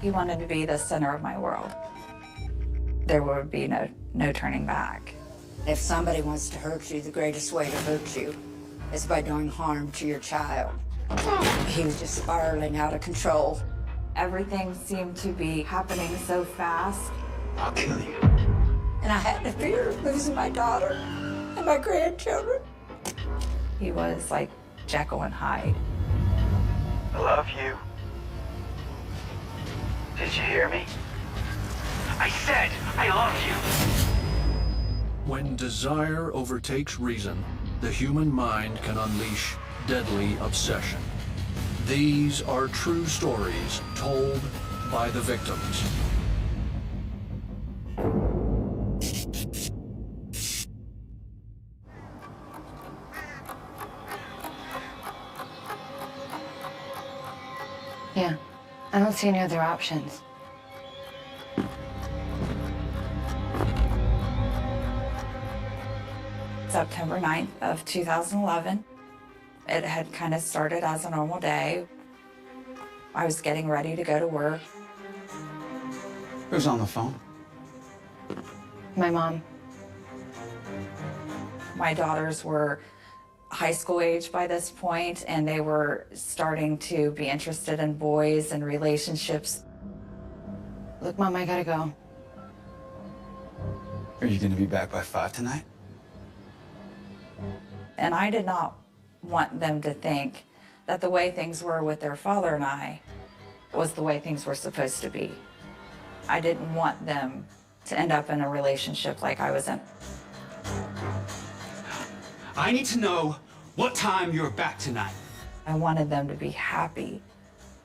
He wanted to be the center of my world. There would be no turning back. If somebody wants to hurt you, the greatest way to hurt you is by doing harm to your child. He was just spiraling out of control. Everything seemed to be happening so fast. I'll kill you. And I had the fear of losing my daughter and my grandchildren. He was like Jekyll and Hyde. I love you. Did you hear me? I said I love you. When desire overtakes reason, the human mind can unleash deadly obsession. These are true stories told by the victims. Yeah, I don't see any other options. September 9th of 2011. It had kind of started as a normal day. I was getting ready to go to work. Who's on the phone? My mom. My daughters were high school age by this point, and they were starting to be interested in boys and relationships. Look, Mom, I gotta go. Are you gonna be back by 5 tonight? And I did not want them to think that the way things were with their father and I was the way things were supposed to be. I didn't want them to end up in a relationship like I was in. I need to know what time you're back tonight. I wanted them to be happy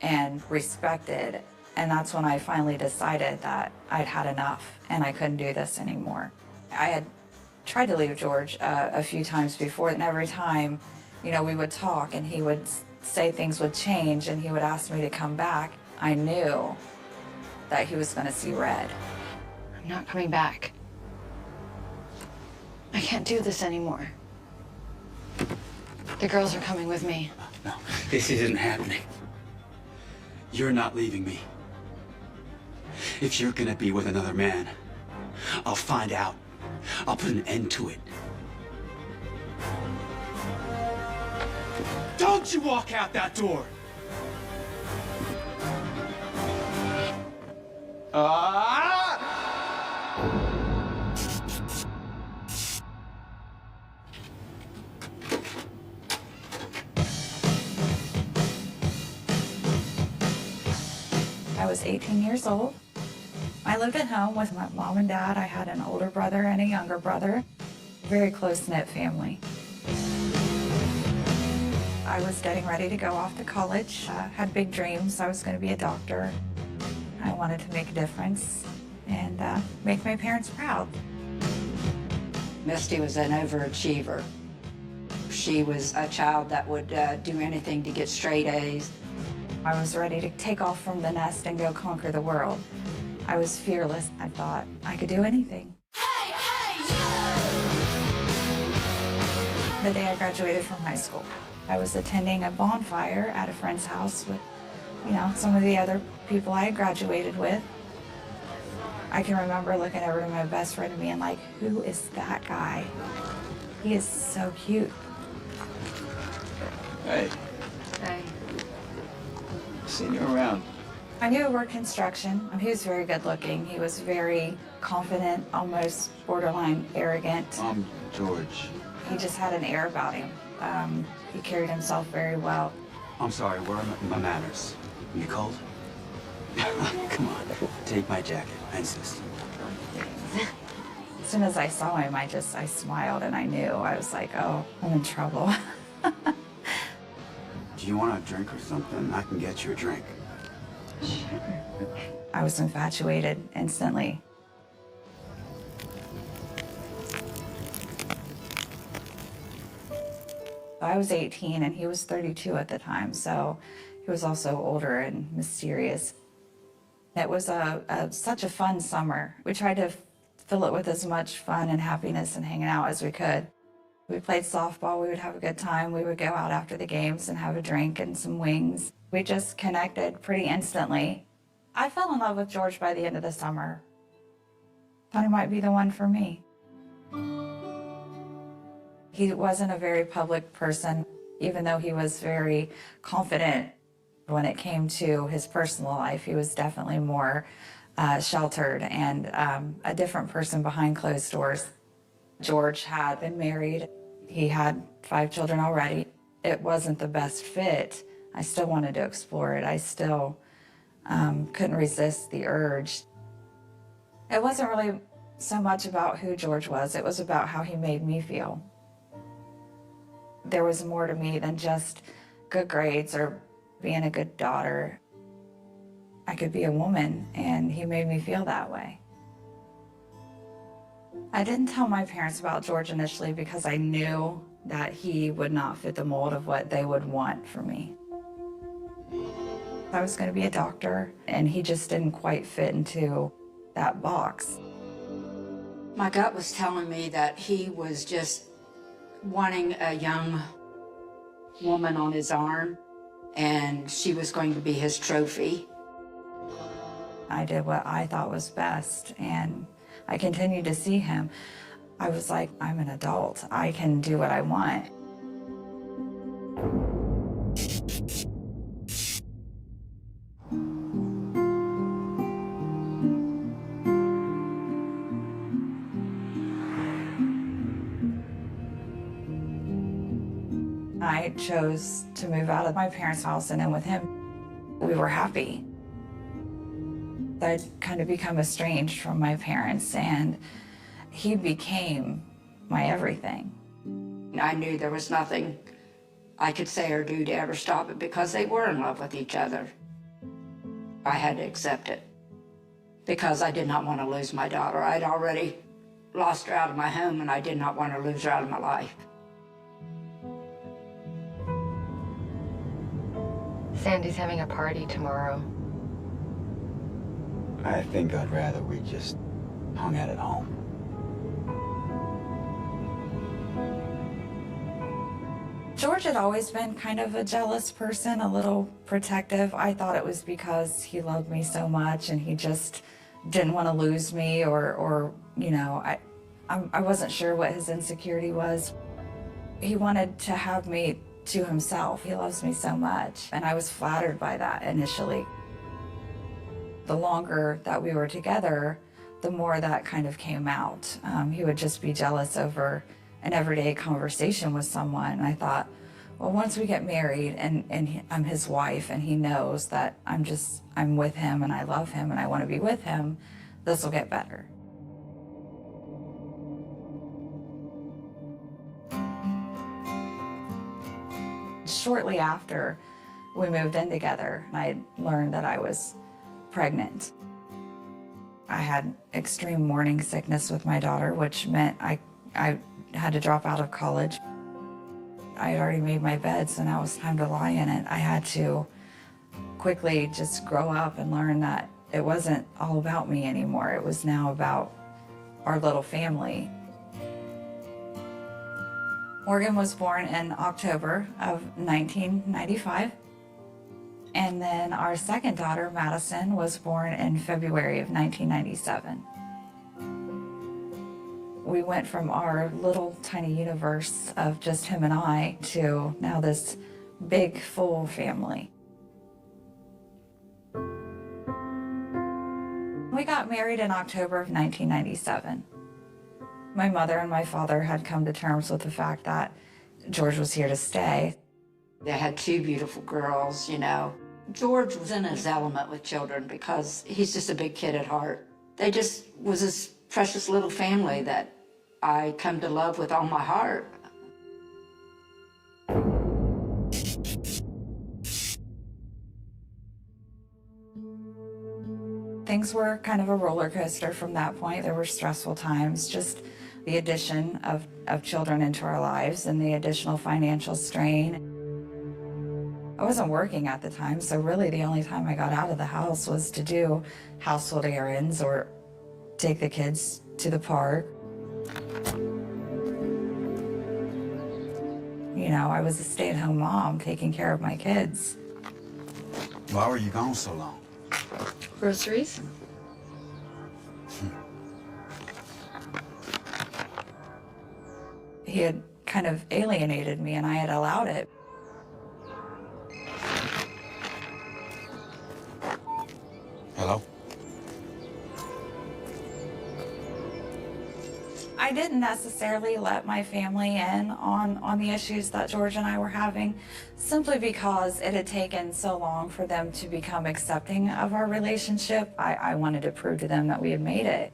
and respected, and that's when I finally decided that I'd had enough and I couldn't do this anymore. I had tried to leave George a few times before, and every time, you know, we would talk and he would say things would change and he would ask me to come back. I knew that he was going to see red. I'm not coming back. I can't do this anymore. The girls are coming with me. No, this isn't happening. You're not leaving me. If you're gonna be with another man, I'll find out. I'll put an end to it. Don't you walk out that door! I was 18 years old. I lived at home with my mom and dad. I had an older brother and a younger brother. Very close-knit family. I was getting ready to go off to college. Had big dreams. I was going to be a doctor. I wanted to make a difference and make my parents proud. Misty was an overachiever. She was a child that would do anything to get straight A's. I was ready to take off from the nest and go conquer the world. I was fearless. I thought I could do anything. Hey, hey, you! The day I graduated from high school, I was attending a bonfire at a friend's house with, you know, some of the other people I had graduated with. I can remember looking over to my best friend and being like, who is that guy? He is so cute. Hey, Hey. seen you around. I knew he worked construction. He was very good looking. He was very confident, almost borderline arrogant. George. He just had an air about him. He carried himself very well. I'm sorry, where are my manners? You cold? Come on, take my jacket. I insist. As soon as I saw him, I smiled and I knew. I was like, oh, I'm in trouble. Do you want a drink or something? I can get you a drink. I was infatuated instantly. I was 18 and he was 32 at the time, so he was also older and mysterious. It was such a fun summer. We tried to fill it with as much fun and happiness and hanging out as we could. We played softball, we would have a good time. We would go out after the games and have a drink and some wings. We just connected pretty instantly. I fell in love with George by the end of the summer. Thought he might be the one for me. He wasn't a very public person, even though he was very confident when it came to his personal life. He was definitely more sheltered and a different person behind closed doors. George had been married. He had 5 children already. It wasn't the best fit. I still wanted to explore it. I still couldn't resist the urge. It wasn't really so much about who George was. It was about how he made me feel. There was more to me than just good grades or being a good daughter. I could be a woman, and he made me feel that way. I didn't tell my parents about George initially because I knew that he would not fit the mold of what they would want for me. I was going to be a doctor, and he just didn't quite fit into that box. My gut was telling me that he was just wanting a young woman on his arm, and she was going to be his trophy. I did what I thought was best, and I continued to see him. I was like, I'm an adult. I can do what I want. I chose to move out of my parents' house and in with him. We were happy. I'd kind of become estranged from my parents, and he became my everything. I knew there was nothing I could say or do to ever stop it because they were in love with each other. I had to accept it because I did not want to lose my daughter. I'd already lost her out of my home, and I did not want to lose her out of my life. Sandy's having a party tomorrow. I think I'd rather we just hung out at home. George had always been kind of a jealous person, a little protective. I thought it was because he loved me so much and he just didn't want to lose me, or you know, I wasn't sure what his insecurity was. He wanted to have me to himself. He loves me so much, and I was flattered by that initially. The longer that we were together, the more that kind of came out. He would just be jealous over an everyday conversation with someone. I thought, well, once we get married and I'm his wife and he knows that I'm with him and I love him and I want to be with him, this will get better. Shortly after we moved in together, I learned that I was pregnant. I had extreme morning sickness with my daughter, which meant I had to drop out of college. I had already made my bed, so now it was time to lie in it. I had to quickly just grow up and learn that it wasn't all about me anymore. It was now about our little family. Morgan was born in October of 1995. And then our second daughter, Madison, was born in February of 1997. We went from our little tiny universe of just him and I to now this big, full family. We got married in October of 1997. My mother and my father had come to terms with the fact that George was here to stay. They had 2 beautiful girls, you know. George was in his element with children because he's just a big kid at heart. They just was this precious little family that I come to love with all my heart. Things were kind of a roller coaster from that point. There were stressful times, just the addition of children into our lives and the additional financial strain. I wasn't working at the time, so really the only time I got out of the house was to do household errands or take the kids to the park. You know, I was a stay-at-home mom taking care of my kids. Why were you gone so long? Groceries? He had kind of alienated me, and I had allowed it. Hello? I didn't necessarily let my family in on the issues that George and I were having, simply because it had taken so long for them to become accepting of our relationship. I wanted to prove to them that we had made it,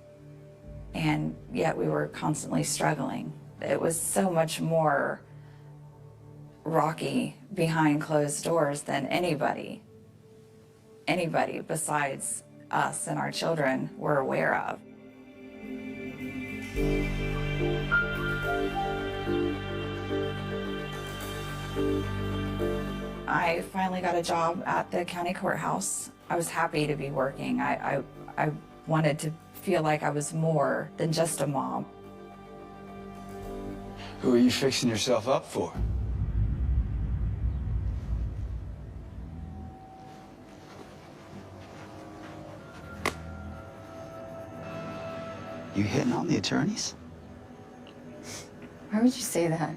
and yet we were constantly struggling. It was so much more rocky behind closed doors than anybody besides us and our children were aware of. I finally got a job at the county courthouse. I was happy to be working. I wanted to feel like I was more than just a mom. Who are you fixing yourself up for? You hitting on the attorneys? Why would you say that?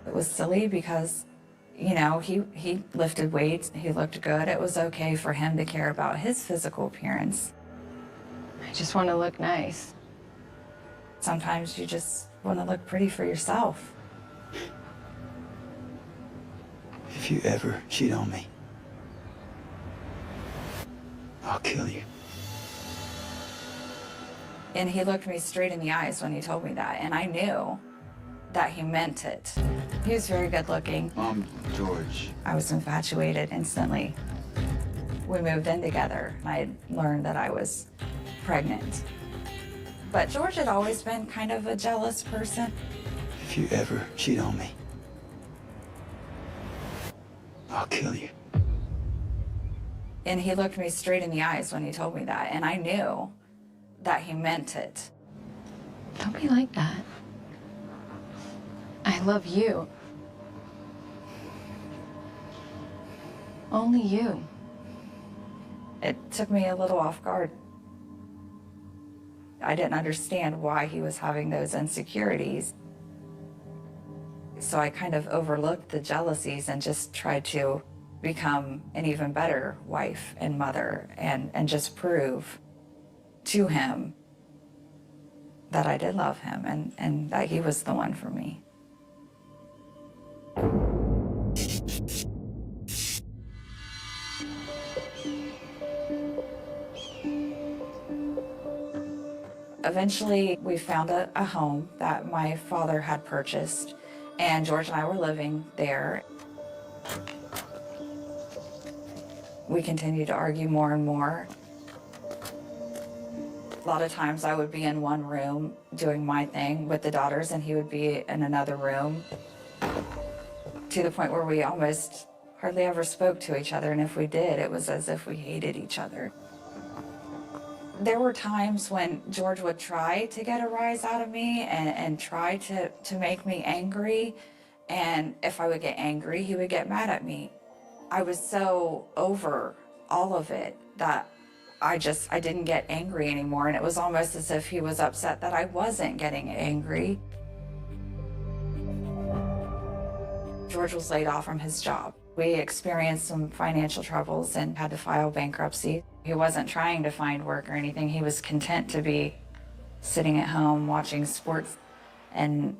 It was silly because, you know, he lifted weights, he looked good. It was okay for him to care about his physical appearance. I just want to look nice. Sometimes you just want to look pretty for yourself. If you ever cheat on me, I'll kill you. And he looked me straight in the eyes when he told me that, and I knew that he meant it. He was very good looking. George. I was infatuated instantly. We moved in together, and I had learned that I was pregnant. But George had always been kind of a jealous person. If you ever cheat on me, I'll kill you. And he looked me straight in the eyes when he told me that, and I knew that he meant it. Don't be like that. I love you. Only you. It took me a little off guard. I didn't understand why he was having those insecurities. So I kind of overlooked the jealousies and just tried to become an even better wife and mother and just prove to him that I did love him and that he was the one for me. Eventually, we found a home that my father had purchased, and George and I were living there. We continued to argue more and more. A lot of times I would be in one room doing my thing with the daughters, and he would be in another room, to the point where we almost hardly ever spoke to each other, and if we did, it was as if we hated each other. There were times when George would try to get a rise out of me and try to make me angry, and if I would get angry, he would get mad at me. I was so over all of it that I didn't get angry anymore, and it was almost as if he was upset that I wasn't getting angry. George was laid off from his job. We experienced some financial troubles and had to file bankruptcy. He wasn't trying to find work or anything. He was content to be sitting at home watching sports and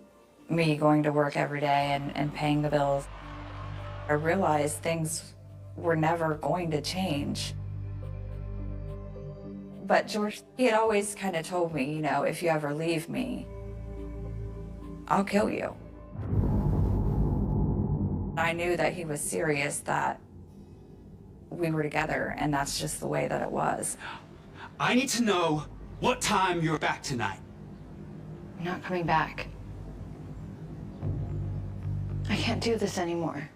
me going to work every day and paying the bills. I realized things were never going to change. But George, he had always kind of told me, you know, if you ever leave me, I'll kill you. I knew that he was serious, that we were together, and that's just the way that it was. I need to know what time you're back tonight. I'm not coming back. I can't do this anymore.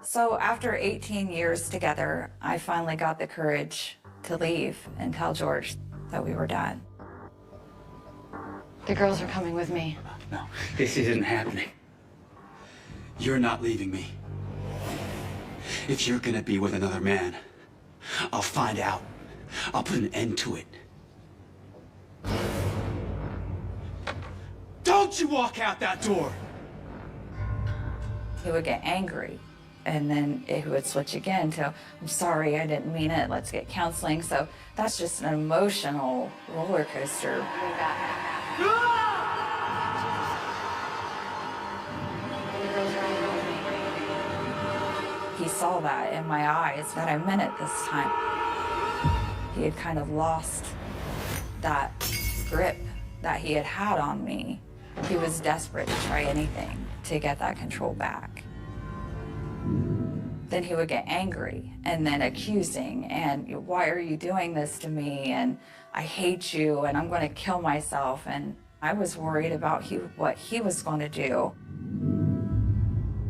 So after 18 years together, I finally got the courage to leave and tell George that we were done. The girls are coming with me. No, this isn't happening. You're not leaving me. If you're gonna be with another man, I'll find out. I'll put an end to it. Don't you walk out that door! He would get angry, and then it would switch again to, I'm sorry, I didn't mean it, let's get counseling. So that's just an emotional roller coaster. He saw that in my eyes, that I meant it this time. He had kind of lost that grip that he had on me. He was desperate to try anything to get that control back. Then he would get angry and then accusing, and why are you doing this to me? And I hate you, and I'm going to kill myself. And I was worried about what he was going to do.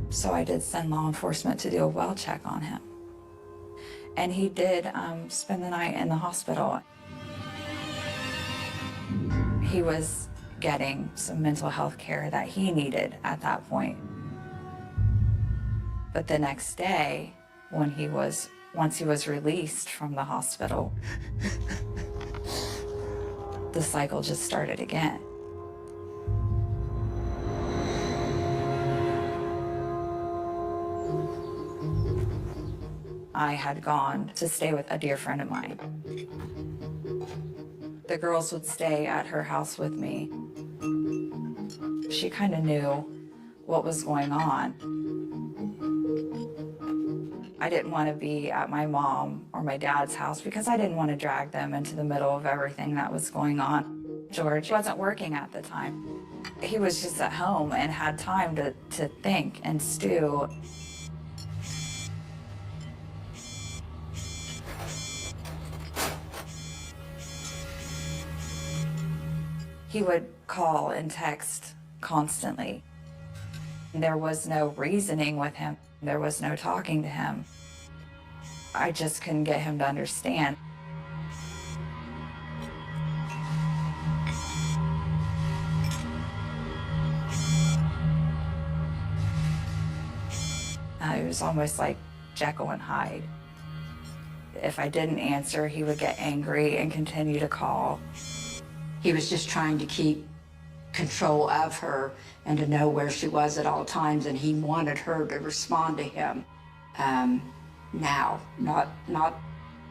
So I did send law enforcement to do a well check on him. And he did spend the night in the hospital. He was getting some mental health care that he needed at that point. But the next day, once he was released from the hospital, the cycle just started again. I had gone to stay with a dear friend of mine. The girls would stay at her house with me. She kind of knew what was going on. I didn't want to be at my mom or my dad's house because I didn't want to drag them into the middle of everything that was going on. George wasn't working at the time. He was just at home and had time to think and stew. He would call and text constantly. There was no reasoning with him. There was no talking to him. I just couldn't get him to understand. It was almost like Jekyll and Hyde. If I didn't answer, he would get angry and continue to call. He was just trying to keep control of her and to know where she was at all times, and he wanted her to respond to him now, not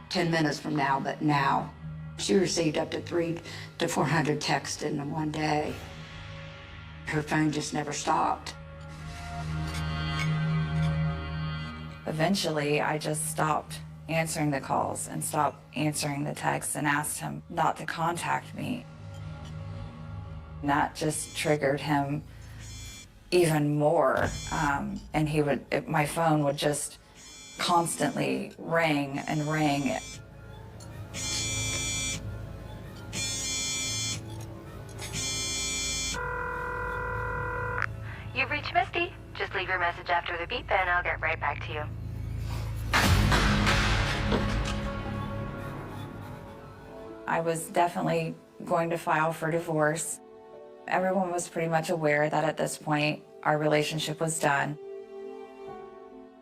10 minutes from now, but now. She received up to 300 to 400 texts in one day. Her phone just never stopped. Eventually, I just stopped answering the calls and stopped answering the texts and asked him not to contact me. And that just triggered him even more. And my phone would just constantly ring and ring. You've reached Misty. Just leave your message after the beep and I'll get right back to you. I was definitely going to file for divorce. Everyone was pretty much aware that at this point our relationship was done.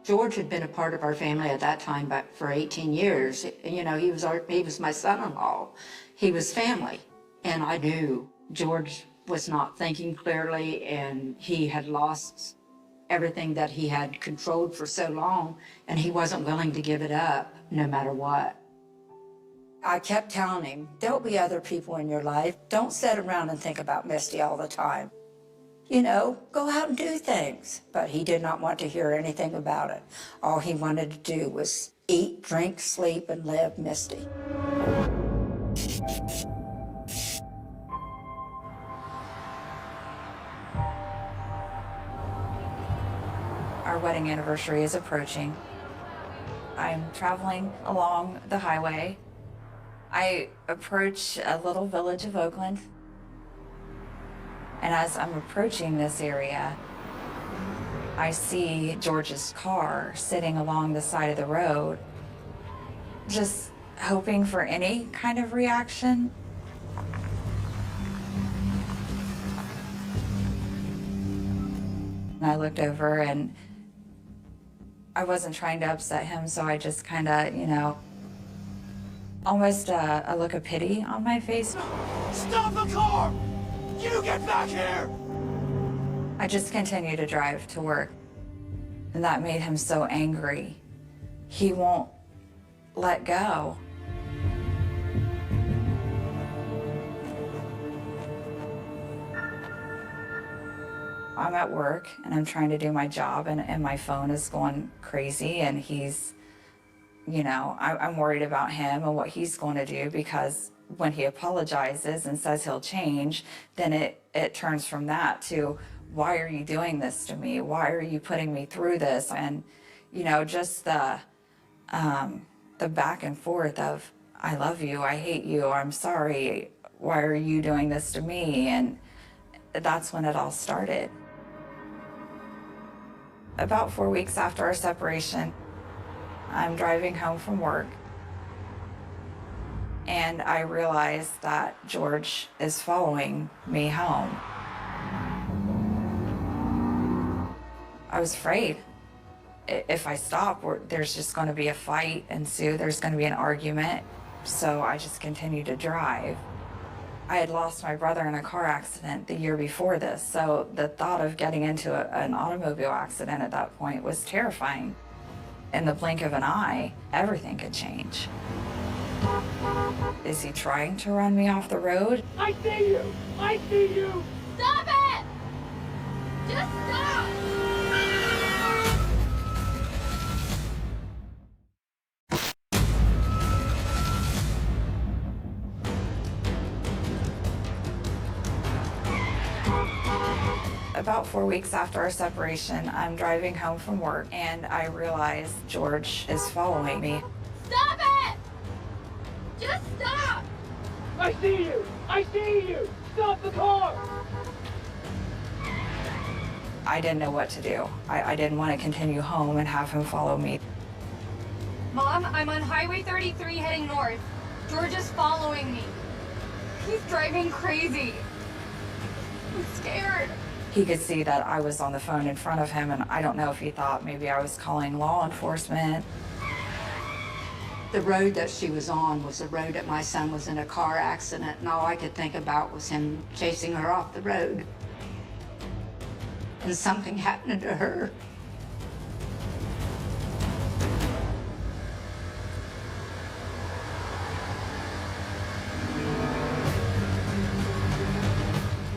George had been a part of our family at that time, but for 18 years. You know, he was my son-in-law. He was family. And I knew George was not thinking clearly, and he had lost everything that he had controlled for so long, and he wasn't willing to give it up no matter what. I kept telling him, there'll be other people in your life. Don't sit around and think about Misty all the time. You know, go out and do things. But he did not want to hear anything about it. All he wanted to do was eat, drink, sleep, and live Misty. Our wedding anniversary is approaching. I'm traveling along the highway. I approach a little village of Oakland. And as I'm approaching this area, I see George's car sitting along the side of the road, just hoping for any kind of reaction. And I looked over and I wasn't trying to upset him, so I just kind of, almost a look of pity on my face. Stop the car! You get back here! I just continued to drive to work, and that made him so angry. He won't let go. I'm at work and I'm trying to do my job, and my phone is going crazy, and he's, I'm worried about him and what he's going to do, because when he apologizes and says he'll change, then it turns from that to, why are you doing this to me? Why are you putting me through this? And, just the back and forth of, I love you, I hate you, I'm sorry, why are you doing this to me? And that's when it all started. About 4 weeks after our separation, I'm driving home from work, and I realized that George is following me home. I was afraid. If I stop, there's just going to be a fight ensue, there's going to be an argument. So I just continued to drive. I had lost my brother in a car accident the year before this, so the thought of getting into an automobile accident at that point was terrifying. In the blink of an eye, everything could change. Is he trying to run me off the road? I see you! I see you! Stop it! Just stop! About 4 weeks after our separation, I'm driving home from work, and I realize George is following me. Stop it! Just stop! I see you! I see you! Stop the car! I didn't know what to do. I didn't want to continue home and have him follow me. Mom, I'm on Highway 33 heading north. George is following me. He's driving crazy. I'm scared. He could see that I was on the phone in front of him, and I don't know if he thought maybe I was calling law enforcement. The road that she was on was the road that my son was in a car accident, and all I could think about was him chasing her off the road. And something happened to her.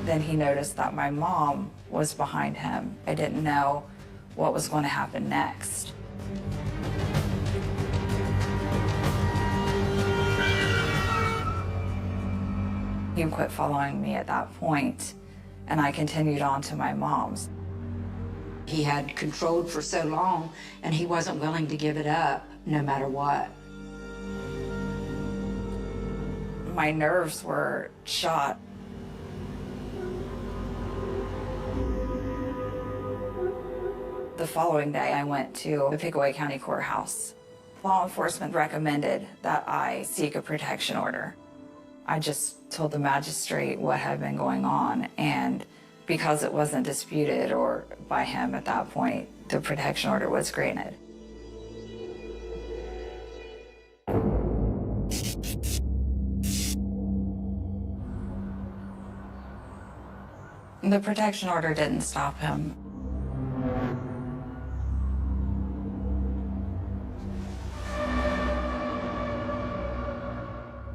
Then he noticed that my mom was behind him. I didn't know what was going to happen next. He quit following me at that point, and I continued on to my mom's. He had controlled for so long, and he wasn't willing to give it up, no matter what. My nerves were shot. The following day, I went to the Pickaway County Courthouse. Law enforcement recommended that I seek a protection order. I just told the magistrate what had been going on, and because it wasn't disputed or by him at that point, the protection order was granted. The protection order didn't stop him.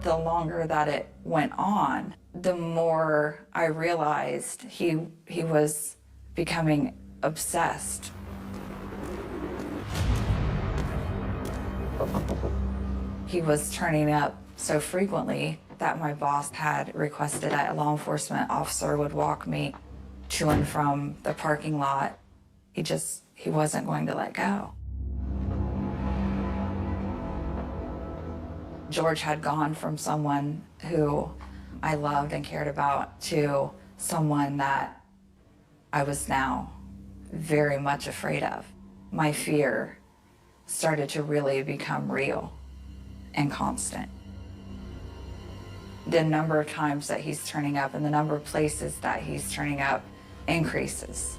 The longer that it went on, the more I realized he was becoming obsessed. He was turning up so frequently that my boss had requested that a law enforcement officer would walk me to and from the parking lot. He wasn't going to let go. George had gone from someone who I loved and cared about to someone that I was now very much afraid of. My fear started to really become real and constant. The number of times that he's turning up and the number of places that he's turning up increases.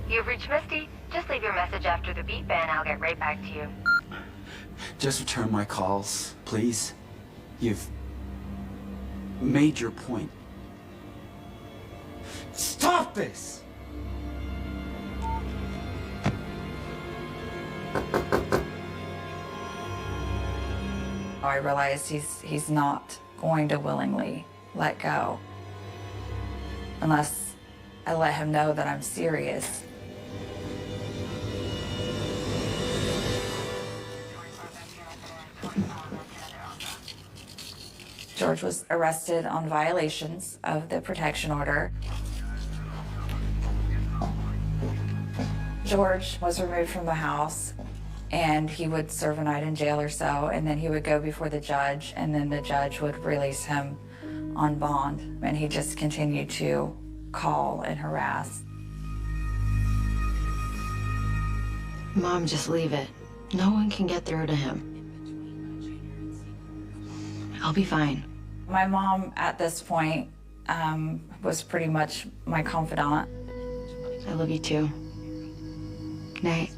You've reached Misty. Just leave your message after the beep and I'll get right back to you. Just return my calls, please. You've made your point. Stop this! I realized he's not going to willingly let go unless I let him know that I'm serious. George was arrested on violations of the protection order. George was removed from the house, and he would serve a night in jail or so, and then he would go before the judge, and then the judge would release him on bond, and he just continued to call and harass. Mom, just leave it. No one can get through to him. I'll be fine. My mom, at this point, was pretty much my confidant. I love you too. Night.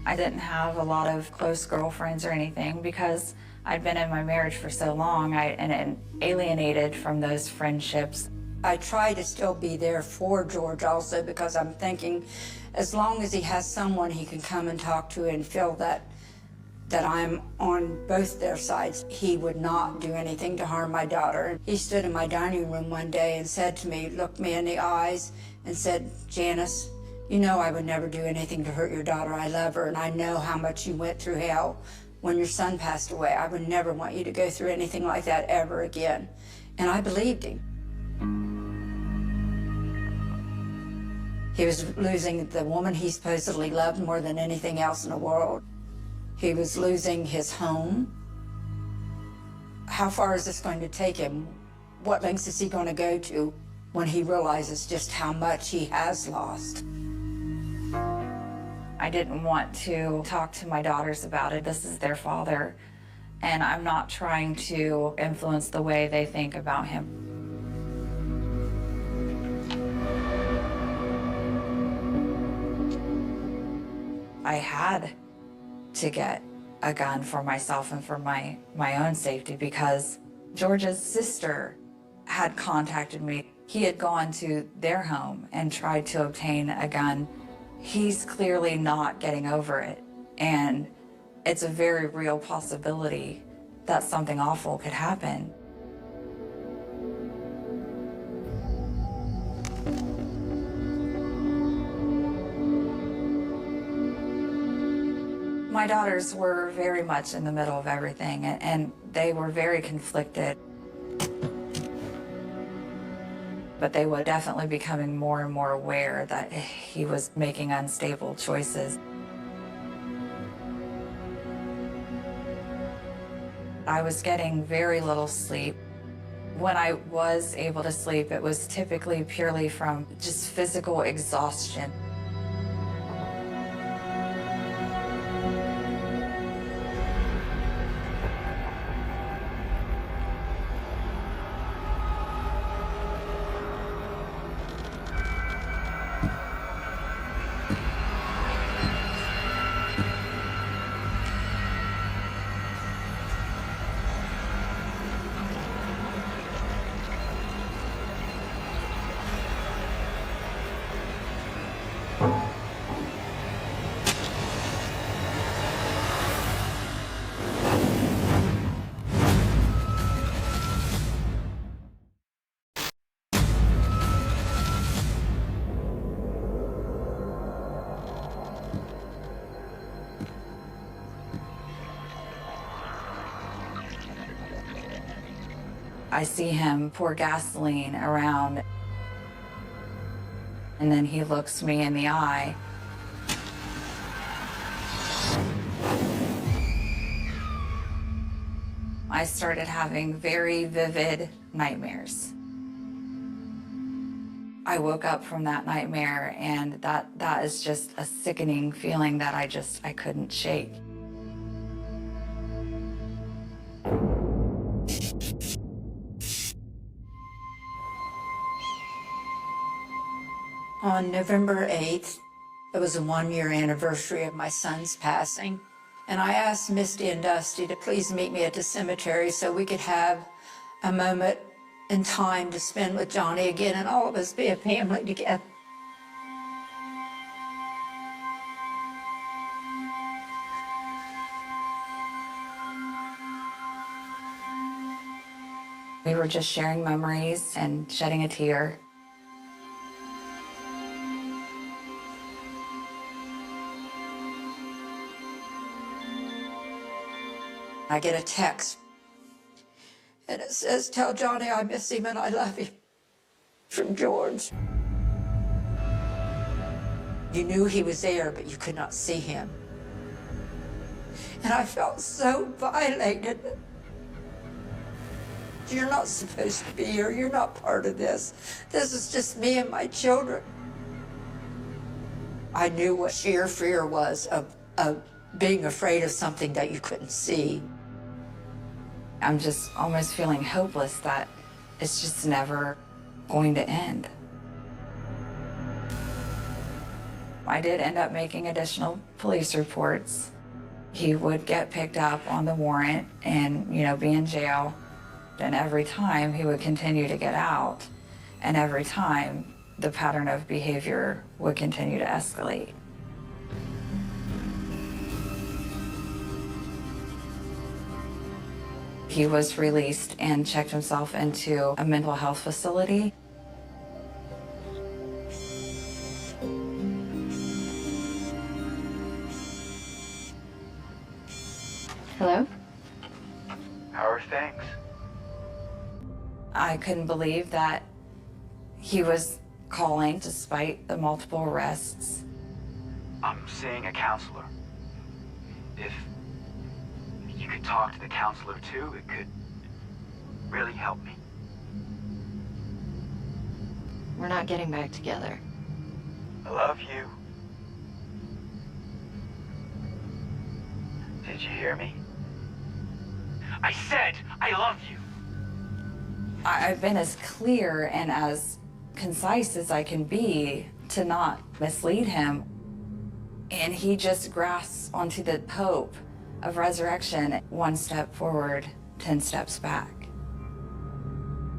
I didn't have a lot of close girlfriends or anything because I'd been in my marriage for so long and alienated from those friendships. I try to still be there for George also because I'm thinking as long as he has someone he can come and talk to and feel that I'm on both their sides, he would not do anything to harm my daughter. He stood in my dining room one day and said to me, looked me in the eyes and said, Janice, you know I would never do anything to hurt your daughter. I love her and I know how much you went through hell when your son passed away. I would never want you to go through anything like that ever again. And I believed him. He was losing the woman he supposedly loved more than anything else in the world. He was losing his home. How far is this going to take him? What lengths is he going to go to when he realizes just how much he has lost? I didn't want to talk to my daughters about it. This is their father, and I'm not trying to influence the way they think about him. I had to get a gun for myself and for my own safety because George's sister had contacted me. He had gone to their home and tried to obtain a gun. He's clearly not getting over it, and it's a very real possibility that something awful could happen. My daughters were very much in the middle of everything, and they were very conflicted. But they were definitely becoming more and more aware that he was making unstable choices. I was getting very little sleep. When I was able to sleep, it was typically purely from just physical exhaustion. I see him pour gasoline around, and then he looks me in the eye. I started having very vivid nightmares. I woke up from that nightmare, and that is just a sickening feeling that I couldn't shake. On November 8th, it was a one-year anniversary of my son's passing. And I asked Misty and Dusty to please meet me at the cemetery so we could have a moment in time to spend with Johnny again and all of us be a family together. We were just sharing memories and shedding a tear. I get a text, and it says, "Tell Johnny I miss him and I love him," from George. You knew he was there, but you could not see him. And I felt so violated. You're not supposed to be here. You're not part of this. This is just me and my children. I knew what sheer fear was of being afraid of something that you couldn't see. I'm just almost feeling hopeless that it's just never going to end. I did end up making additional police reports. He would get picked up on the warrant and, be in jail. And every time he would continue to get out, and every time the pattern of behavior would continue to escalate. He was released and checked himself into a mental health facility. Hello? How are things? I couldn't believe that he was calling despite the multiple arrests. I'm seeing a counselor. If you could talk to the counselor too, it could really help me. We're not getting back together. I love you. Did you hear me? I said I love you. I've been as clear and as concise as I can be to not mislead him. And he just grasps onto the hope of resurrection, 1 step forward, 10 steps back.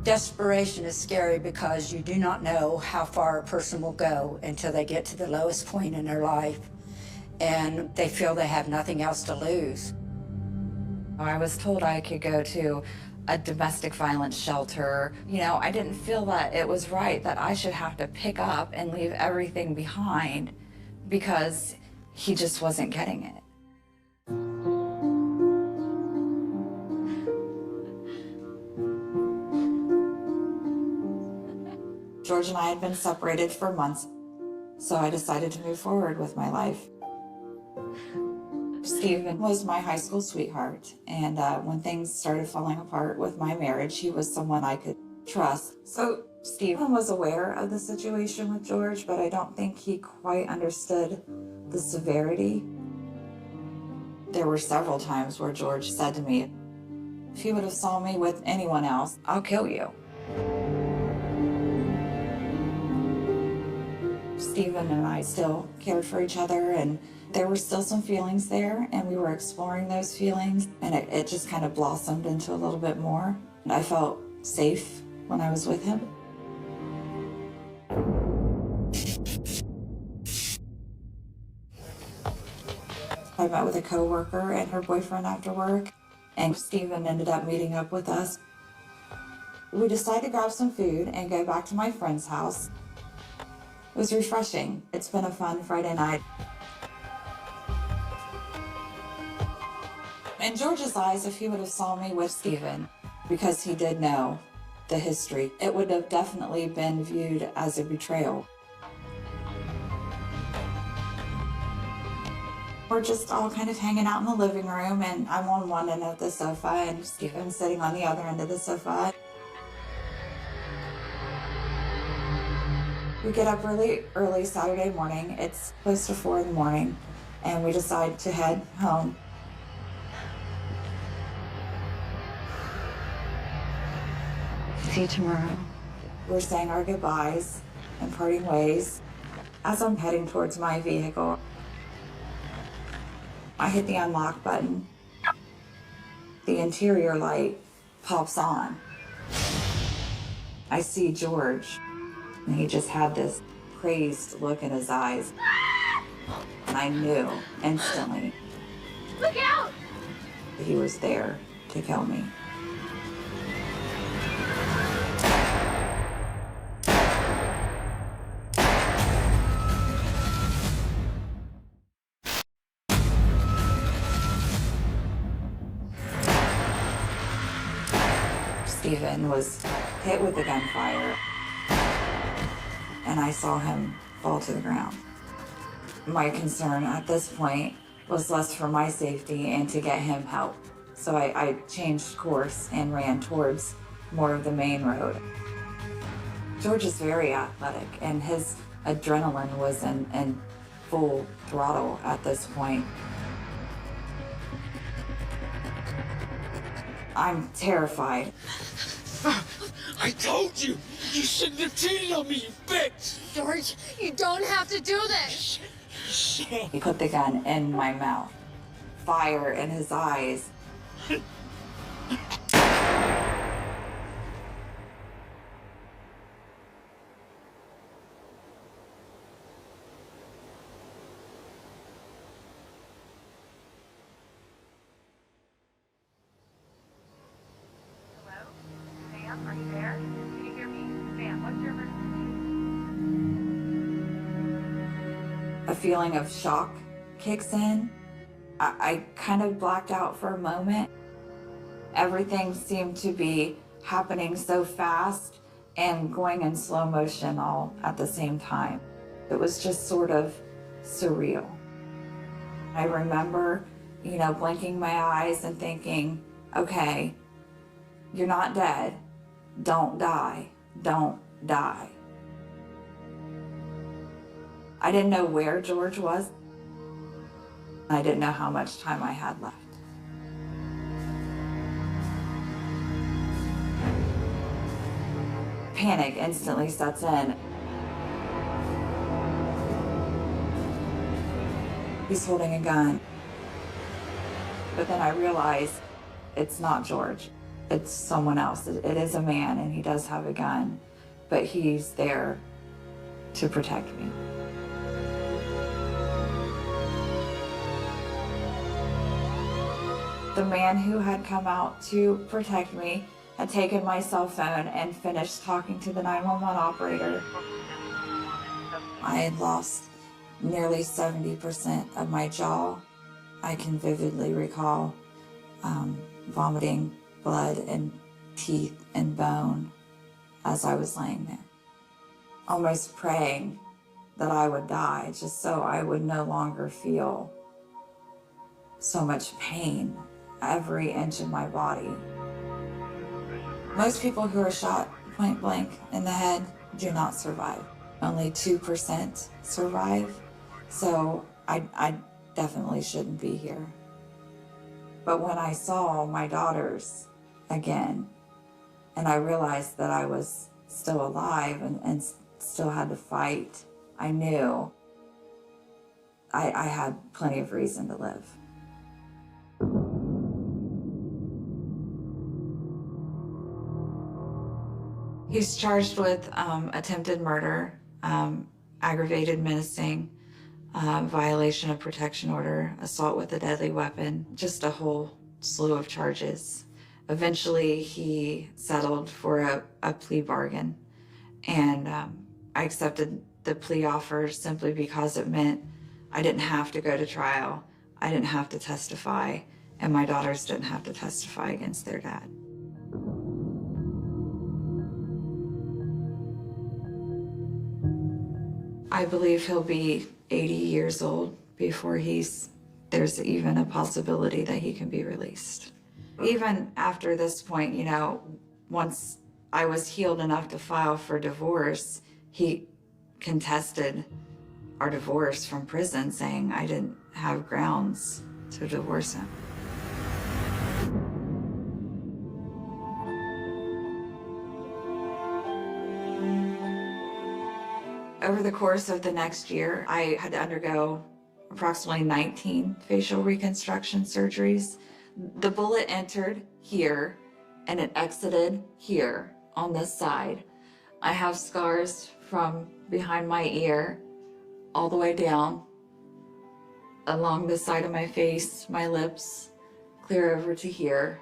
Desperation is scary because you do not know how far a person will go until they get to the lowest point in their life and they feel they have nothing else to lose. I was told I could go to a domestic violence shelter. I didn't feel that it was right that I should have to pick up and leave everything behind because he just wasn't getting it. George and I had been separated for months, so I decided to move forward with my life. Stephen was my high school sweetheart, and when things started falling apart with my marriage, he was someone I could trust. So Stephen was aware of the situation with George, but I don't think he quite understood the severity. There were several times where George said to me, "If you would have saw me with anyone else, I'll kill you." Stephen and I still cared for each other, and there were still some feelings there, and we were exploring those feelings, and it just kind of blossomed into a little bit more. And I felt safe when I was with him. I met with a coworker and her boyfriend after work, and Stephen ended up meeting up with us. We decided to grab some food and go back to my friend's house. It was refreshing. It's been a fun Friday night. In George's eyes, if he would have saw me with Stephen, because he did know the history, it would have definitely been viewed as a betrayal. We're just all kind of hanging out in the living room, and I'm on one end of the sofa, and Stephen's sitting on the other end of the sofa. We get up really early Saturday morning. It's close to 4 in the morning, and we decide to head home. See you tomorrow. We're saying our goodbyes and parting ways. As I'm heading towards my vehicle, I hit the unlock button. The interior light pops on. I see George, and he just had this crazed look in his eyes. And I knew instantly Look out! that he was there to kill me. Stephen was hit with the gunfire, and I saw him fall to the ground. My concern at this point was less for my safety and to get him help. So I changed course and ran towards more of the main road. George is very athletic, and his adrenaline was in full throttle at this point. I'm terrified. I told you! You shouldn't have cheated on me, you bitch! George, you don't have to do this. He put the gun in my mouth, fire in his eyes. Hello? Sam, are you there? Can you hear me? Sam, what's your emergency? A feeling of shock kicks in. I kind of blacked out for a moment. Everything seemed to be happening so fast and going in slow motion all at the same time. It was just sort of surreal. I remember, blinking my eyes and thinking, okay, you're not dead. Don't die. Don't die. I didn't know where George was. I didn't know how much time I had left. Panic instantly sets in. He's holding a gun. But then I realize it's not George. It's someone else. It is a man, and he does have a gun, but he's there to protect me. The man who had come out to protect me had taken my cell phone and finished talking to the 911 operator. I had lost nearly 70% of my jaw. I can vividly recall vomiting blood and teeth and bone as I was laying there, almost praying that I would die just so I would no longer feel so much pain every inch of my body. Most people who are shot point blank in the head do not survive. Only 2% survive, so I definitely shouldn't be here. But when I saw my daughters again, and I realized that I was still alive and still had to fight, I knew I had plenty of reason to live. He's charged with attempted murder, aggravated menacing, violation of protection order, assault with a deadly weapon, just a whole slew of charges. Eventually, he settled for a plea bargain, and I accepted the plea offer simply because it meant I didn't have to go to trial, I didn't have to testify, and my daughters didn't have to testify against their dad. I believe he'll be 80 years old before there's even a possibility that he can be released. Even after this point, once I was healed enough to file for divorce, he contested our divorce from prison, saying I didn't have grounds to divorce him. Over the course of the next year, I had to undergo approximately 19 facial reconstruction surgeries. The bullet entered here and it exited here on this side. I have scars from behind my ear all the way down, along the side of my face, my lips, clear over to here.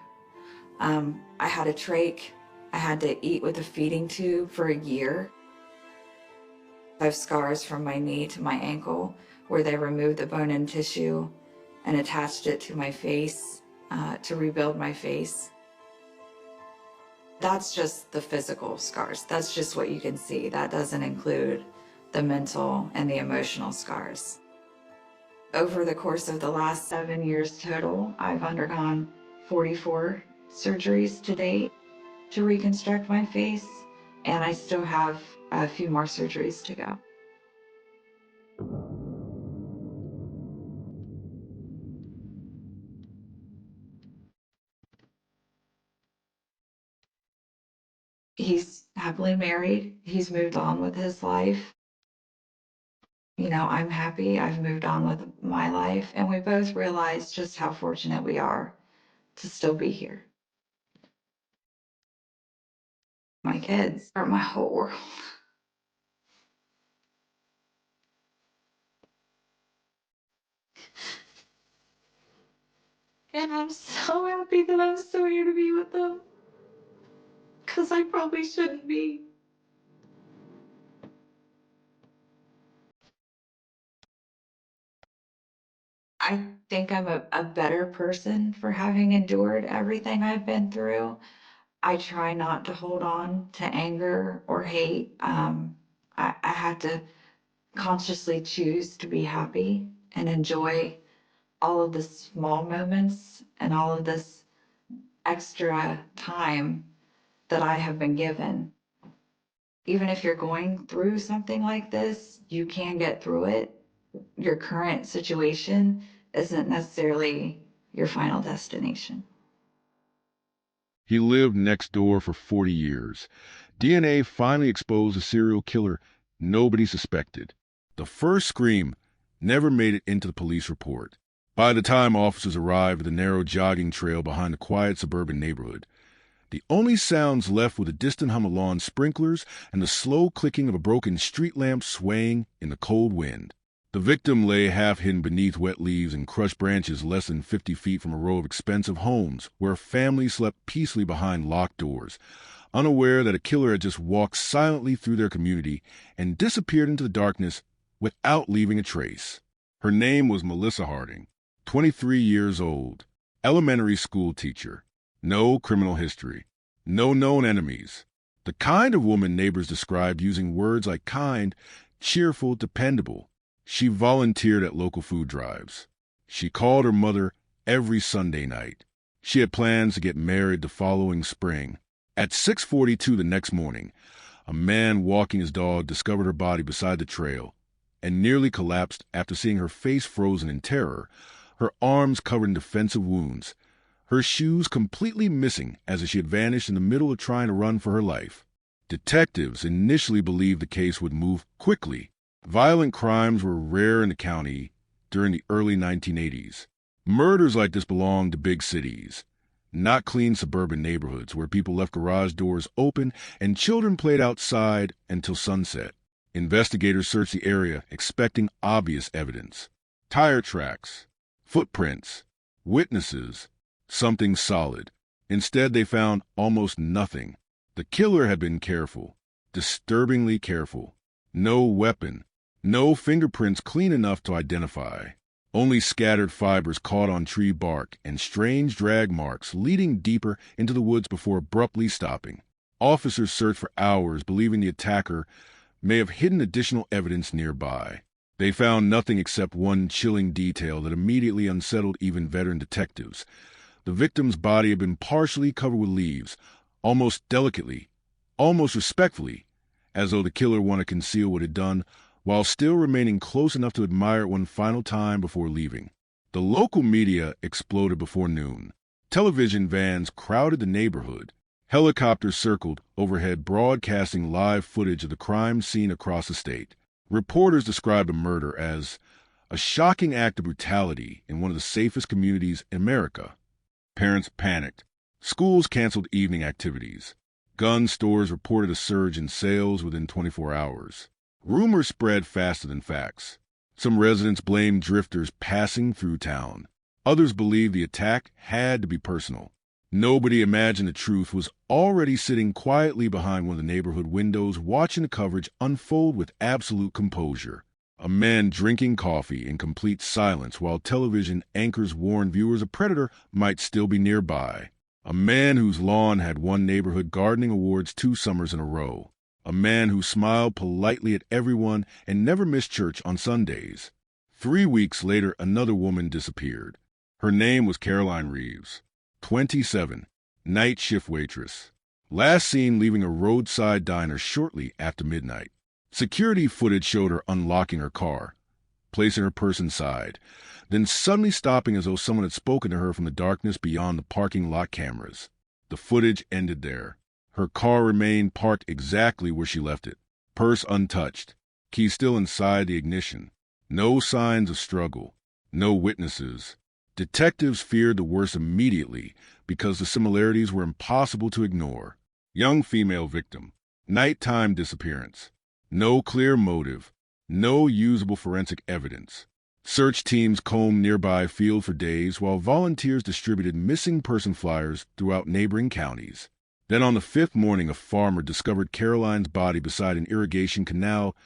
I had a trach. I had to eat with a feeding tube for a year. I have scars from my knee to my ankle where they removed the bone and tissue and attached it to my face to rebuild my face. That's just the physical scars. That's just what you can see. That doesn't include the mental and the emotional scars. Over the course of the last 7 years total, I've undergone 44 surgeries to date to reconstruct my face, and I still have a few more surgeries to go. He's happily married. He's moved on with his life. You know, I'm happy. I've moved on with my life, and we both realize just how fortunate we are to still be here. My kids are my whole world. And I'm so happy that I'm still here to be with them. Because I probably shouldn't be. I think I'm a better person for having endured everything I've been through. I try not to hold on to anger or hate. I had to consciously choose to be happy and enjoy all of the small moments and all of this extra time that I have been given. Even if you're going through something like this, you can get through it. Your current situation isn't necessarily your final destination. He lived next door for 40 years. DNA finally exposed a serial killer nobody suspected. The first scream never made it into the police report. By the time officers arrived at the narrow jogging trail behind the quiet suburban neighborhood, the only sounds left were the distant hum of lawn sprinklers and the slow clicking of a broken street lamp swaying in the cold wind. The victim lay half hidden beneath wet leaves and crushed branches less than 50 feet from a row of expensive homes where families slept peacefully behind locked doors, unaware that a killer had just walked silently through their community and disappeared into the darkness without leaving a trace. Her name was Melissa Harding, 23 years old, elementary school teacher, no criminal history, no known enemies. The kind of woman neighbors described using words like kind, cheerful, dependable. She volunteered at local food drives. She called her mother every Sunday night. She had plans to get married the following spring. At 6:42 the next morning, a man walking his dog discovered her body beside the trail and nearly collapsed after seeing her face frozen in terror, her arms covered in defensive wounds, her shoes completely missing as if she had vanished in the middle of trying to run for her life. Detectives initially believed the case would move quickly. Violent crimes were rare in the county during the early 1980s. Murders like this belonged to big cities, not clean suburban neighborhoods where people left garage doors open and children played outside until sunset. Investigators searched the area, expecting obvious evidence. Tire tracks, footprints, witnesses, something solid. Instead, they found almost nothing. The killer had been careful, disturbingly careful. No weapon, no fingerprints clean enough to identify. Only scattered fibers caught on tree bark and strange drag marks leading deeper into the woods before abruptly stopping. Officers searched for hours, believing the attacker may have hidden additional evidence nearby. They found nothing except one chilling detail that immediately unsettled even veteran detectives. The victim's body had been partially covered with leaves, almost delicately, almost respectfully, as though the killer wanted to conceal what he'd done, while still remaining close enough to admire it one final time before leaving. The local media exploded before noon. Television vans crowded the neighborhood. Helicopters circled overhead, broadcasting live footage of the crime scene across the state. Reporters described the murder as A shocking act of brutality in one of the safest communities in America. Parents panicked. Schools canceled evening activities. Gun stores reported a surge in sales within 24 hours. Rumors spread faster than facts. Some residents blamed drifters passing through town. Others believed the attack had to be personal. Nobody imagined the truth was already sitting quietly behind one of the neighborhood windows watching the coverage unfold with absolute composure. A man drinking coffee in complete silence while television anchors warned viewers a predator might still be nearby. A man whose lawn had won neighborhood gardening awards 2 summers in a row. A man who smiled politely at everyone and never missed church on Sundays. 3 weeks later, another woman disappeared. Her name was Caroline Reeves, 27, night shift waitress. Last seen leaving a roadside diner shortly after midnight. Security footage showed her unlocking her car, placing her purse inside, then suddenly stopping as though someone had spoken to her from the darkness beyond the parking lot cameras. The footage ended there. Her car remained parked exactly where she left it, purse untouched, key still inside the ignition. No signs of struggle, no witnesses. Detectives feared the worst immediately because the similarities were impossible to ignore. Young female victim, nighttime disappearance. No clear motive, no usable forensic evidence. Search teams combed nearby fields for days while volunteers distributed missing person flyers throughout neighboring counties. Then on the 5th morning, a farmer discovered Caroline's body beside an irrigation canal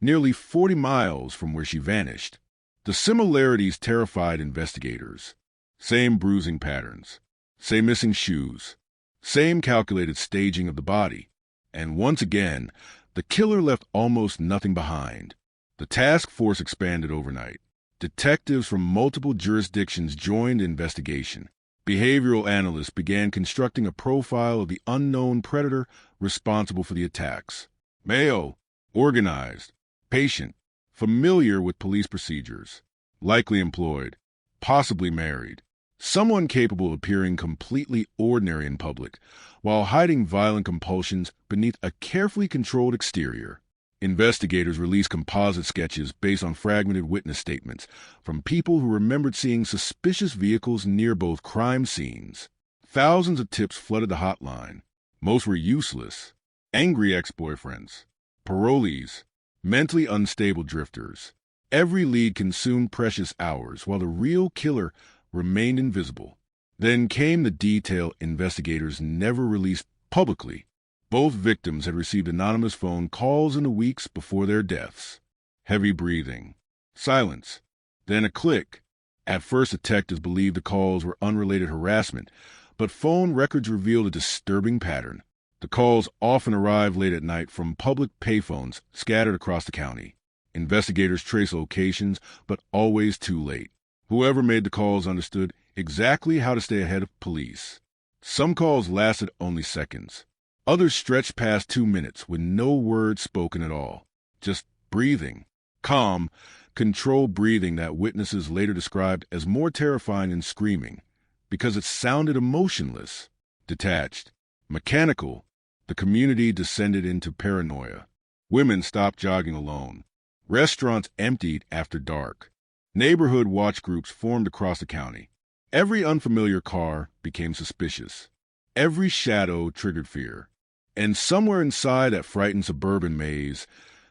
nearly 40 miles from where she vanished. The similarities terrified investigators. Same bruising patterns, same missing shoes, same calculated staging of the body. And once again, the killer left almost nothing behind. The task force expanded overnight. Detectives from multiple jurisdictions joined the investigation. Behavioral analysts began constructing a profile of the unknown predator responsible for the attacks. Male, organized, patient, familiar with police procedures, likely employed, possibly married. Someone capable of appearing completely ordinary in public while hiding violent compulsions beneath a carefully controlled exterior. Investigators released composite sketches based on fragmented witness statements from people who remembered seeing suspicious vehicles near both crime scenes. Thousands of tips flooded the hotline. Most were useless. Angry ex-boyfriends, parolees, mentally unstable drifters. Every lead consumed precious hours while the real killer remained invisible. Then came the detail investigators never released publicly. Both victims had received anonymous phone calls in the weeks before their deaths. Heavy breathing, silence, then a click. At first, detectives believed the calls were unrelated harassment, but phone records revealed a disturbing pattern. The calls often arrived late at night from public payphones scattered across the county. Investigators traced locations, but always too late. Whoever made the calls understood exactly how to stay ahead of police. Some calls lasted only seconds. Others stretched past 2 minutes with no words spoken at all. Just breathing. Calm, controlled breathing that witnesses later described as more terrifying than screaming because it sounded emotionless, detached, mechanical. The community descended into paranoia. Women stopped jogging alone. Restaurants emptied after dark. Neighborhood watch groups formed across the county. Every unfamiliar car became suspicious. Every shadow triggered fear. And somewhere inside that frightened suburban maze,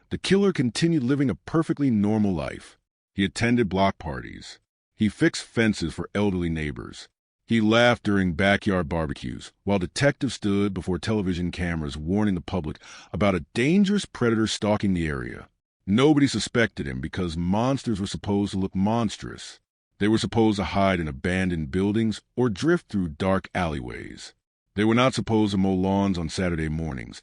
the killer continued living a perfectly normal life. He attended block parties. He fixed fences for elderly neighbors. He laughed during backyard barbecues, while detectives stood before television cameras warning the public about a dangerous predator stalking the area. Nobody suspected him because monsters were supposed to look monstrous. They were supposed to hide in abandoned buildings or drift through dark alleyways. They were not supposed to mow lawns on Saturday mornings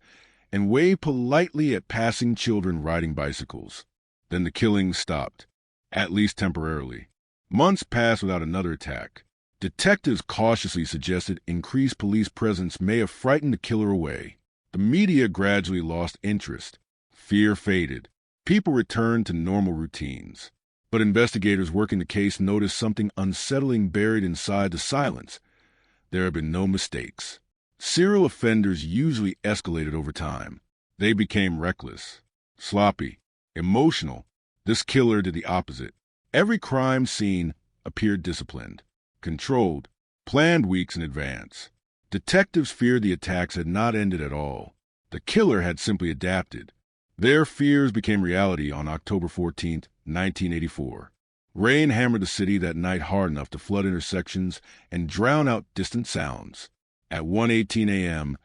and wave politely at passing children riding bicycles. Then the killings stopped, at least temporarily. Months passed without another attack. Detectives cautiously suggested increased police presence may have frightened the killer away. The media gradually lost interest. Fear faded. People returned to normal routines. But investigators working the case noticed something unsettling buried inside the silence. There had been no mistakes. Serial offenders usually escalated over time. They became reckless, sloppy, emotional. This killer did the opposite. Every crime scene appeared disciplined, controlled, planned weeks in advance. Detectives feared the attacks had not ended at all. The killer had simply adapted. Their fears became reality on October 14, 1984. Rain hammered the city that night hard enough to flood intersections and drown out distant sounds. At 1:18 a.m.,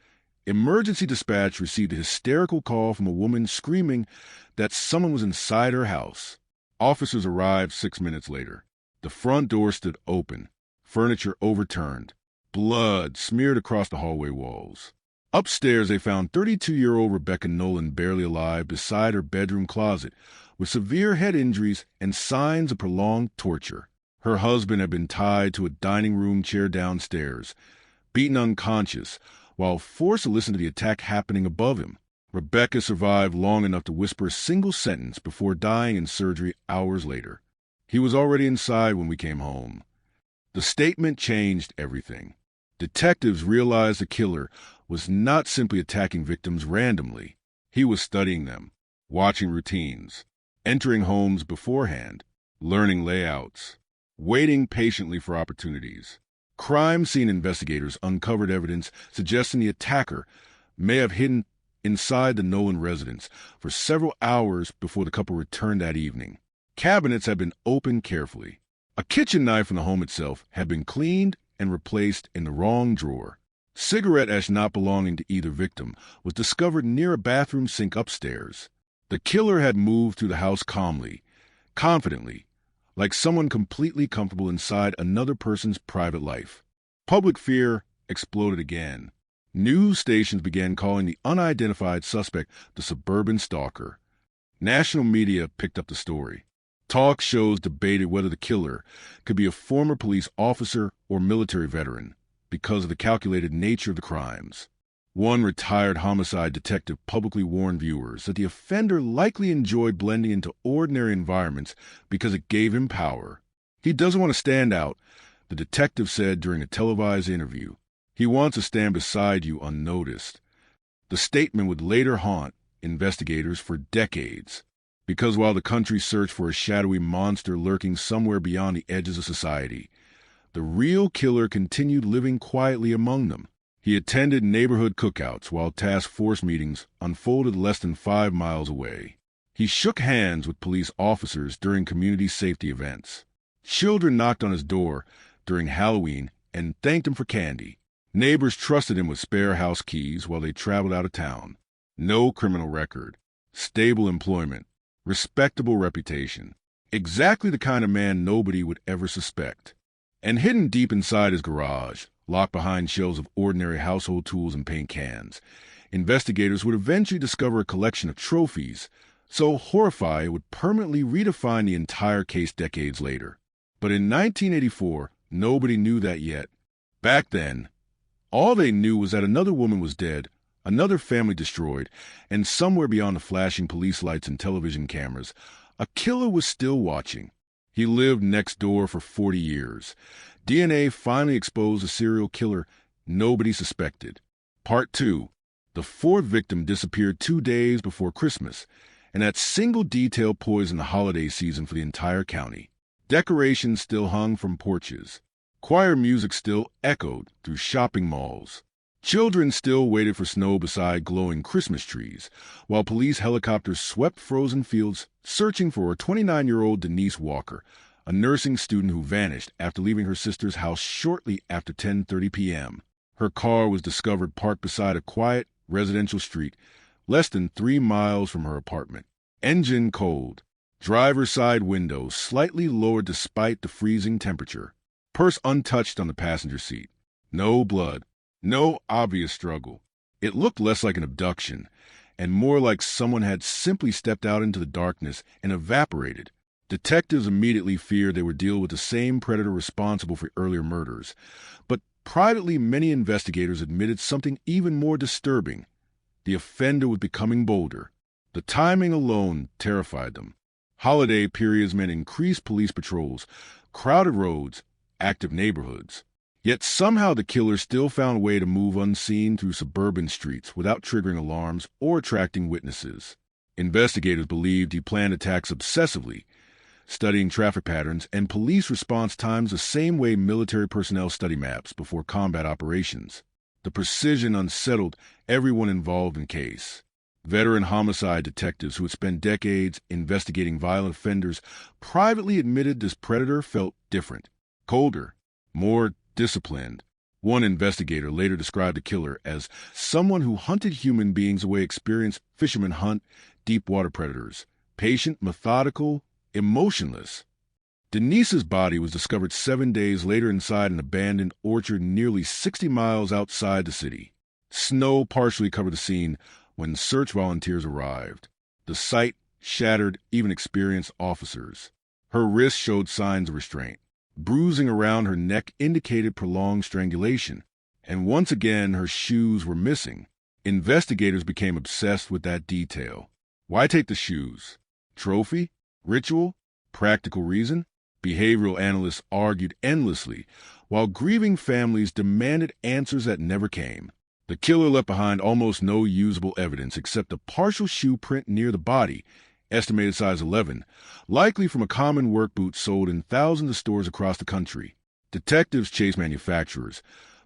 emergency dispatch received a hysterical call from a woman screaming that someone was inside her house. Officers arrived 6 minutes later. The front door stood open, furniture overturned, blood smeared across the hallway walls. Upstairs, they found 32-year-old Rebecca Nolan barely alive beside her bedroom closet, with severe head injuries and signs of prolonged torture. Her husband had been tied to a dining room chair downstairs, beaten unconscious, while forced to listen to the attack happening above him. Rebecca survived long enough to whisper a single sentence before dying in surgery hours later. He was already inside when we came home. The statement changed everything. Detectives realized the killer was not simply attacking victims randomly. He was studying them, watching routines, entering homes beforehand, learning layouts, waiting patiently for opportunities. Crime scene investigators uncovered evidence suggesting the attacker may have hidden inside the Nolan residence for several hours before the couple returned that evening. Cabinets had been opened carefully. A kitchen knife in the home itself had been cleaned and replaced in the wrong drawer. Cigarette ash not belonging to either victim was discovered near a bathroom sink upstairs. The killer had moved through the house calmly, confidently, like someone completely comfortable inside another person's private life. Public fear exploded again. News stations began calling the unidentified suspect the suburban stalker. National media picked up the story. Talk shows debated whether the killer could be a former police officer or military veteran because of the calculated nature of the crimes. One retired homicide detective publicly warned viewers that the offender likely enjoyed blending into ordinary environments because it gave him power. He doesn't want to stand out, the detective said during a televised interview. He wants to stand beside you unnoticed. The statement would later haunt investigators for decades, because while the country searched for a shadowy monster lurking somewhere beyond the edges of society, the real killer continued living quietly among them. He attended neighborhood cookouts while task force meetings unfolded less than 5 miles away. He shook hands with police officers during community safety events. Children knocked on his door during Halloween and thanked him for candy. Neighbors trusted him with spare house keys while they traveled out of town. No criminal record, stable employment, respectable reputation. Exactly the kind of man nobody would ever suspect. And hidden deep inside his garage, locked behind shelves of ordinary household tools and paint cans, investigators would eventually discover a collection of trophies so horrifying it would permanently redefine the entire case decades later. But in 1984, nobody knew that yet. Back then, all they knew was that another woman was dead, another family destroyed, and somewhere beyond the flashing police lights and television cameras, a killer was still watching. He lived next door for 40 years. DNA finally exposed a serial killer nobody suspected. Part 2. The fourth victim disappeared 2 days before Christmas, and that single detail poisoned the holiday season for the entire county. Decorations still hung from porches. Choir music still echoed through shopping malls. Children still waited for snow beside glowing Christmas trees, while police helicopters swept frozen fields searching for a 29-year-old Denise Walker, a nursing student who vanished after leaving her sister's house shortly after 10:30 p.m. Her car was discovered parked beside a quiet residential street less than 3 miles from her apartment. Engine cold, driver's side window slightly lowered despite the freezing temperature. Purse untouched on the passenger seat. No blood. No obvious struggle. It looked less like an abduction and more like someone had simply stepped out into the darkness and evaporated. Detectives immediately feared they would deal with the same predator responsible for earlier murders. But privately, many investigators admitted something even more disturbing. The offender was becoming bolder. The timing alone terrified them. Holiday periods meant increased police patrols, crowded roads, active neighborhoods. Yet somehow the killer still found a way to move unseen through suburban streets without triggering alarms or attracting witnesses. Investigators believed he planned attacks obsessively, studying traffic patterns and police response times the same way military personnel study maps before combat operations. The precision unsettled everyone involved in the case. Veteran homicide detectives who had spent decades investigating violent offenders privately admitted this predator felt different, colder, more disciplined. One investigator later described the killer as someone who hunted human beings the way experienced fishermen hunt deep water predators, patient, methodical, emotionless. Denise's body was discovered 7 days later inside an abandoned orchard nearly 60 miles outside the city. Snow partially covered the scene when search volunteers arrived. The sight shattered even experienced officers. Her wrists showed signs of restraint. Bruising around her neck indicated prolonged strangulation, and once again her shoes were missing. Investigators became obsessed with that detail. Why take the shoes? Trophy? Ritual? Practical reason? Behavioral analysts argued endlessly, while grieving families demanded answers that never came. The killer left behind almost no usable evidence except a partial shoe print near the body, estimated size 11, likely from a common work boot sold in thousands of stores across the country. Detectives chased manufacturers,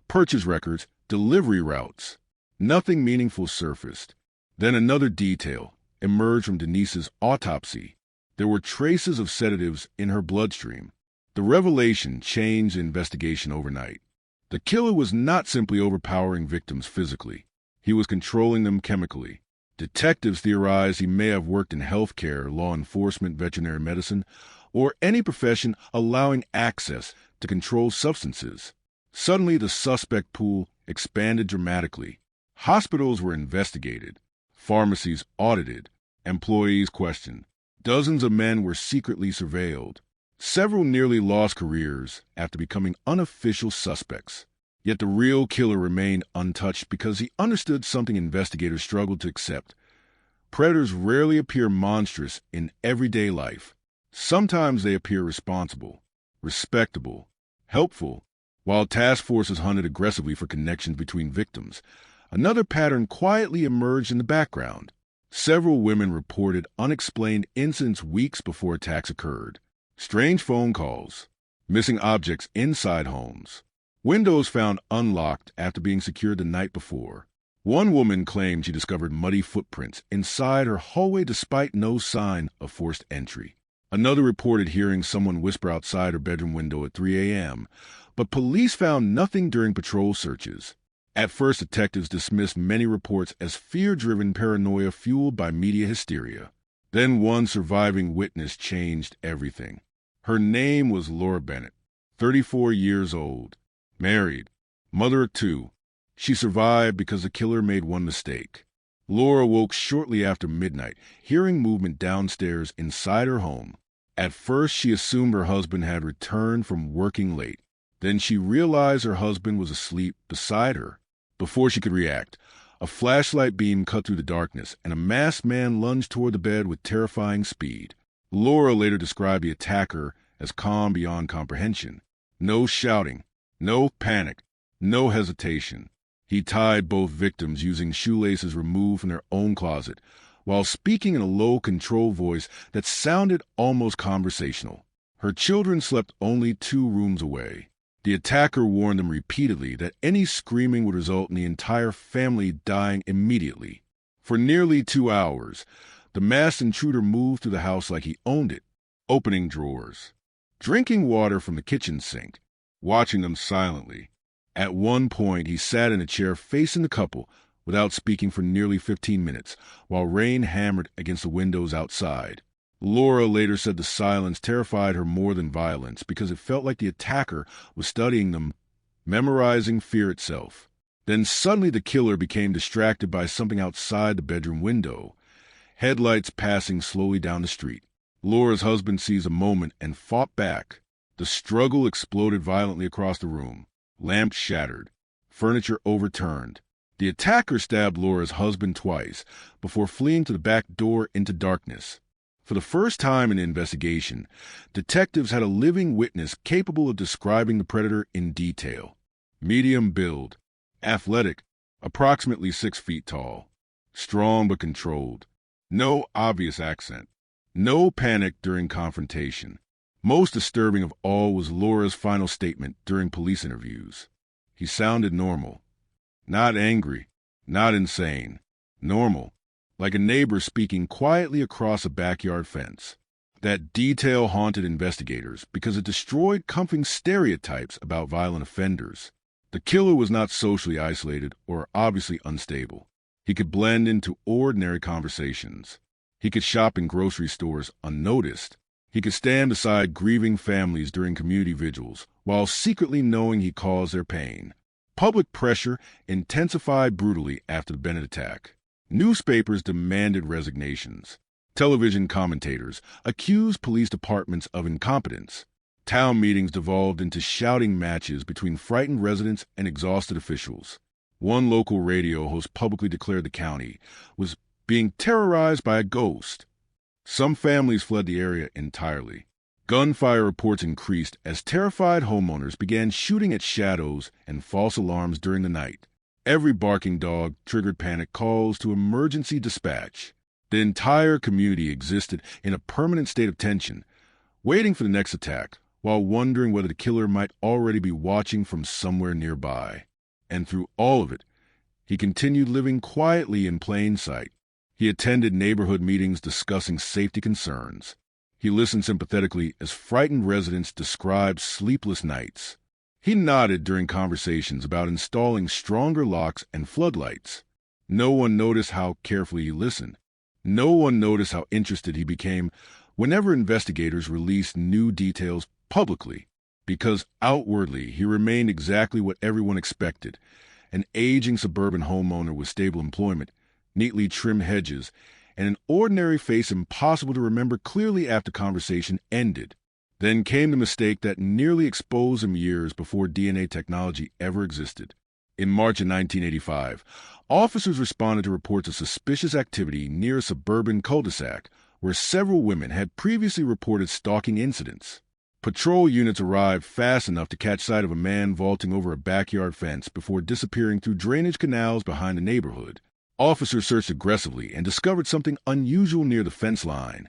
purchase records, delivery routes. Nothing meaningful surfaced. Then another detail emerged from Denise's autopsy. There were traces of sedatives in her bloodstream. The revelation changed the investigation overnight. The killer was not simply overpowering victims physically. He was controlling them chemically. Detectives theorized he may have worked in healthcare, law enforcement, veterinary medicine, or any profession allowing access to controlled substances. Suddenly, the suspect pool expanded dramatically. Hospitals were investigated, pharmacies audited, employees questioned. Dozens of men were secretly surveilled. Several nearly lost careers after becoming unofficial suspects. Yet the real killer remained untouched because he understood something investigators struggled to accept. Predators rarely appear monstrous in everyday life. Sometimes they appear responsible, respectable, helpful. While task forces hunted aggressively for connections between victims, another pattern quietly emerged in the background. Several women reported unexplained incidents weeks before attacks occurred. Strange phone calls, missing objects inside homes, windows found unlocked after being secured the night before. One woman claimed she discovered muddy footprints inside her hallway despite no sign of forced entry. Another reported hearing someone whisper outside her bedroom window at 3 a.m., but police found nothing during patrol searches. At first, detectives dismissed many reports as fear-driven paranoia fueled by media hysteria. Then one surviving witness changed everything. Her name was Laura Bennett, 34 years old, married, mother of 2. She survived because the killer made one mistake. Laura woke shortly after midnight, hearing movement downstairs inside her home. At first, she assumed her husband had returned from working late. Then she realized her husband was asleep beside her. Before she could react, a flashlight beam cut through the darkness, and a masked man lunged toward the bed with terrifying speed. Laura later described the attacker as calm beyond comprehension. No shouting, no panic, no hesitation. He tied both victims using shoelaces removed from their own closet, while speaking in a low, controlled voice that sounded almost conversational. Her children slept only 2 rooms away. The attacker warned them repeatedly that any screaming would result in the entire family dying immediately. For nearly 2 hours, the masked intruder moved through the house like he owned it, opening drawers, drinking water from the kitchen sink, watching them silently. At one point, he sat in a chair facing the couple without speaking for nearly 15 minutes, while rain hammered against the windows outside. Laura later said the silence terrified her more than violence because it felt like the attacker was studying them, memorizing fear itself. Then suddenly the killer became distracted by something outside the bedroom window, headlights passing slowly down the street. Laura's husband seized a moment and fought back. The struggle exploded violently across the room. Lamps shattered, furniture overturned. The attacker stabbed Laura's husband twice before fleeing to the back door into darkness. For the first time in the investigation, detectives had a living witness capable of describing the predator in detail. Medium build, athletic, approximately 6 feet tall, strong but controlled, no obvious accent. No panic during confrontation. Most disturbing of all was Laura's final statement during police interviews. He sounded normal. Not angry, not insane. Normal, like a neighbor speaking quietly across a backyard fence. That detail haunted investigators because it destroyed comforting stereotypes about violent offenders. The killer was not socially isolated or obviously unstable. He could blend into ordinary conversations. He could shop in grocery stores unnoticed. He could stand beside grieving families during community vigils while secretly knowing he caused their pain. Public pressure intensified brutally after the Bennett attack. Newspapers demanded resignations. Television commentators accused police departments of incompetence. Town meetings devolved into shouting matches between frightened residents and exhausted officials. One local radio host publicly declared the county was being terrorized by a ghost. Some families fled the area entirely. Gunfire reports increased as terrified homeowners began shooting at shadows and false alarms during the night. Every barking dog triggered panic calls to emergency dispatch. The entire community existed in a permanent state of tension, waiting for the next attack, while wondering whether the killer might already be watching from somewhere nearby. And through all of it, he continued living quietly in plain sight. He attended neighborhood meetings discussing safety concerns. He listened sympathetically as frightened residents described sleepless nights. He nodded during conversations about installing stronger locks and floodlights. No one noticed how carefully he listened. No one noticed how interested he became whenever investigators released new details publicly, because outwardly he remained exactly what everyone expected: an aging suburban homeowner with stable employment, neatly trimmed hedges, and an ordinary face impossible to remember clearly after conversation ended. Then came the mistake that nearly exposed him years before DNA technology ever existed. In March of 1985, officers responded to reports of suspicious activity near a suburban cul-de-sac where several women had previously reported stalking incidents. Patrol units arrived fast enough to catch sight of a man vaulting over a backyard fence before disappearing through drainage canals behind the neighborhood. Officers searched aggressively and discovered something unusual near the fence line: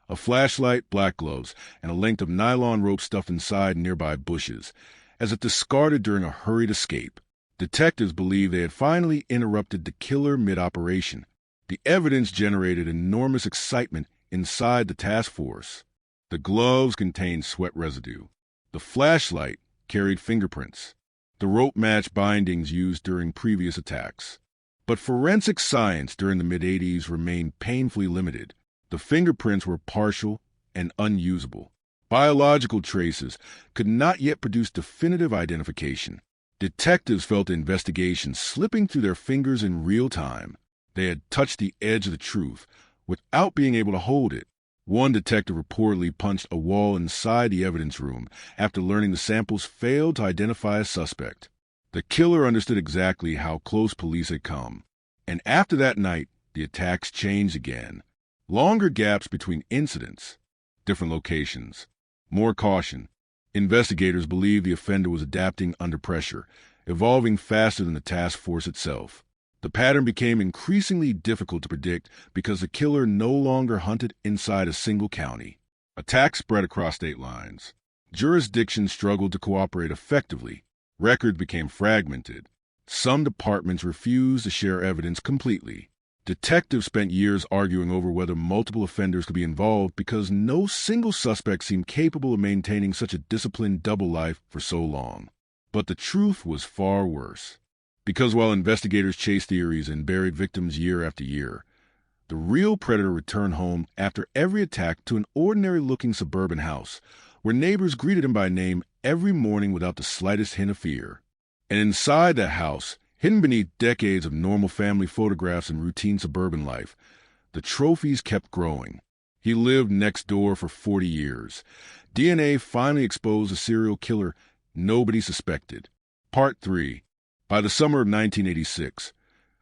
a flashlight, black gloves, and a length of nylon rope stuffed inside nearby bushes, as if discarded during a hurried escape. Detectives believed they had finally interrupted the killer mid-operation. The evidence generated enormous excitement inside the task force. The gloves contained sweat residue. The flashlight carried fingerprints. The rope matched bindings used during previous attacks. But forensic science during the mid-'80s remained painfully limited. The fingerprints were partial and unusable. Biological traces could not yet produce definitive identification. Detectives felt the investigation slipping through their fingers in real time. They had touched the edge of the truth without being able to hold it. One detective reportedly punched a wall inside the evidence room after learning the samples failed to identify a suspect. The killer understood exactly how close police had come. And after that night, the attacks changed again. Longer gaps between incidents, different locations, more caution. Investigators believed the offender was adapting under pressure, evolving faster than the task force itself. The pattern became increasingly difficult to predict because the killer no longer hunted inside a single county. Attacks spread across state lines. Jurisdictions struggled to cooperate effectively. Records became fragmented. Some departments refused to share evidence completely. Detectives spent years arguing over whether multiple offenders could be involved because no single suspect seemed capable of maintaining such a disciplined double life for so long. But the truth was far worse. Because while investigators chased theories and buried victims year after year, the real predator returned home after every attack to an ordinary-looking suburban house, where neighbors greeted him by name every morning without the slightest hint of fear. And inside that house, hidden beneath decades of normal family photographs and routine suburban life, the trophies kept growing. He lived next door for 40 years. DNA finally exposed a serial killer nobody suspected. Part 3. By the summer of 1986,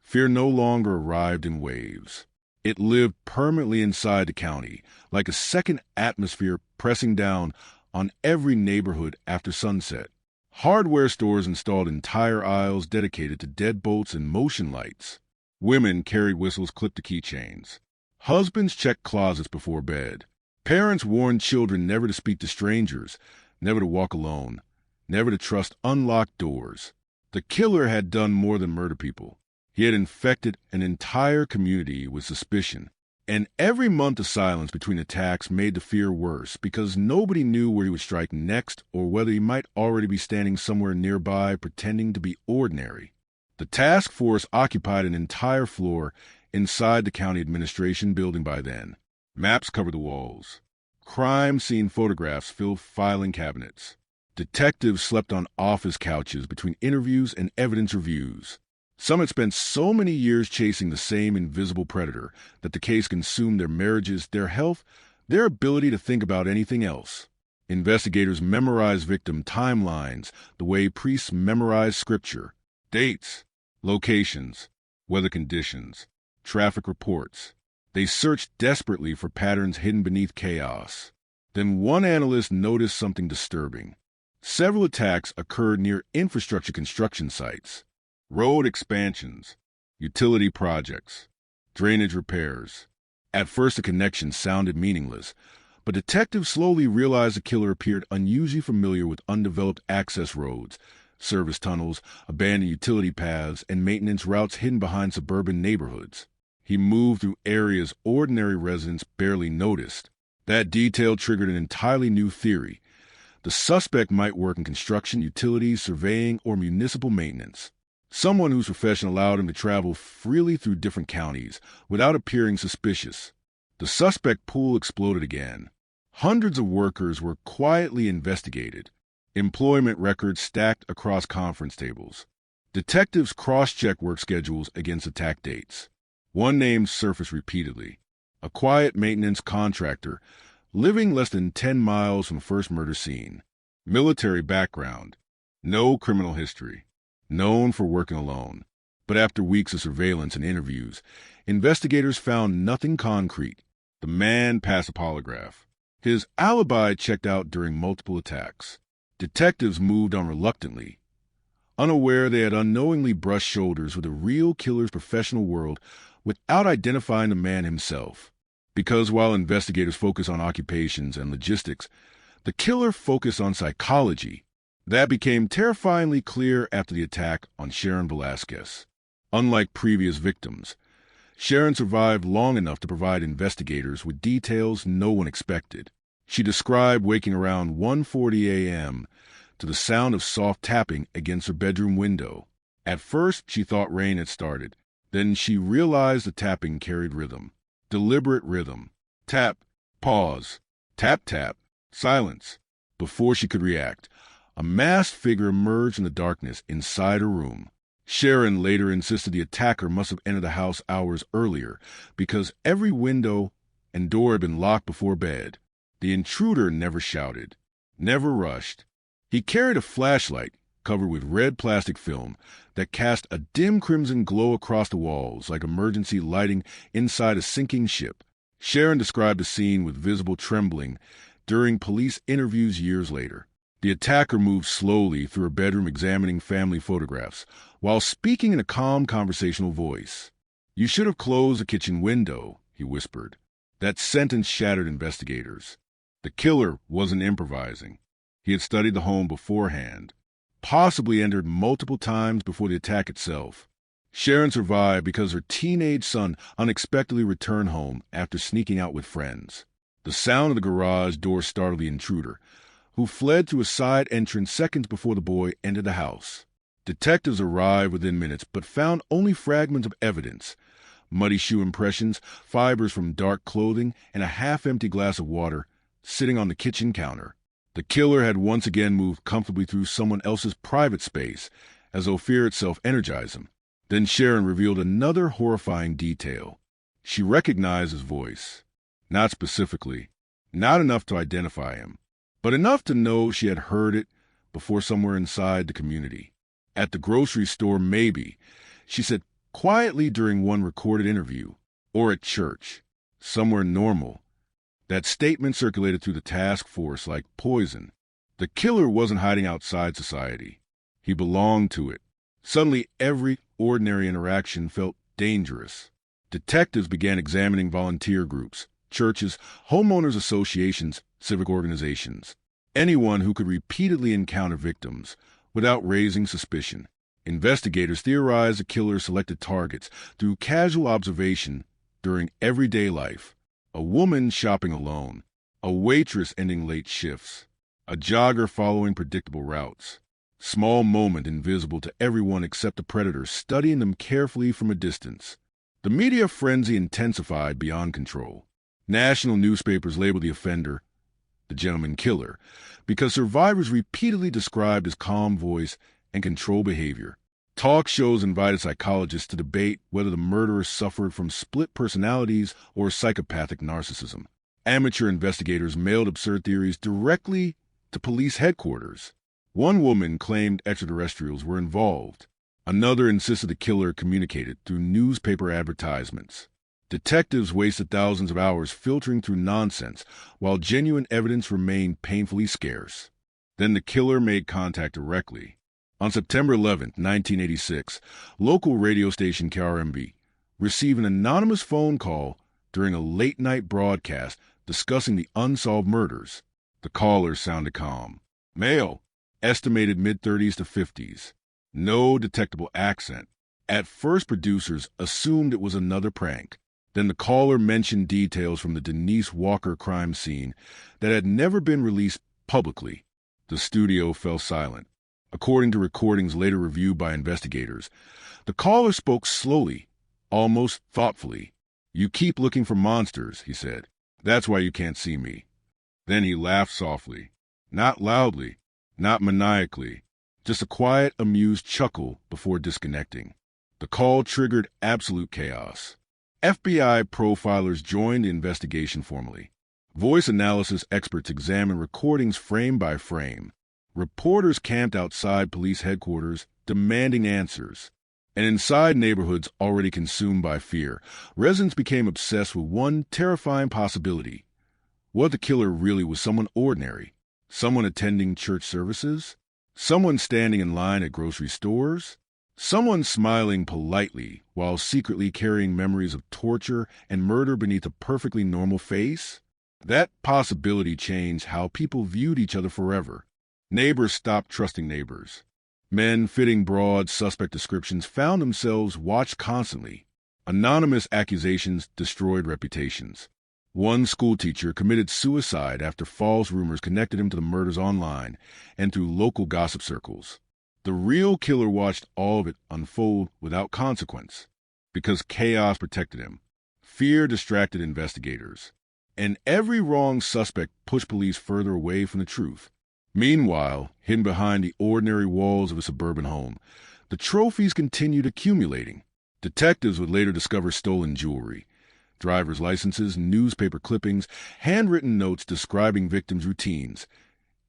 fear no longer arrived in waves. It lived permanently inside the county, like a second atmosphere pressing down on every neighborhood after sunset. Hardware stores installed entire aisles dedicated to deadbolts and motion lights. Women carried whistles clipped to keychains. Husbands checked closets before bed. Parents warned children never to speak to strangers, never to walk alone, never to trust unlocked doors. The killer had done more than murder people. He had infected an entire community with suspicion. And every month of silence between attacks made the fear worse because nobody knew where he would strike next or whether he might already be standing somewhere nearby pretending to be ordinary. The task force occupied an entire floor inside the county administration building by then. Maps covered the walls. Crime scene photographs filled filing cabinets. Detectives slept on office couches between interviews and evidence reviews. Some had spent so many years chasing the same invisible predator that the case consumed their marriages, their health, their ability to think about anything else. Investigators memorized victim timelines the way priests memorize scripture. Dates, locations, weather conditions, traffic reports. They searched desperately for patterns hidden beneath chaos. Then one analyst noticed something disturbing. Several attacks occurred near infrastructure construction sites. Road expansions, utility projects, drainage repairs. At first, the connection sounded meaningless, but detectives slowly realized the killer appeared unusually familiar with undeveloped access roads, service tunnels, abandoned utility paths, and maintenance routes hidden behind suburban neighborhoods. He moved through areas ordinary residents barely noticed. That detail triggered an entirely new theory. The suspect might work in construction, utilities, surveying, or municipal maintenance. Someone whose profession allowed him to travel freely through different counties without appearing suspicious. The suspect pool exploded again. Hundreds of workers were quietly investigated. Employment records stacked across conference tables. Detectives cross-checked work schedules against attack dates. One name surfaced repeatedly. A quiet maintenance contractor living less than 10 miles from the first murder scene. Military background. No criminal history. Known for working alone. But after weeks of surveillance and interviews, investigators found nothing concrete. The man passed a polygraph. His alibi checked out during multiple attacks. Detectives moved on reluctantly. Unaware they had unknowingly brushed shoulders with the real killer's professional world without identifying the man himself. Because while investigators focused on occupations and logistics, the killer focused on psychology. That became terrifyingly clear after the attack on Sharon Velasquez. Unlike previous victims, Sharon survived long enough to provide investigators with details no one expected. She described waking around 1:40 a.m. to the sound of soft tapping against her bedroom window. At first, she thought rain had started. Then she realized the tapping carried rhythm. Deliberate rhythm. Tap, pause, tap, tap, silence. Before she could react, a masked figure emerged in the darkness inside her room. Sharon later insisted the attacker must have entered the house hours earlier because every window and door had been locked before bed. The intruder never shouted, never rushed. He carried a flashlight covered with red plastic film that cast a dim crimson glow across the walls like emergency lighting inside a sinking ship. Sharon described the scene with visible trembling during police interviews years later. The attacker moved slowly through her bedroom examining family photographs while speaking in a calm conversational voice. "You should have closed the kitchen window," he whispered. That sentence shattered investigators. The killer wasn't improvising. He had studied the home beforehand, possibly entered multiple times before the attack itself. Sharon survived because her teenage son unexpectedly returned home after sneaking out with friends. The sound of the garage door startled the intruder, who fled through a side entrance seconds before the boy entered the house. Detectives arrived within minutes, but found only fragments of evidence: muddy shoe impressions, fibers from dark clothing, and a half-empty glass of water sitting on the kitchen counter. The killer had once again moved comfortably through someone else's private space, as though fear itself energized him. Then Sharon revealed another horrifying detail. She recognized his voice. Not specifically, not enough to identify him, but enough to know she had heard it before somewhere inside the community. At the grocery store, maybe, she said quietly during one recorded interview, or at church, somewhere normal. That statement circulated through the task force like poison. The killer wasn't hiding outside society. He belonged to it. Suddenly, every ordinary interaction felt dangerous. Detectives began examining volunteer groups, churches, homeowners associations, civic organizations, anyone who could repeatedly encounter victims without raising suspicion. Investigators theorized the killer selected targets through casual observation during everyday life: a woman shopping alone, a waitress ending late shifts, a jogger following predictable routes. Small moment invisible to everyone except the predator, studying them carefully from a distance. The media frenzy intensified beyond control. National newspapers labeled the offender the gentleman killer because survivors repeatedly described his calm voice and controlled behavior. Talk shows invited psychologists to debate whether the murderer suffered from split personalities or psychopathic narcissism. Amateur investigators mailed absurd theories directly to police headquarters. One woman claimed extraterrestrials were involved. Another insisted the killer communicated through newspaper advertisements. Detectives wasted thousands of hours filtering through nonsense, while genuine evidence remained painfully scarce. Then the killer made contact directly. On September 11, 1986, local radio station KRMB received an anonymous phone call during a late-night broadcast discussing the unsolved murders. The caller sounded calm. Male, estimated mid-30s to 50s. No detectable accent. At first, producers assumed it was another prank. Then the caller mentioned details from the Denise Walker crime scene that had never been released publicly. The studio fell silent. According to recordings later reviewed by investigators, the caller spoke slowly, almost thoughtfully. "You keep looking for monsters," he said. "That's why you can't see me." Then he laughed softly. Not loudly, not maniacally, just a quiet, amused chuckle before disconnecting. The call triggered absolute chaos. FBI profilers joined the investigation formally. Voice analysis experts examined recordings frame by frame. Reporters camped outside police headquarters, demanding answers. And inside neighborhoods already consumed by fear, residents became obsessed with one terrifying possibility. What if the killer really was someone ordinary? Someone attending church services? Someone standing in line at grocery stores? Someone smiling politely while secretly carrying memories of torture and murder beneath a perfectly normal face? That possibility changed how people viewed each other forever. Neighbors stopped trusting neighbors. Men fitting broad, suspect descriptions found themselves watched constantly. Anonymous accusations destroyed reputations. One schoolteacher committed suicide after false rumors connected him to the murders online and through local gossip circles. The real killer watched all of it unfold without consequence because chaos protected him. Fear distracted investigators. And every wrong suspect pushed police further away from the truth. Meanwhile, hidden behind the ordinary walls of a suburban home, the trophies continued accumulating. Detectives would later discover stolen jewelry, driver's licenses, newspaper clippings, handwritten notes describing victims' routines,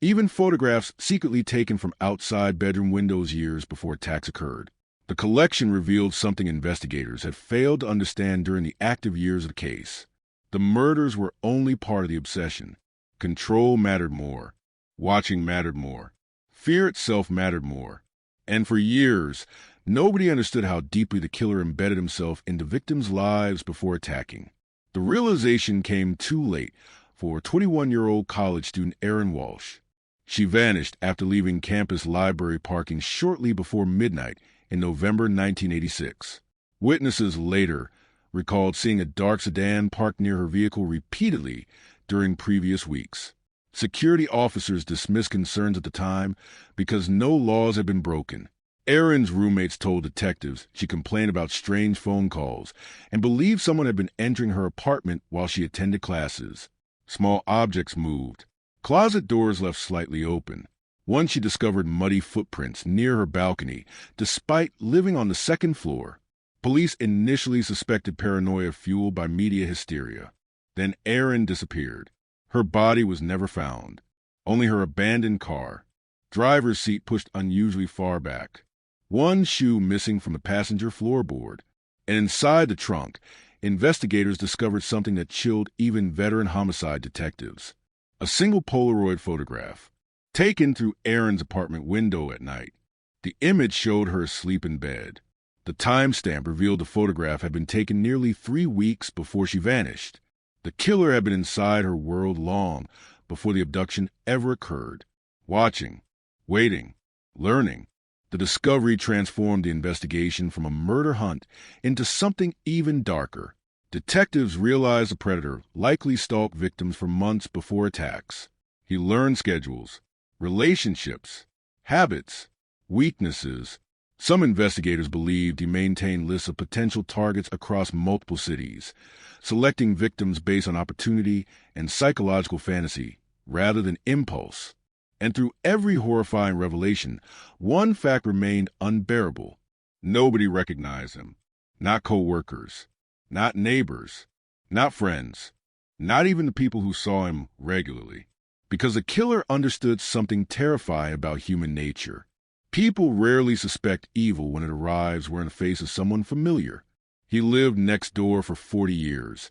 even photographs secretly taken from outside bedroom windows years before attacks occurred. The collection revealed something investigators had failed to understand during the active years of the case. The murders were only part of the obsession. Control mattered more. Watching mattered more. Fear itself mattered more. And for years, nobody understood how deeply the killer embedded himself into victims' lives before attacking. The realization came too late for 21-year-old college student Erin Walsh. She vanished after leaving campus library parking shortly before midnight in November 1986. Witnesses later recalled seeing a dark sedan parked near her vehicle repeatedly during previous weeks. Security officers dismissed concerns at the time because no laws had been broken. Erin's roommates told detectives she complained about strange phone calls and believed someone had been entering her apartment while she attended classes. Small objects moved. Closet doors left slightly open. Once she discovered muddy footprints near her balcony, despite living on the second floor. Police initially suspected paranoia fueled by media hysteria. Then Erin disappeared. Her body was never found. Only her abandoned car. Driver's seat pushed unusually far back. One shoe missing from the passenger floorboard. And inside the trunk, investigators discovered something that chilled even veteran homicide detectives. A single Polaroid photograph, taken through Erin's apartment window at night. The image showed her asleep in bed. The timestamp revealed the photograph had been taken nearly 3 weeks before she vanished. The killer had been inside her world long before the abduction ever occurred. Watching, waiting, learning. The discovery transformed the investigation from a murder hunt into something even darker. Detectives realized the predator likely stalked victims for months before attacks. He learned schedules, relationships, habits, weaknesses. Some investigators believed he maintained lists of potential targets across multiple cities, selecting victims based on opportunity and psychological fantasy rather than impulse. And through every horrifying revelation, one fact remained unbearable. Nobody recognized him. Not co-workers, not neighbors, not friends, not even the people who saw him regularly. Because the killer understood something terrifying about human nature. People rarely suspect evil when it arrives where in the face of someone familiar. He lived next door for 40 years.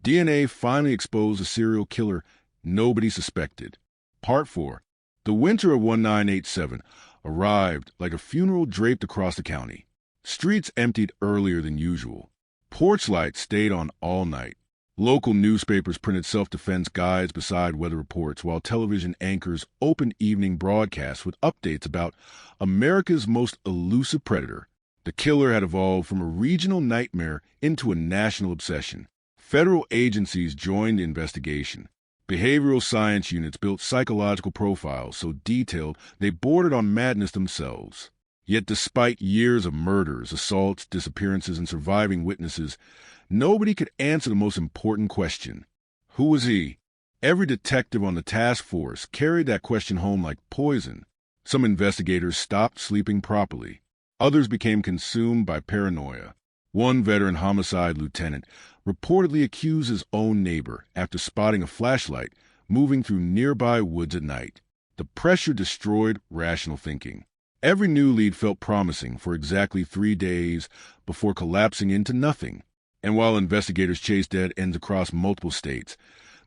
DNA finally exposed a serial killer nobody suspected. Part 4. The winter of 1987 arrived like a funeral draped across the county. Streets emptied earlier than usual. Porch lights stayed on all night. Local newspapers printed self-defense guides beside weather reports, while television anchors opened evening broadcasts with updates about America's most elusive predator. The killer had evolved from a regional nightmare into a national obsession. Federal agencies joined the investigation. Behavioral science units built psychological profiles so detailed they bordered on madness themselves. Yet despite years of murders, assaults, disappearances, and surviving witnesses, nobody could answer the most important question. Who was he? Every detective on the task force carried that question home like poison. Some investigators stopped sleeping properly. Others became consumed by paranoia. One veteran homicide lieutenant reportedly accused his own neighbor after spotting a flashlight moving through nearby woods at night. The pressure destroyed rational thinking. Every new lead felt promising for exactly 3 days before collapsing into nothing. And while investigators chased dead ends across multiple states,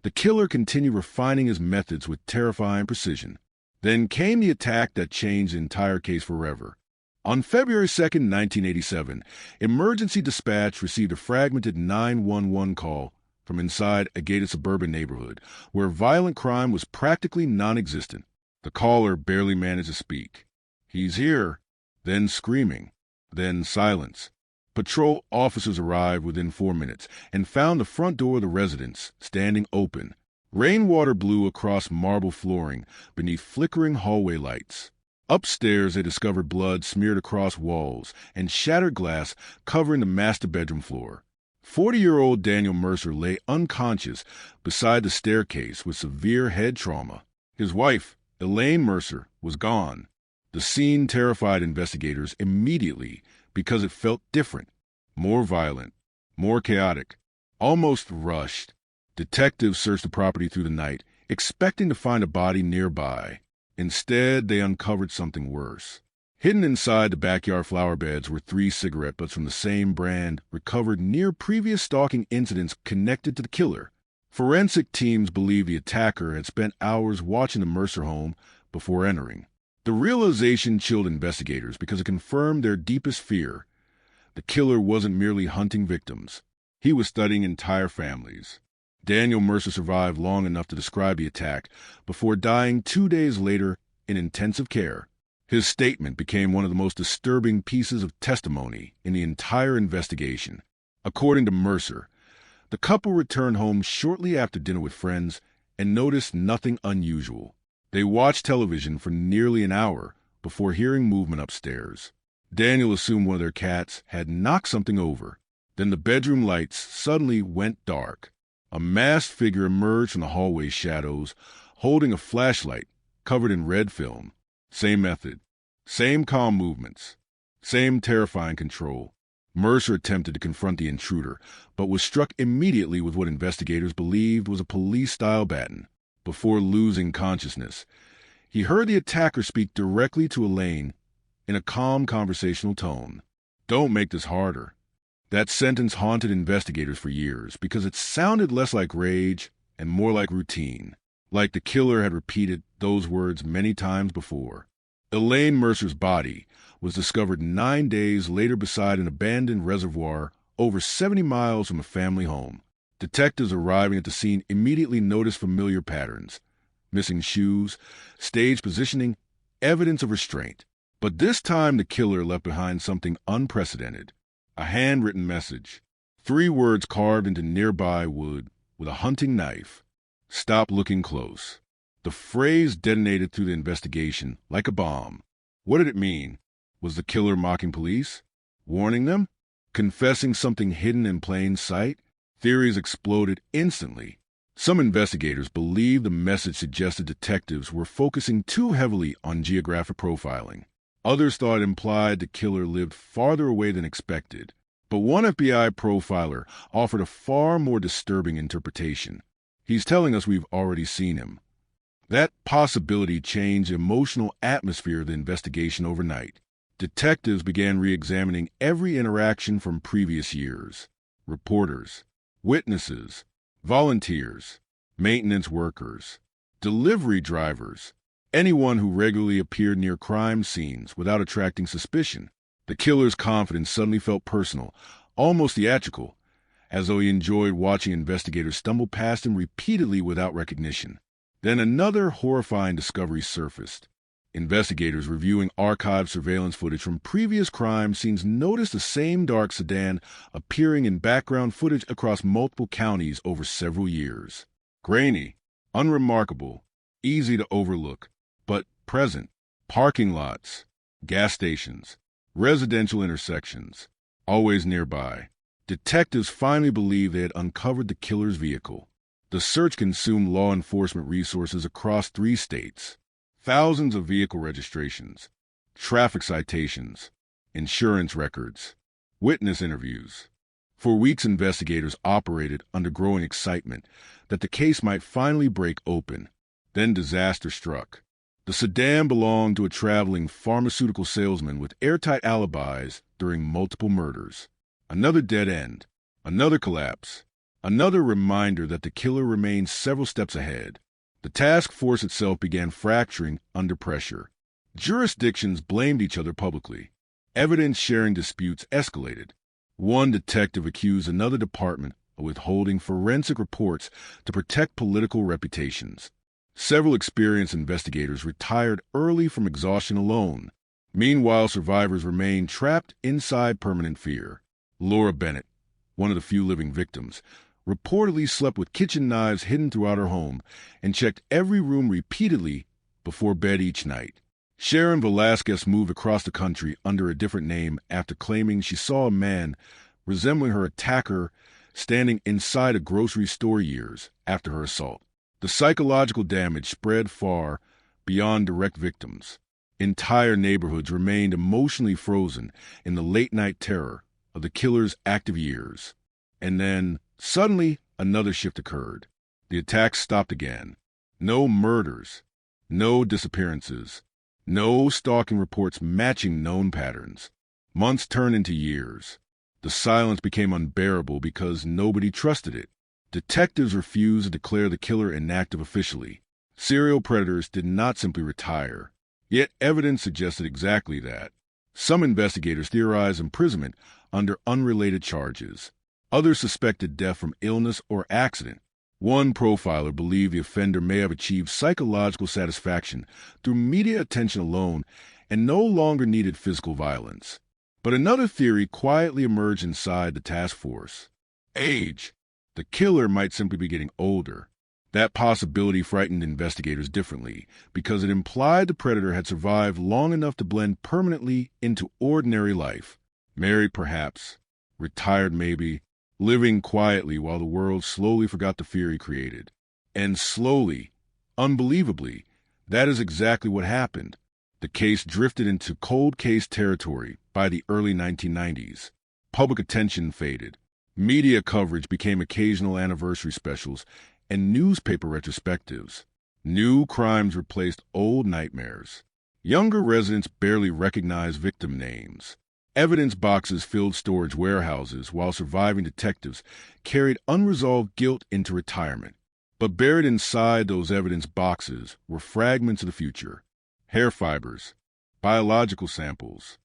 the killer continued refining his methods with terrifying precision. Then came the attack that changed the entire case forever. On February 2, 1987, emergency dispatch received a fragmented 911 call from inside a gated suburban neighborhood where violent crime was practically non-existent. The caller barely managed to speak. "He's here," then screaming, then silence. Patrol officers arrived within 4 minutes and found the front door of the residence standing open. Rainwater blew across marble flooring beneath flickering hallway lights. Upstairs, they discovered blood smeared across walls and shattered glass covering the master bedroom floor. 40-year-old Daniel Mercer lay unconscious beside the staircase with severe head trauma. His wife, Elaine Mercer, was gone. The scene terrified investigators immediately because it felt different, more violent, more chaotic, almost rushed. Detectives searched the property through the night, expecting to find a body nearby. Instead, they uncovered something worse. Hidden inside the backyard flower beds were 3 cigarette butts from the same brand recovered near previous stalking incidents connected to the killer. Forensic teams believe the attacker had spent hours watching the Mercer home before entering. The realization chilled investigators because it confirmed their deepest fear. The killer wasn't merely hunting victims. He was studying entire families. Daniel Mercer survived long enough to describe the attack before dying 2 days later in intensive care. His statement became one of the most disturbing pieces of testimony in the entire investigation. According to Mercer, the couple returned home shortly after dinner with friends and noticed nothing unusual. They watched television for nearly an hour before hearing movement upstairs. Daniel assumed one of their cats had knocked something over. Then the bedroom lights suddenly went dark. A masked figure emerged from the hallway shadows, holding a flashlight covered in red film. Same method, same calm movements, same terrifying control. Mercer attempted to confront the intruder, but was struck immediately with what investigators believed was a police-style baton. Before losing consciousness, he heard the attacker speak directly to Elaine in a calm conversational tone. "Don't make this harder." That sentence haunted investigators for years because it sounded less like rage and more like routine, like the killer had repeated those words many times before. Elaine Mercer's body was discovered 9 days later beside an abandoned reservoir over 70 miles from a family home. Detectives arriving at the scene immediately noticed familiar patterns: missing shoes, stage positioning, evidence of restraint. But this time the killer left behind something unprecedented: a handwritten message, 3 words carved into nearby wood with a hunting knife: "Stop looking close." The phrase detonated through the investigation like a bomb. What did it mean? Was the killer mocking police? Warning them? Confessing something hidden in plain sight? Theories exploded instantly. Some investigators believed the message suggested detectives were focusing too heavily on geographic profiling. Others thought it implied the killer lived farther away than expected. But one FBI profiler offered a far more disturbing interpretation. He's telling us we've already seen him. That possibility changed the emotional atmosphere of the investigation overnight. Detectives began re-examining every interaction from previous years: reporters, witnesses, volunteers, maintenance workers, delivery drivers, anyone who regularly appeared near crime scenes without attracting suspicion. The killer's confidence suddenly felt personal, almost theatrical, as though he enjoyed watching investigators stumble past him repeatedly without recognition. Then another horrifying discovery surfaced. Investigators reviewing archived surveillance footage from previous crime scenes noticed the same dark sedan appearing in background footage across multiple counties over several years. Grainy, unremarkable, easy to overlook, but present. Parking lots, gas stations, residential intersections, always nearby. Detectives finally believed they had uncovered the killer's vehicle. The search consumed law enforcement resources across 3 states. Thousands of vehicle registrations, traffic citations, insurance records, witness interviews. For weeks, investigators operated under growing excitement that the case might finally break open. Then disaster struck. The sedan belonged to a traveling pharmaceutical salesman with airtight alibis during multiple murders. Another dead end, another collapse. Another reminder that the killer remained several steps ahead. The task force itself began fracturing under pressure. Jurisdictions blamed each other publicly. Evidence-sharing disputes escalated. One detective accused another department of withholding forensic reports to protect political reputations. Several experienced investigators retired early from exhaustion alone. Meanwhile, survivors remained trapped inside permanent fear. Laura Bennett, one of the few living victims, reportedly slept with kitchen knives hidden throughout her home and checked every room repeatedly before bed each night. Sharon Velasquez moved across the country under a different name after claiming she saw a man resembling her attacker standing inside a grocery store years after her assault. The psychological damage spread far beyond direct victims. Entire neighborhoods remained emotionally frozen in the late-night terror of the killer's active years. And then, suddenly, another shift occurred. The attacks stopped again. No murders, no disappearances, no stalking reports matching known patterns. Months turned into years. The silence became unbearable because nobody trusted it. Detectives refused to declare the killer inactive officially. Serial predators did not simply retire. Yet evidence suggested exactly that. Some investigators theorized imprisonment under unrelated charges. Others suspected death from illness or accident. One profiler believed the offender may have achieved psychological satisfaction through media attention alone and no longer needed physical violence. But another theory quietly emerged inside the task force. Age. The killer might simply be getting older. That possibility frightened investigators differently because it implied the predator had survived long enough to blend permanently into ordinary life. Married, perhaps. Retired, maybe. Living quietly while the world slowly forgot the fear he created. And slowly, unbelievably, that is exactly what happened. The case drifted into cold case territory by the early 1990s. Public attention faded. Media coverage became occasional anniversary specials and newspaper retrospectives. New crimes replaced old nightmares. Younger residents barely recognized victim names. Evidence boxes filled storage warehouses while surviving detectives carried unresolved guilt into retirement. But buried inside those evidence boxes were fragments of the future. Hair fibers, biological samples,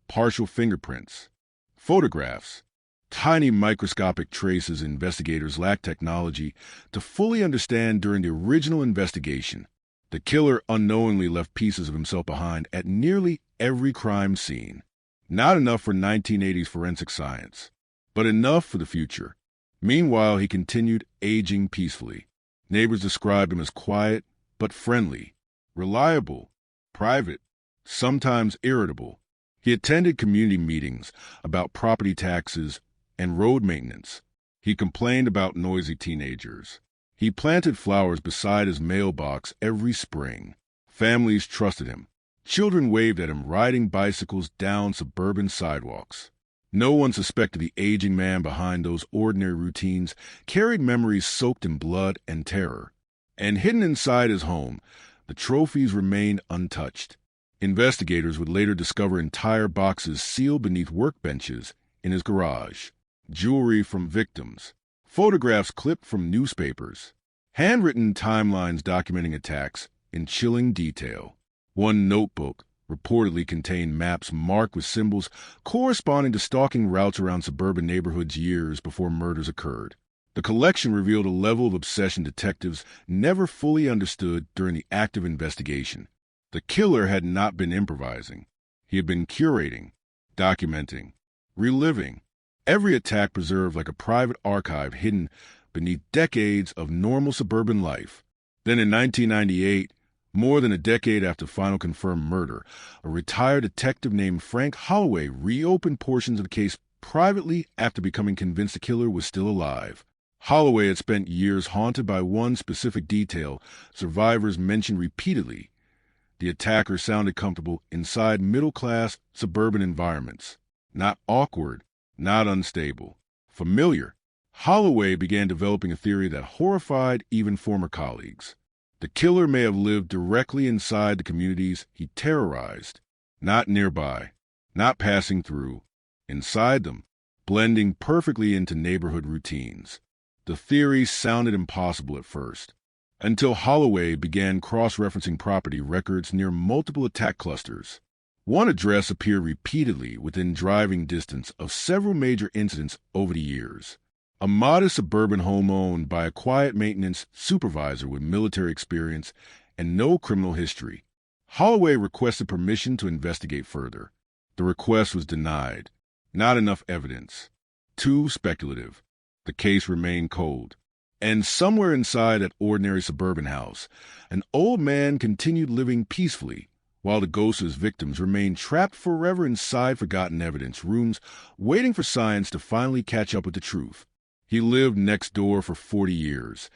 partial fingerprints, photographs, tiny microscopic traces investigators lacked technology to fully understand during the original investigation. The killer unknowingly left pieces of himself behind at nearly every crime scene. Not enough for 1980s forensic science, but enough for the future. Meanwhile, he continued aging peacefully. Neighbors described him as quiet but friendly, reliable, private, sometimes irritable. He attended community meetings about property taxes and road maintenance. He complained about noisy teenagers. He planted flowers beside his mailbox every spring. Families trusted him. Children waved at him riding bicycles down suburban sidewalks. No one suspected the aging man behind those ordinary routines carried memories soaked in blood and terror. And hidden inside his home, the trophies remained untouched. Investigators would later discover entire boxes sealed beneath workbenches in his garage, jewelry from victims, photographs clipped from newspapers, handwritten timelines documenting attacks in chilling detail. One notebook reportedly contained maps marked with symbols corresponding to stalking routes around suburban neighborhoods years before murders occurred. The collection revealed a level of obsession detectives never fully understood during the active investigation. The killer had not been improvising. He had been curating, documenting, reliving. Every attack preserved like a private archive hidden beneath decades of normal suburban life. Then in 1998, more than a decade after final confirmed murder, a retired detective named Frank Holloway reopened portions of the case privately after becoming convinced the killer was still alive. Holloway had spent years haunted by one specific detail survivors mentioned repeatedly. The attacker sounded comfortable inside middle-class suburban environments. Not awkward, not unstable. Familiar. Holloway began developing a theory that horrified even former colleagues. The killer may have lived directly inside the communities he terrorized, not nearby, not passing through, inside them, blending perfectly into neighborhood routines. The theory sounded impossible at first, until Holloway began cross-referencing property records near multiple attack clusters. One address appeared repeatedly within driving distance of several major incidents over the years. A modest suburban home owned by a quiet maintenance supervisor with military experience and no criminal history. Holloway requested permission to investigate further. The request was denied. Not enough evidence. Too speculative. The case remained cold. And somewhere inside that ordinary suburban house, an old man continued living peacefully, while the ghosts of his victims remained trapped forever inside forgotten evidence rooms, waiting for science to finally catch up with the truth. He lived next door for 40 years.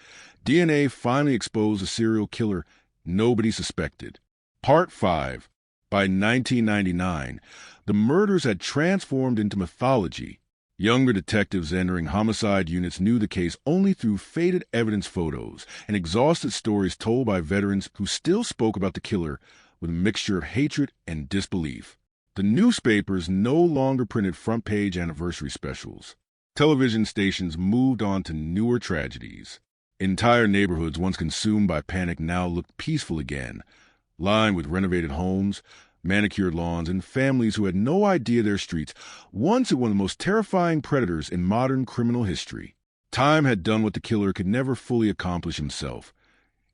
DNA finally exposed a serial killer nobody suspected. Part 5. By 1999, the murders had transformed into mythology. Younger detectives entering homicide units knew the case only through faded evidence photos and exhausted stories told by veterans who still spoke about the killer with a mixture of hatred and disbelief. The newspapers no longer printed front-page anniversary specials. Television stations moved on to newer tragedies. Entire neighborhoods once consumed by panic now looked peaceful again, lined with renovated homes, manicured lawns, and families who had no idea their streets once had one of the most terrifying predators in modern criminal history. Time had done what the killer could never fully accomplish himself.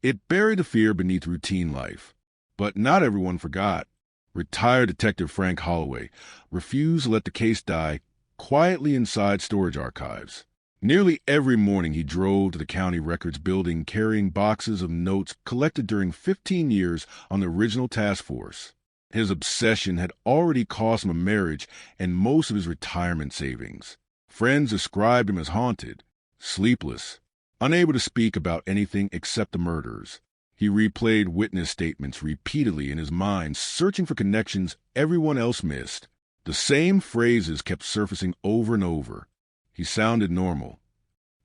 It buried the fear beneath routine life. But not everyone forgot. Retired Detective Frank Holloway refused to let the case die quietly inside storage archives. Nearly every morning he drove to the county records building carrying boxes of notes collected during 15 years on the original task force. His obsession had already cost him a marriage and most of his retirement savings. Friends described him as haunted, sleepless, unable to speak about anything except the murders. He replayed witness statements repeatedly in his mind, searching for connections everyone else missed. The same phrases kept surfacing over and over. He sounded normal.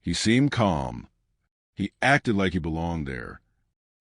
He seemed calm. He acted like he belonged there.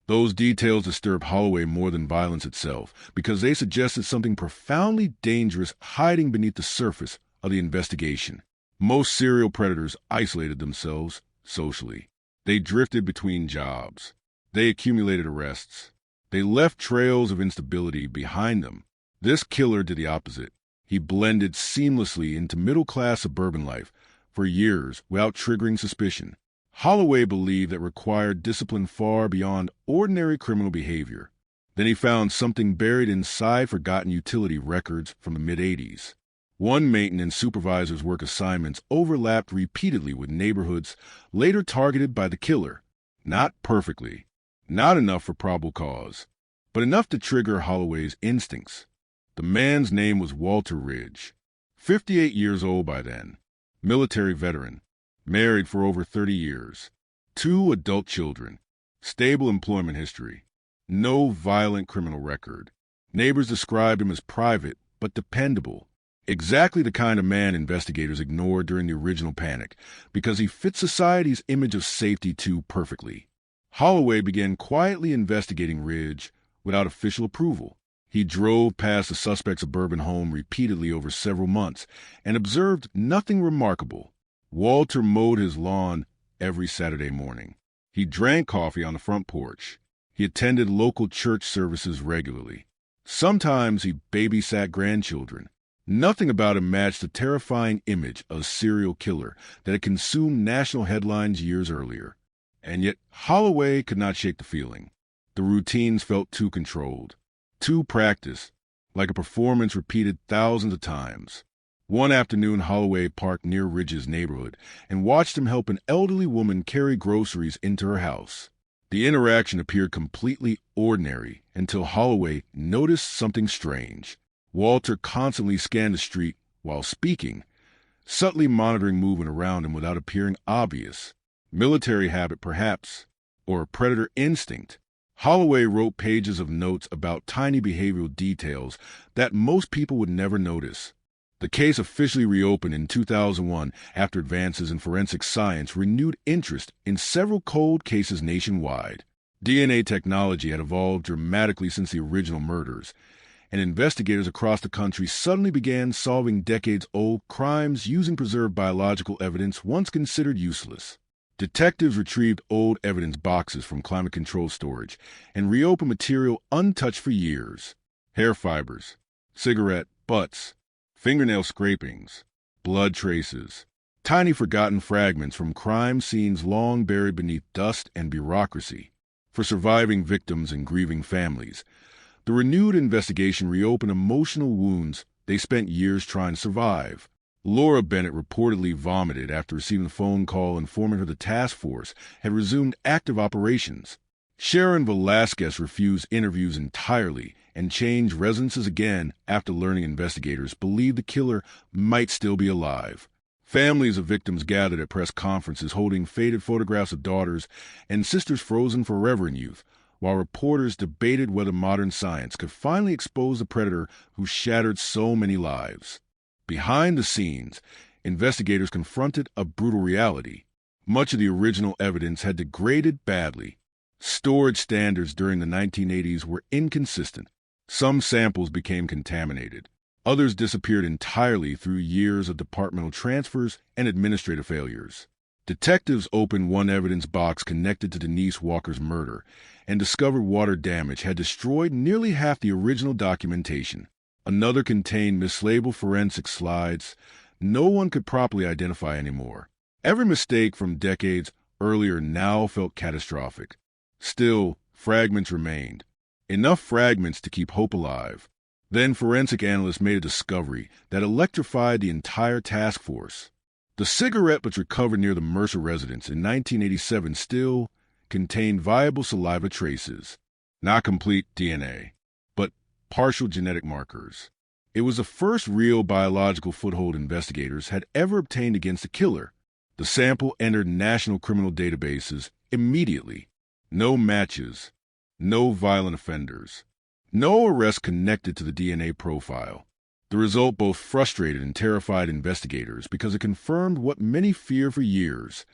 Those details disturbed Holloway more than violence itself, because they suggested something profoundly dangerous hiding beneath the surface of the investigation. Most serial predators isolated themselves socially. They drifted between jobs. They accumulated arrests. They left trails of instability behind them. This killer did the opposite. He blended seamlessly into middle-class suburban life for years without triggering suspicion. Holloway believed that required discipline far beyond ordinary criminal behavior. Then he found something buried inside forgotten utility records from the mid-'80s. One maintenance supervisor's work assignments overlapped repeatedly with neighborhoods later targeted by the killer. Not perfectly, not enough for probable cause, but enough to trigger Holloway's instincts. The man's name was Walter Ridge, 58 years old by then, military veteran, married for over 30 years, 2 adult children, stable employment history, no violent criminal record. Neighbors described him as private but dependable, exactly the kind of man investigators ignored during the original panic because he fit society's image of safety too perfectly. Holloway began quietly investigating Ridge without official approval. He drove past the suspect's suburban home repeatedly over several months and observed nothing remarkable. Walter mowed his lawn every Saturday morning. He drank coffee on the front porch. He attended local church services regularly. Sometimes he babysat grandchildren. Nothing about him matched the terrifying image of a serial killer that had consumed national headlines years earlier. And yet Holloway could not shake the feeling. The routines felt too controlled, too practiced, like a performance repeated thousands of times. One afternoon, Holloway parked near Ridge's neighborhood and watched him help an elderly woman carry groceries into her house. The interaction appeared completely ordinary until Holloway noticed something strange. Walter constantly scanned the street while speaking, subtly monitoring movement around him without appearing obvious. Military habit, perhaps, or predator instinct. Holloway wrote pages of notes about tiny behavioral details that most people would never notice. The case officially reopened in 2001 after advances in forensic science renewed interest in several cold cases nationwide. DNA technology had evolved dramatically since the original murders, and investigators across the country suddenly began solving decades-old crimes using preserved biological evidence once considered useless. Detectives retrieved old evidence boxes from climate-controlled storage and reopened material untouched for years. Hair fibers, cigarette butts, fingernail scrapings, blood traces, tiny forgotten fragments from crime scenes long buried beneath dust and bureaucracy. For surviving victims and grieving families, the renewed investigation reopened emotional wounds they spent years trying to survive. Laura Bennett reportedly vomited after receiving a phone call informing her the task force had resumed active operations. Sharon Velasquez refused interviews entirely and changed residences again after learning investigators believed the killer might still be alive. Families of victims gathered at press conferences holding faded photographs of daughters and sisters frozen forever in youth, while reporters debated whether modern science could finally expose the predator who shattered so many lives. Behind the scenes, investigators confronted a brutal reality. Much of the original evidence had degraded badly. Storage standards during the 1980s were inconsistent. Some samples became contaminated. Others disappeared entirely through years of departmental transfers and administrative failures. Detectives opened one evidence box connected to Denise Walker's murder and discovered water damage had destroyed nearly half the original documentation. Another contained mislabeled forensic slides no one could properly identify anymore. Every mistake from decades earlier now felt catastrophic. Still, fragments remained. Enough fragments to keep hope alive. Then forensic analysts made a discovery that electrified the entire task force. The cigarette butts recovered near the Mercer residence in 1987 still contained viable saliva traces. Not complete DNA, but partial genetic markers. It was the first real biological foothold investigators had ever obtained against a killer. The sample entered national criminal databases immediately. No matches, no violent offenders, no arrests connected to the DNA profile. The result both frustrated and terrified investigators because it confirmed what many feared for years.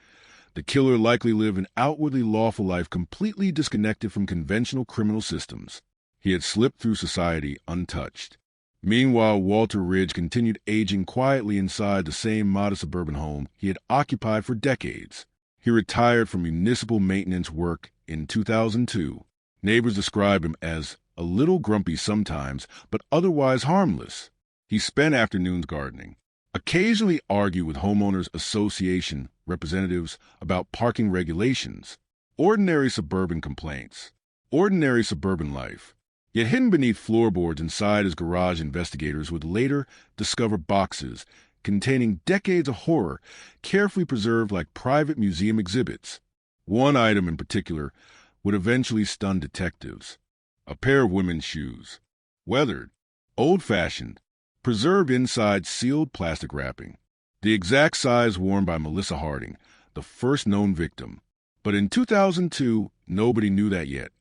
The killer likely lived an outwardly lawful life completely disconnected from conventional criminal systems. He had slipped through society untouched. Meanwhile, Walter Ridge continued aging quietly inside the same modest suburban home he had occupied for decades. He retired from municipal maintenance work in 2002. Neighbors described him as a little grumpy sometimes, but otherwise harmless. He spent afternoons gardening, occasionally argued with homeowners association representatives about parking regulations, ordinary suburban complaints, ordinary suburban life. Yet hidden beneath floorboards inside his garage, investigators would later discover boxes containing decades of horror carefully preserved like private museum exhibits. One item in particular would eventually stun detectives: a pair of women's shoes, weathered, old-fashioned, preserved inside sealed plastic wrapping, the exact size worn by Melissa Harding, the first known victim. But in 2002, nobody knew that yet.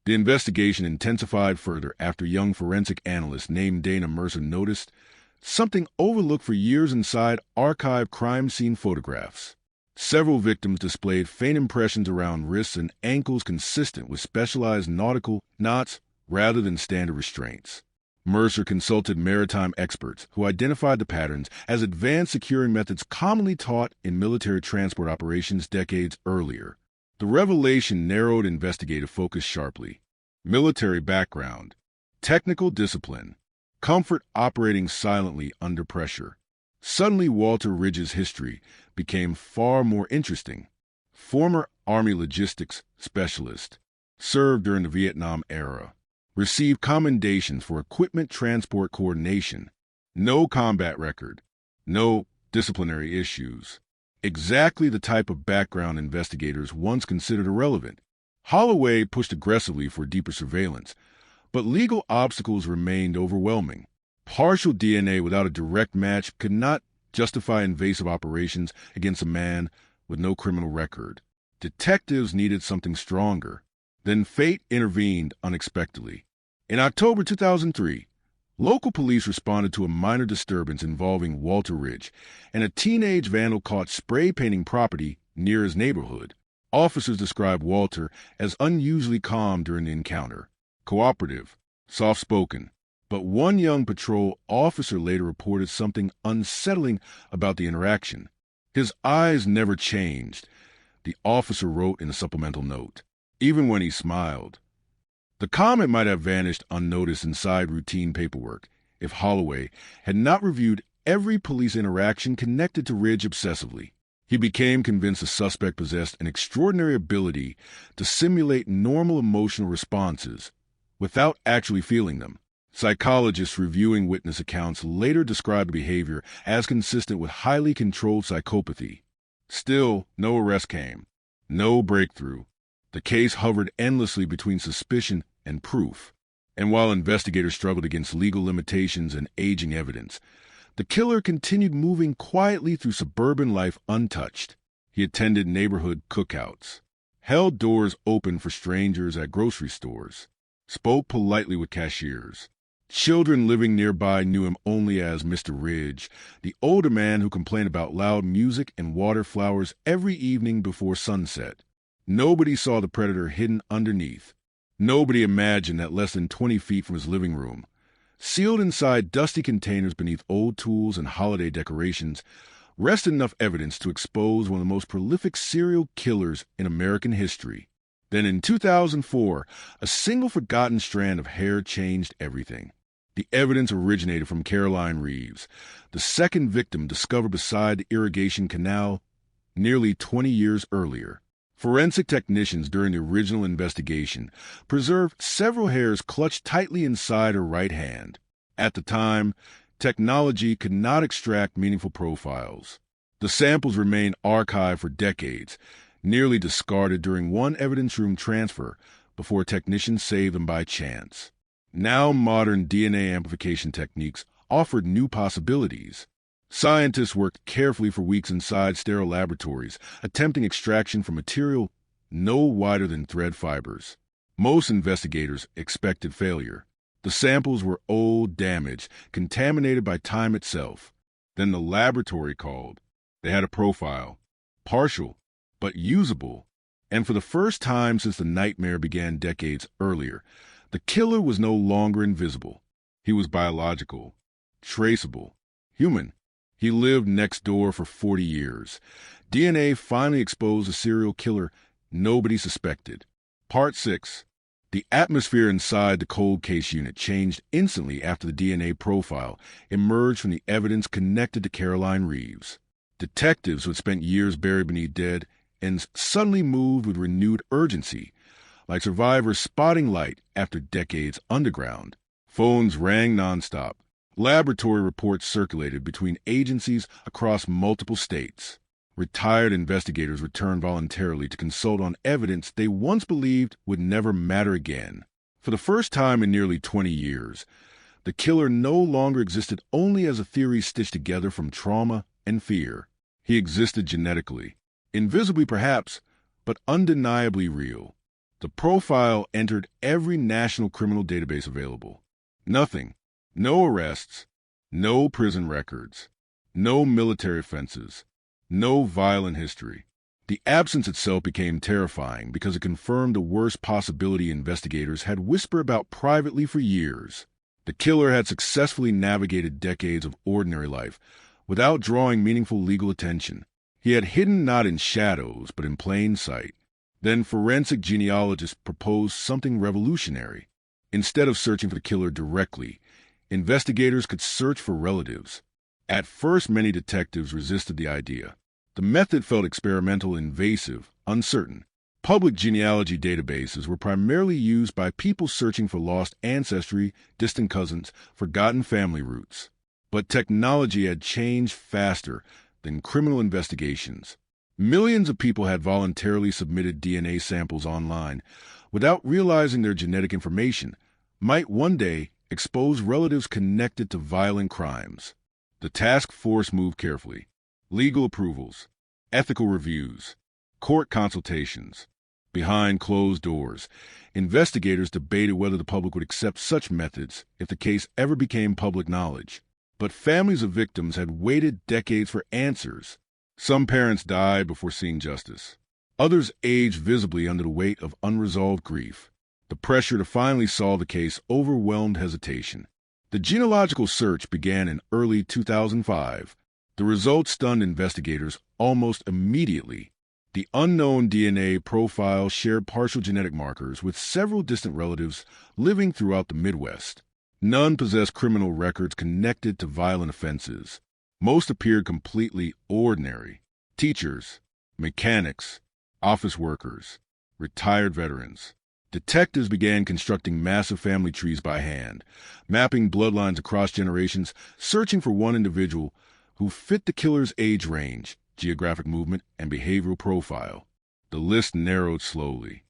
The investigation intensified further after young forensic analyst named Dana Mercer noticed something overlooked for years inside archived crime scene photographs. Several victims displayed faint impressions around wrists and ankles consistent with specialized nautical knots rather than standard restraints. Mercer consulted maritime experts who identified the patterns as advanced securing methods commonly taught in military transport operations decades earlier. The revelation narrowed investigative focus sharply. Military background, technical discipline, comfort operating silently under pressure. Suddenly, Walter Ridge's history became far more interesting. Former Army logistics specialist, served during the Vietnam era, received commendations for equipment transport coordination, no combat record, no disciplinary issues. Exactly the type of background investigators once considered irrelevant. Holloway pushed aggressively for deeper surveillance, but legal obstacles remained overwhelming. Partial DNA without a direct match could not justify invasive operations against a man with no criminal record. Detectives needed something stronger. Then fate intervened unexpectedly. In October 2003, local police responded to a minor disturbance involving Walter Ridge and a teenage vandal caught spray painting property near his neighborhood. Officers described Walter as unusually calm during the encounter, cooperative, soft-spoken. But one young patrol officer later reported something unsettling about the interaction. His eyes never changed, the officer wrote in a supplemental note, even when he smiled. The comment might have vanished unnoticed inside routine paperwork if Holloway had not reviewed every police interaction connected to Ridge obsessively. He became convinced the suspect possessed an extraordinary ability to simulate normal emotional responses without actually feeling them. Psychologists reviewing witness accounts later described the behavior as consistent with highly controlled psychopathy. Still, no arrest came, no breakthrough. The case hovered endlessly between suspicion and proof. And while investigators struggled against legal limitations and aging evidence, the killer continued moving quietly through suburban life untouched. He attended neighborhood cookouts, held doors open for strangers at grocery stores, spoke politely with cashiers. Children living nearby knew him only as Mr. Ridge, the older man who complained about loud music and water flowers every evening before sunset. Nobody saw the predator hidden underneath. Nobody imagined that less than 20 feet from his living room, sealed inside dusty containers beneath old tools and holiday decorations, rested enough evidence to expose one of the most prolific serial killers in American history. Then in 2004, a single forgotten strand of hair changed everything. The evidence originated from Caroline Reeves, the second victim discovered beside the irrigation canal nearly 20 years earlier. Forensic technicians during the original investigation preserved several hairs clutched tightly inside her right hand. At the time, technology could not extract meaningful profiles. The samples remained archived for decades, nearly discarded during one evidence room transfer before technicians saved them by chance. Now modern DNA amplification techniques offered new possibilities. Scientists worked carefully for weeks inside sterile laboratories, attempting extraction from material no wider than thread fibers. Most investigators expected failure. The samples were old, damaged, contaminated by time itself. Then the laboratory called. They had a profile, partial, but usable. And for the first time since the nightmare began decades earlier, the killer was no longer invisible. He was biological, traceable, human. He lived next door for 40 years. DNA finally exposed a serial killer nobody suspected. Part 6. The atmosphere inside the cold case unit changed instantly after the DNA profile emerged from the evidence connected to Caroline Reeves. Detectives who had spent years buried beneath dead ends suddenly moved with renewed urgency, like survivors spotting light after decades underground. Phones rang nonstop. Laboratory reports circulated between agencies across multiple states. Retired investigators returned voluntarily to consult on evidence they once believed would never matter again. For the first time in nearly 20 years, the killer no longer existed only as a theory stitched together from trauma and fear. He existed genetically, invisibly perhaps, but undeniably real. The profile entered every national criminal database available. Nothing, no arrests, no prison records, no military offenses, no violent history. The absence itself became terrifying because it confirmed the worst possibility investigators had whispered about privately for years. The killer had successfully navigated decades of ordinary life without drawing meaningful legal attention. He had hidden not in shadows, but in plain sight. Then forensic genealogists proposed something revolutionary. Instead of searching for the killer directly, investigators could search for relatives. At first, many detectives resisted the idea. The method felt experimental, invasive, uncertain. Public genealogy databases were primarily used by people searching for lost ancestry, distant cousins, forgotten family roots. But technology had changed faster than criminal investigations. Millions of people had voluntarily submitted DNA samples online without realizing their genetic information might one day expose relatives connected to violent crimes. The task force moved carefully. Legal approvals, ethical reviews, court consultations. Behind closed doors, investigators debated whether the public would accept such methods if the case ever became public knowledge. But families of victims had waited decades for answers. Some parents died before seeing justice. Others aged visibly under the weight of unresolved grief. The pressure to finally solve the case overwhelmed hesitation. The genealogical search began in early 2005. The results stunned investigators almost immediately. The unknown DNA profile shared partial genetic markers with several distant relatives living throughout the Midwest. None possessed criminal records connected to violent offenses. Most appeared completely ordinary. Teachers, mechanics, office workers, retired veterans. Detectives began constructing massive family trees by hand, mapping bloodlines across generations, searching for one individual who fit the killer's age range, geographic movement, and behavioral profile. The list narrowed slowly,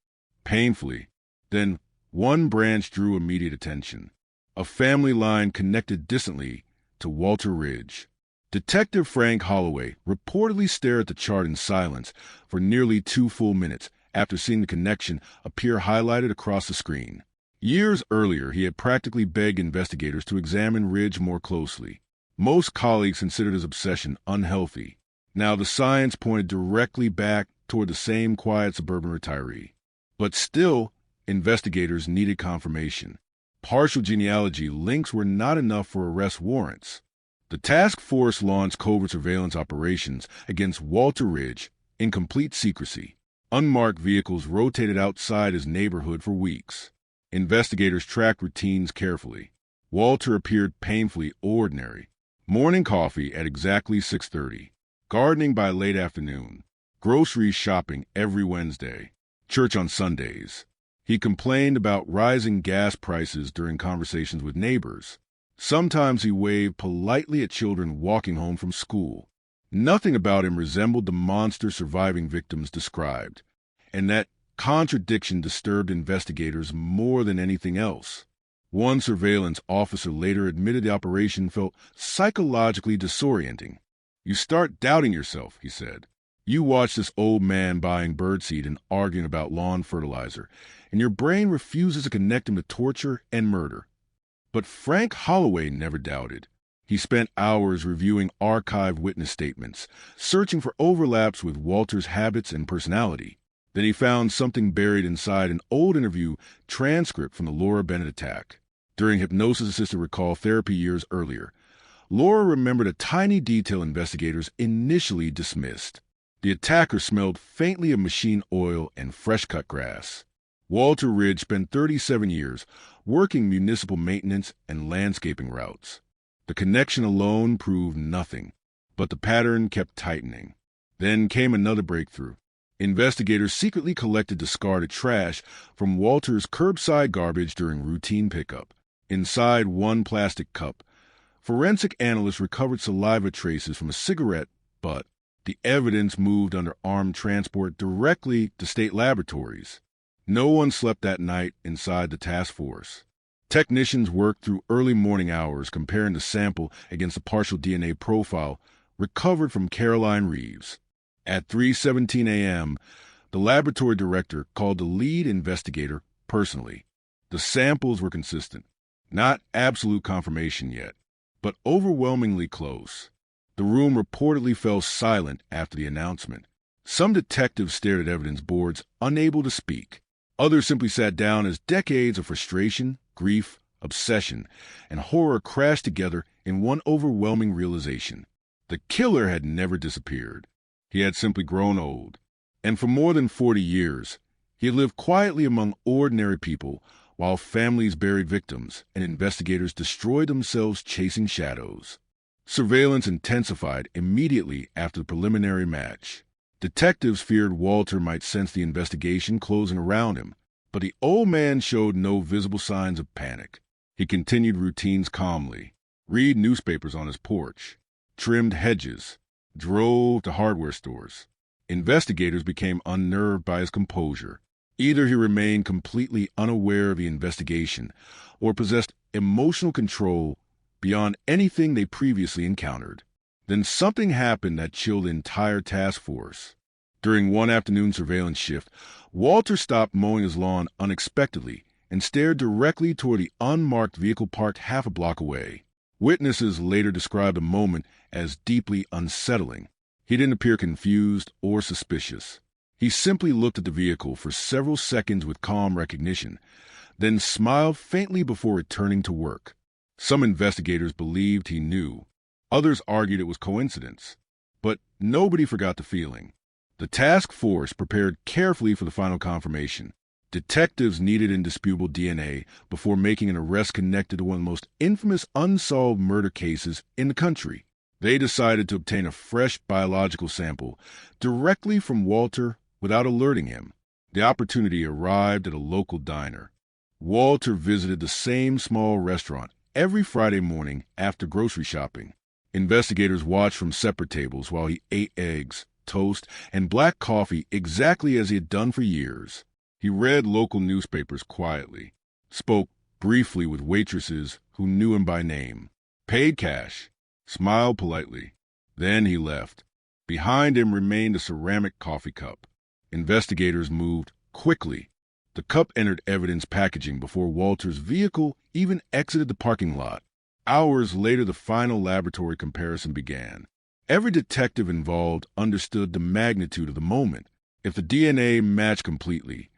painfully. Then one branch drew immediate attention. A family line connected distantly to Walter Ridge. Detective Frank Holloway reportedly stared at the chart in silence for nearly 2 full minutes after seeing the connection appear highlighted across the screen. Years earlier, he had practically begged investigators to examine Ridge more closely. Most colleagues considered his obsession unhealthy. Now the science pointed directly back toward the same quiet suburban retiree. But still, investigators needed confirmation. Partial genealogy links were not enough for arrest warrants. The task force launched covert surveillance operations against Walter Ridge in complete secrecy. Unmarked vehicles rotated outside his neighborhood for weeks. Investigators tracked routines carefully. Walter appeared painfully ordinary. Morning coffee at exactly 6:30. Gardening by late afternoon. Grocery shopping every Wednesday. Church on Sundays. He complained about rising gas prices during conversations with neighbors. Sometimes he waved politely at children walking home from school. Nothing about him resembled the monster surviving victims described, and that contradiction disturbed investigators more than anything else. One surveillance officer later admitted the operation felt psychologically disorienting. "You start doubting yourself," he said. "You watch this old man buying birdseed and arguing about lawn fertilizer, and your brain refuses to connect him to torture and murder." But Frank Holloway never doubted. He spent hours reviewing archived witness statements, searching for overlaps with Walter's habits and personality. Then he found something buried inside an old interview transcript from the Laura Bennett attack. During hypnosis-assisted recall therapy years earlier, Laura remembered a tiny detail investigators initially dismissed. The attacker smelled faintly of machine oil and fresh-cut grass. Walter Ridge spent 37 years working municipal maintenance and landscaping routes. The connection alone proved nothing, but the pattern kept tightening. Then came another breakthrough. Investigators secretly collected discarded trash from Walter's curbside garbage during routine pickup. Inside one plastic cup, forensic analysts recovered saliva traces from a cigarette butt. The evidence moved under armed transport directly to state laboratories. No one slept that night inside the task force. Technicians worked through early morning hours comparing the sample against the partial DNA profile recovered from Caroline Reeves. At 3:17 a.m., the laboratory director called the lead investigator personally. The samples were consistent. Not absolute confirmation yet, but overwhelmingly close. The room reportedly fell silent after the announcement. Some detectives stared at evidence boards, unable to speak. Others simply sat down as decades of frustration, grief, obsession, and horror crashed together in one overwhelming realization. The killer had never disappeared. He had simply grown old. And for more than 40 years, he had lived quietly among ordinary people while families buried victims and investigators destroyed themselves chasing shadows. Surveillance intensified immediately after the preliminary match. Detectives feared Walter might sense the investigation closing around him, but the old man showed no visible signs of panic. He continued routines calmly, read newspapers on his porch, trimmed hedges, drove to hardware stores. Investigators became unnerved by his composure. Either he remained completely unaware of the investigation or possessed emotional control beyond anything they previously encountered. Then something happened that chilled the entire task force. During one afternoon surveillance shift, Walter stopped mowing his lawn unexpectedly and stared directly toward the unmarked vehicle parked half a block away. Witnesses later described the moment as deeply unsettling. He didn't appear confused or suspicious. He simply looked at the vehicle for several seconds with calm recognition, then smiled faintly before returning to work. Some investigators believed he knew. Others argued it was coincidence. But nobody forgot the feeling. The task force prepared carefully for the final confirmation. Detectives needed indisputable DNA before making an arrest connected to one of the most infamous unsolved murder cases in the country. They decided to obtain a fresh biological sample directly from Walter without alerting him. The opportunity arrived at a local diner. Walter visited the same small restaurant every Friday morning after grocery shopping. Investigators watched from separate tables while he ate eggs, toast, and black coffee exactly as he had done for years. He read local newspapers quietly, spoke briefly with waitresses who knew him by name, paid cash, smiled politely. Then he left. Behind him remained a ceramic coffee cup. Investigators moved quickly. The cup entered evidence packaging before Walter's vehicle even exited the parking lot. Hours later, the final laboratory comparison began. Every detective involved understood the magnitude of the moment. If the DNA matched completely,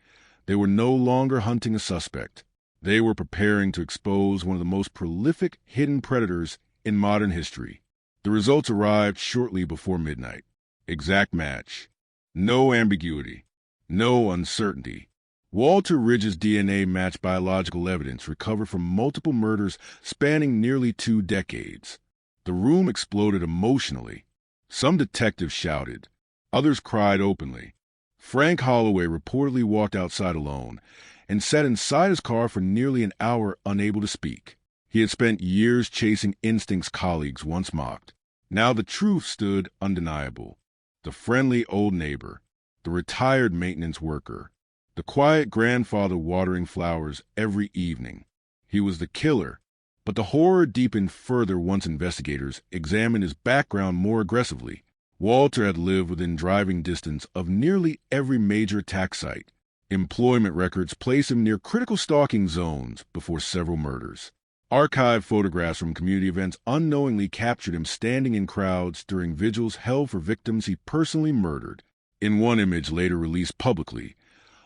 they were no longer hunting a suspect. They were preparing to expose one of the most prolific hidden predators in modern history. The results arrived shortly before midnight. Exact match. No ambiguity. No uncertainty. Walter Ridge's DNA matched biological evidence recovered from multiple murders spanning nearly 2 decades. The room exploded emotionally. Some detectives shouted. Others cried openly. Frank Holloway reportedly walked outside alone and sat inside his car for nearly an hour unable to speak. He had spent years chasing instincts colleagues once mocked. Now the truth stood undeniable. The friendly old neighbor, the retired maintenance worker, the quiet grandfather watering flowers every evening. He was the killer, but the horror deepened further once investigators examined his background more aggressively. Walter had lived within driving distance of nearly every major attack site. Employment records place him near critical stalking zones before several murders. Archived photographs from community events unknowingly captured him standing in crowds during vigils held for victims he personally murdered. In one image later released publicly,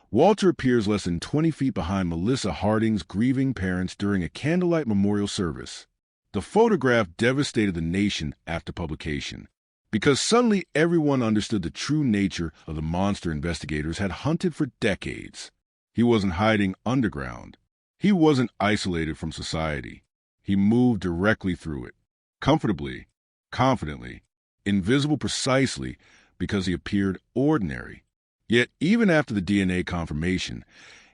Walter appears less than 20 feet behind Melissa Harding's grieving parents during a candlelight memorial service. The photograph devastated the nation after publication, because suddenly everyone understood the true nature of the monster investigators had hunted for decades. He wasn't hiding underground. He wasn't isolated from society. He moved directly through it, comfortably, confidently, invisible precisely because he appeared ordinary. Yet, even after the DNA confirmation,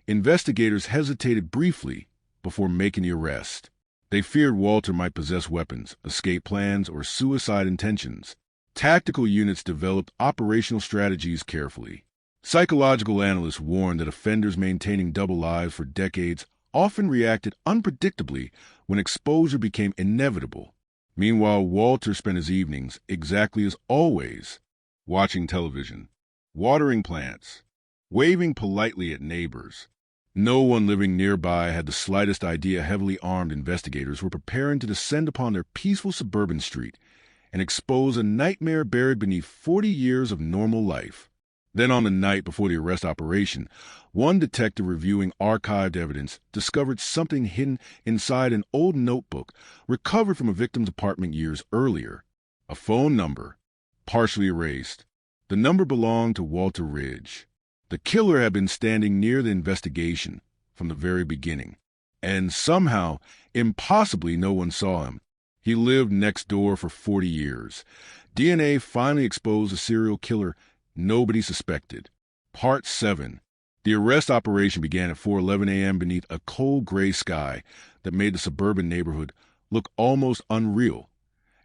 investigators hesitated briefly before making the arrest. They feared Walter might possess weapons, escape plans, or suicide intentions. Tactical units developed operational strategies carefully. Psychological analysts warned that offenders maintaining double lives for decades often reacted unpredictably when exposure became inevitable. Meanwhile, Walter spent his evenings, exactly as always, watching television, watering plants, waving politely at neighbors. No one living nearby had the slightest idea heavily armed investigators were preparing to descend upon their peaceful suburban street and expose a nightmare buried beneath 40 years of normal life. Then on the night before the arrest operation, one detective reviewing archived evidence discovered something hidden inside an old notebook recovered from a victim's apartment years earlier. A phone number, partially erased. The number belonged to Walter Ridge. The killer had been standing near the investigation from the very beginning, and somehow, impossibly, no one saw him. He lived next door for 40 years. DNA finally exposed a serial killer nobody suspected. Part 7. The arrest operation began at 4:11 a.m. beneath a cold gray sky that made the suburban neighborhood look almost unreal,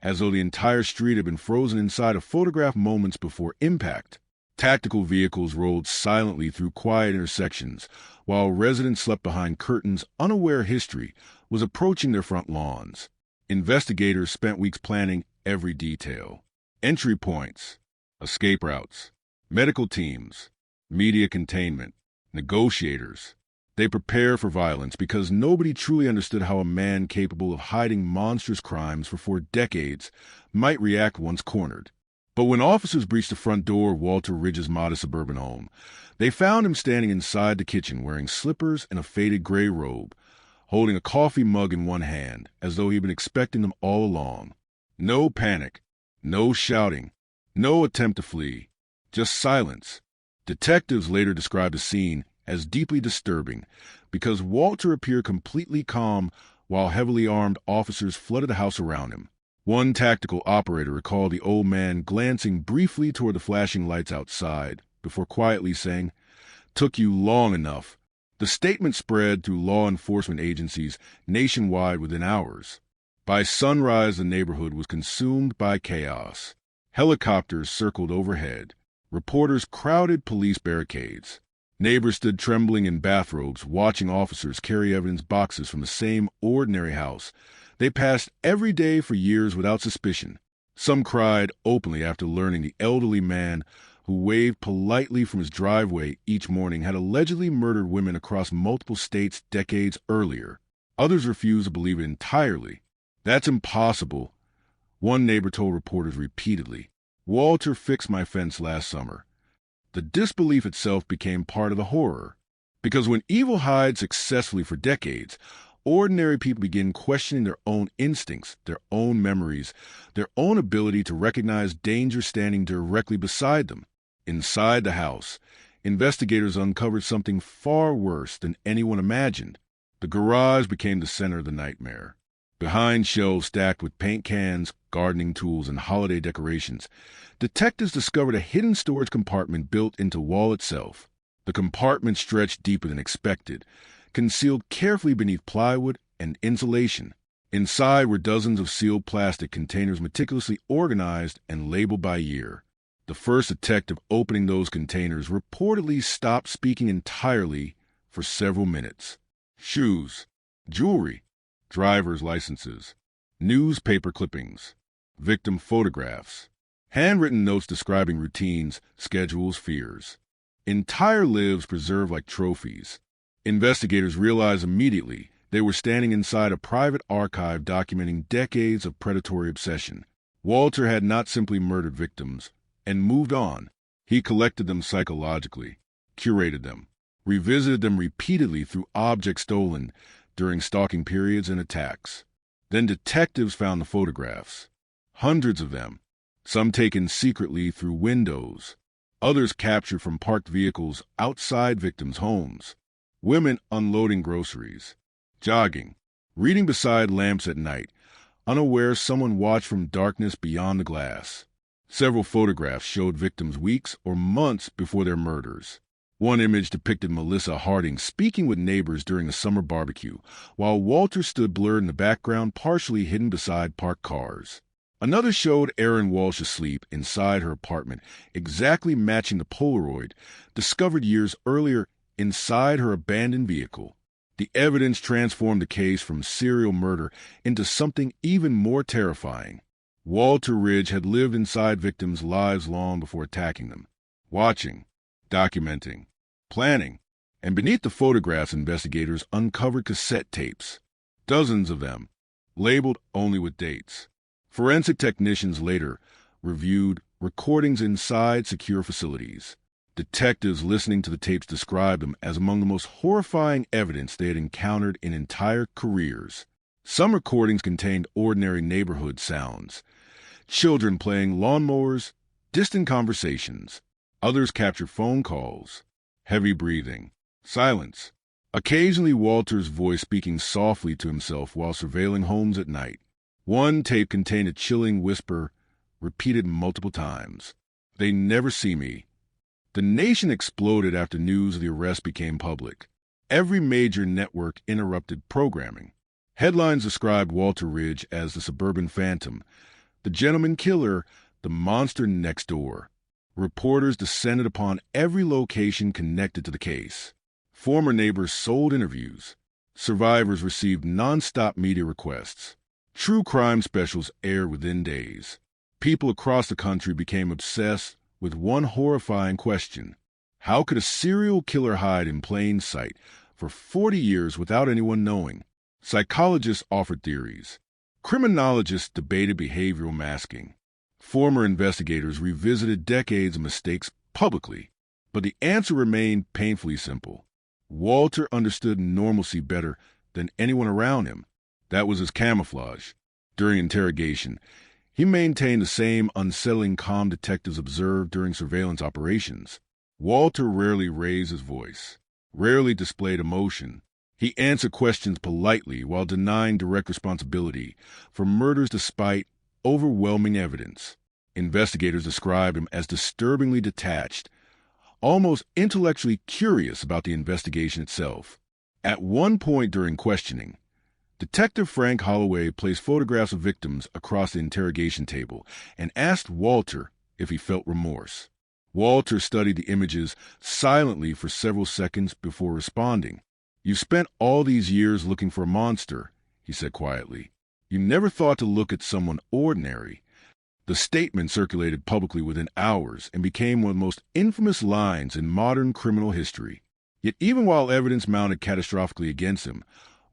as though the entire street had been frozen inside a photograph moments before impact. Tactical vehicles rolled silently through quiet intersections, while residents slept behind curtains unaware history was approaching their front lawns. Investigators spent weeks planning every detail. Entry points, escape routes, medical teams, media containment, negotiators. They prepared for violence because nobody truly understood how a man capable of hiding monstrous crimes for 4 decades might react once cornered. But when officers breached the front door of Walter Ridge's modest suburban home, they found him standing inside the kitchen wearing slippers and a faded gray robe, holding a coffee mug in one hand, as though he'd been expecting them all along. No panic, no shouting, no attempt to flee, just silence. Detectives later described the scene as deeply disturbing because Walter appeared completely calm while heavily armed officers flooded the house around him. One tactical operator recalled the old man glancing briefly toward the flashing lights outside before quietly saying, "Took you long enough." The statement spread through law enforcement agencies nationwide within hours. By sunrise, the neighborhood was consumed by chaos. Helicopters circled overhead. Reporters crowded police barricades. Neighbors stood trembling in bathrobes, watching officers carry evidence boxes from the same ordinary house they passed every day for years without suspicion. Some cried openly after learning the elderly man who waved politely from his driveway each morning had allegedly murdered women across multiple states decades earlier. Others refused to believe it entirely. "That's impossible," one neighbor told reporters repeatedly. "Walter fixed my fence last summer." The disbelief itself became part of the horror. Because when evil hides successfully for decades, ordinary people begin questioning their own instincts, their own memories, their own ability to recognize danger standing directly beside them. Inside the house, investigators uncovered something far worse than anyone imagined. The garage became the center of the nightmare. Behind shelves stacked with paint cans, gardening tools, and holiday decorations, detectives discovered a hidden storage compartment built into the wall itself. The compartment stretched deeper than expected, concealed carefully beneath plywood and insulation. Inside were dozens of sealed plastic containers meticulously organized and labeled by year. The first detective opening those containers reportedly stopped speaking entirely for several minutes. Shoes, jewelry, driver's licenses, newspaper clippings, victim photographs, handwritten notes describing routines, schedules, fears. Entire lives preserved like trophies. Investigators realized immediately they were standing inside a private archive documenting decades of predatory obsession. Walter had not simply murdered victims and moved on. He collected them psychologically, curated them, revisited them repeatedly through objects stolen during stalking periods and attacks. Then detectives found the photographs, hundreds of them, some taken secretly through windows, others captured from parked vehicles outside victims' homes. women unloading groceries, jogging, reading beside lamps at night, unaware someone watched from darkness beyond the glass. Several photographs showed victims weeks or months before their murders. One image depicted Melissa Harding speaking with neighbors during a summer barbecue, while Walter stood blurred in the background, partially hidden beside parked cars. Another showed Erin Walsh asleep inside her apartment, exactly matching the Polaroid discovered years earlier inside her abandoned vehicle. The evidence transformed the case from serial murder into something even more terrifying. Walter Ridge had lived inside victims' lives long before attacking them, watching, documenting, planning, and beneath the photographs, investigators uncovered cassette tapes, dozens of them, labeled only with dates. Forensic technicians later reviewed recordings inside secure facilities. Detectives listening to the tapes described them as among the most horrifying evidence they had encountered in entire careers. Some recordings contained ordinary neighborhood sounds, children playing lawnmowers, distant conversations. Others captured phone calls, heavy breathing, silence. Occasionally Walter's voice speaking softly to himself while surveilling homes at night. One tape contained a chilling whisper, repeated multiple times. "They never see me." The nation exploded after news of the arrest became public. Every major network interrupted programming. Headlines described Walter Ridge as the suburban phantom, the gentleman killer, the monster next door. Reporters descended upon every location connected to the case. Former neighbors sold interviews. Survivors received nonstop media requests. True crime specials aired within days. People across the country became obsessed with one horrifying question: how could a serial killer hide in plain sight for 40 years without anyone knowing? Psychologists offered theories. Criminologists debated behavioral masking. Former investigators revisited decades of mistakes publicly, but the answer remained painfully simple. Walter understood normalcy better than anyone around him. That was his camouflage. During interrogation, he maintained the same unsettling calm detectives observed during surveillance operations. Walter rarely raised his voice, rarely displayed emotion. He answered questions politely while denying direct responsibility for murders despite overwhelming evidence. Investigators described him as disturbingly detached, almost intellectually curious about the investigation itself. At one point during questioning, Detective Frank Holloway placed photographs of victims across the interrogation table and asked Walter if he felt remorse. Walter studied the images silently for several seconds before responding. "You've spent all these years looking for a monster," he said quietly. "You never thought to look at someone ordinary." The statement circulated publicly within hours and became one of the most infamous lines in modern criminal history. Yet even while evidence mounted catastrophically against him,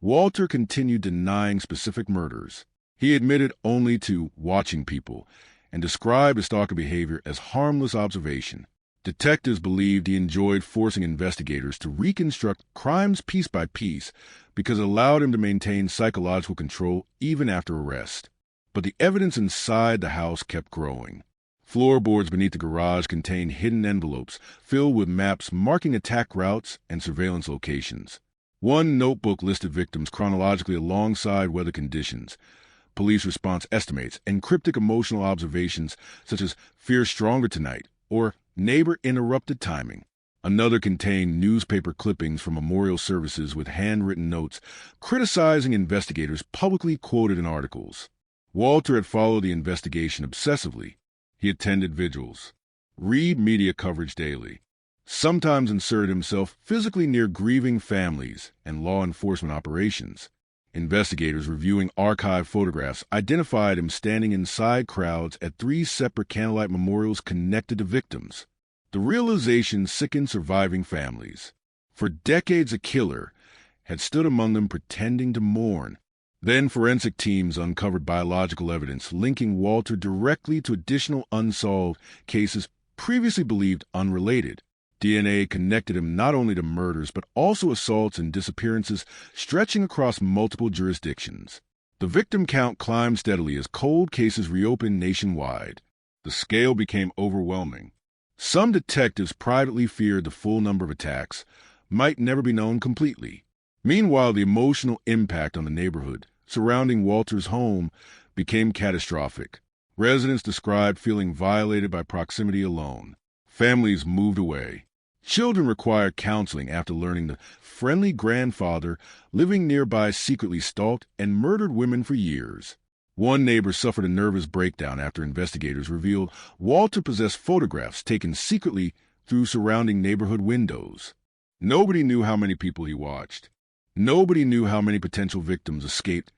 Walter continued denying specific murders. He admitted only to watching people and described his stalker behavior as harmless observation. Detectives believed he enjoyed forcing investigators to reconstruct crimes piece by piece because it allowed him to maintain psychological control even after arrest. But the evidence inside the house kept growing. Floorboards beneath the garage contained hidden envelopes filled with maps marking attack routes and surveillance locations. One notebook listed victims chronologically alongside weather conditions, police response estimates, and cryptic emotional observations such as "fear stronger tonight" or "neighbor interrupted timing." Another contained newspaper clippings from memorial services with handwritten notes criticizing investigators publicly quoted in articles. Walter had followed the investigation obsessively. He attended vigils, read media coverage daily, sometimes inserted himself physically near grieving families and law enforcement operations. Investigators reviewing archive photographs identified him standing inside crowds at 3 separate candlelight memorials connected to victims. The realization sickened surviving families. For decades, a killer had stood among them pretending to mourn. Then forensic teams uncovered biological evidence linking Walter directly to additional unsolved cases previously believed unrelated. DNA connected him not only to murders but also assaults and disappearances stretching across multiple jurisdictions. The victim count climbed steadily as cold cases reopened nationwide. The scale became overwhelming. Some detectives privately feared the full number of attacks, might never be known completely. Meanwhile, the emotional impact on the neighborhood surrounding Walter's home became catastrophic. Residents described feeling violated by proximity alone. Families moved away. Children required counseling after learning the friendly grandfather living nearby secretly stalked and murdered women for years. One neighbor suffered a nervous breakdown after investigators revealed Walter possessed photographs taken secretly through surrounding neighborhood windows. Nobody knew how many people he watched. Nobody knew how many potential victims escaped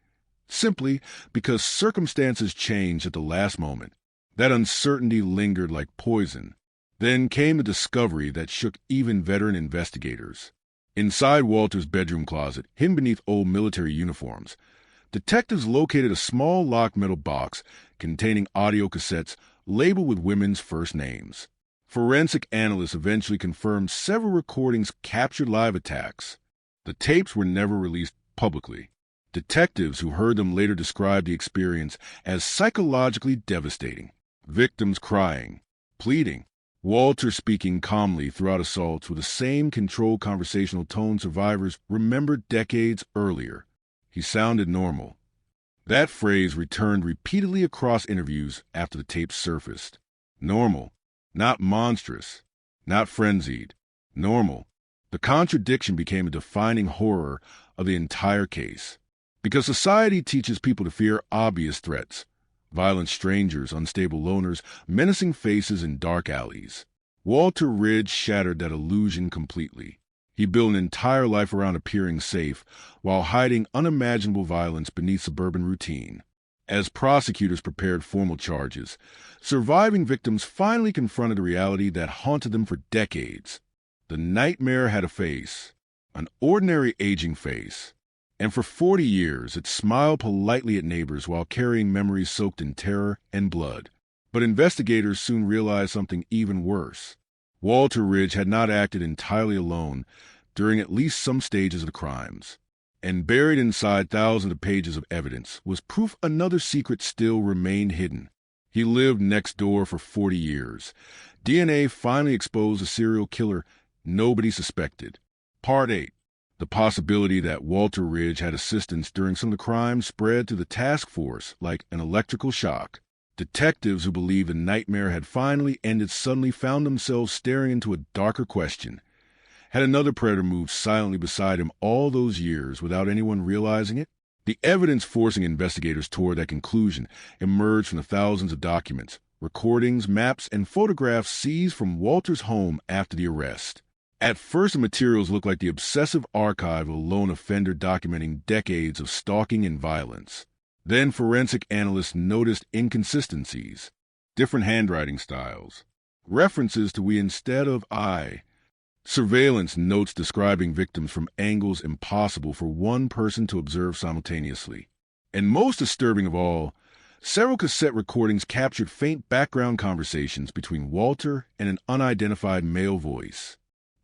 simply because circumstances changed at the last moment. That uncertainty lingered like poison. Then came the discovery that shook even veteran investigators. Inside Walter's bedroom closet, hidden beneath old military uniforms, detectives located a small locked metal box containing audio cassettes labeled with women's first names. Forensic analysts eventually confirmed several recordings captured live attacks. The tapes were never released publicly. Detectives who heard them later described the experience as psychologically devastating. Victims crying, pleading, Walter speaking calmly throughout assaults with the same controlled conversational tone survivors remembered decades earlier. He sounded normal. That phrase returned repeatedly across interviews after the tapes surfaced. Normal, not monstrous, not frenzied. Normal. The contradiction became a defining horror of the entire case. Because society teaches people to fear obvious threats, violent strangers, unstable loners, menacing faces in dark alleys. Walter Ridge shattered that illusion completely. He built an entire life around appearing safe while hiding unimaginable violence beneath suburban routine. As prosecutors prepared formal charges, surviving victims finally confronted a reality that haunted them for decades. The nightmare had a face, an ordinary aging face. And for 40 years, it smiled politely at neighbors while carrying memories soaked in terror and blood. But investigators soon realized something even worse. Walter Ridge had not acted entirely alone during at least some stages of the crimes. And buried inside thousands of pages of evidence was proof another secret still remained hidden. He lived next door for 40 years. DNA finally exposed a serial killer nobody suspected. Part 8. The possibility that Walter Ridge had assistance during some of the crimes spread to the task force like an electrical shock. Detectives who believed the nightmare had finally ended suddenly found themselves staring into a darker question. Had another predator moved silently beside him all those years without anyone realizing it? The evidence forcing investigators toward that conclusion emerged from the thousands of documents, recordings, maps, and photographs seized from Walter's home after the arrest. At first, the materials looked like the obsessive archive of a lone offender documenting decades of stalking and violence. Then forensic analysts noticed inconsistencies, different handwriting styles, references to we instead of I, surveillance notes describing victims from angles impossible for one person to observe simultaneously. And most disturbing of all, several cassette recordings captured faint background conversations between Walter and an unidentified male voice.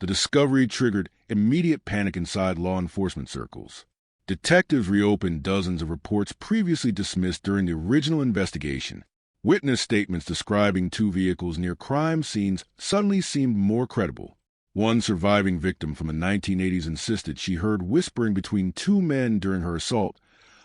The discovery triggered immediate panic inside law enforcement circles. Detectives reopened dozens of reports previously dismissed during the original investigation. Witness statements describing two vehicles near crime scenes suddenly seemed more credible. One surviving victim from the 1980s insisted she heard whispering between two men during her assault,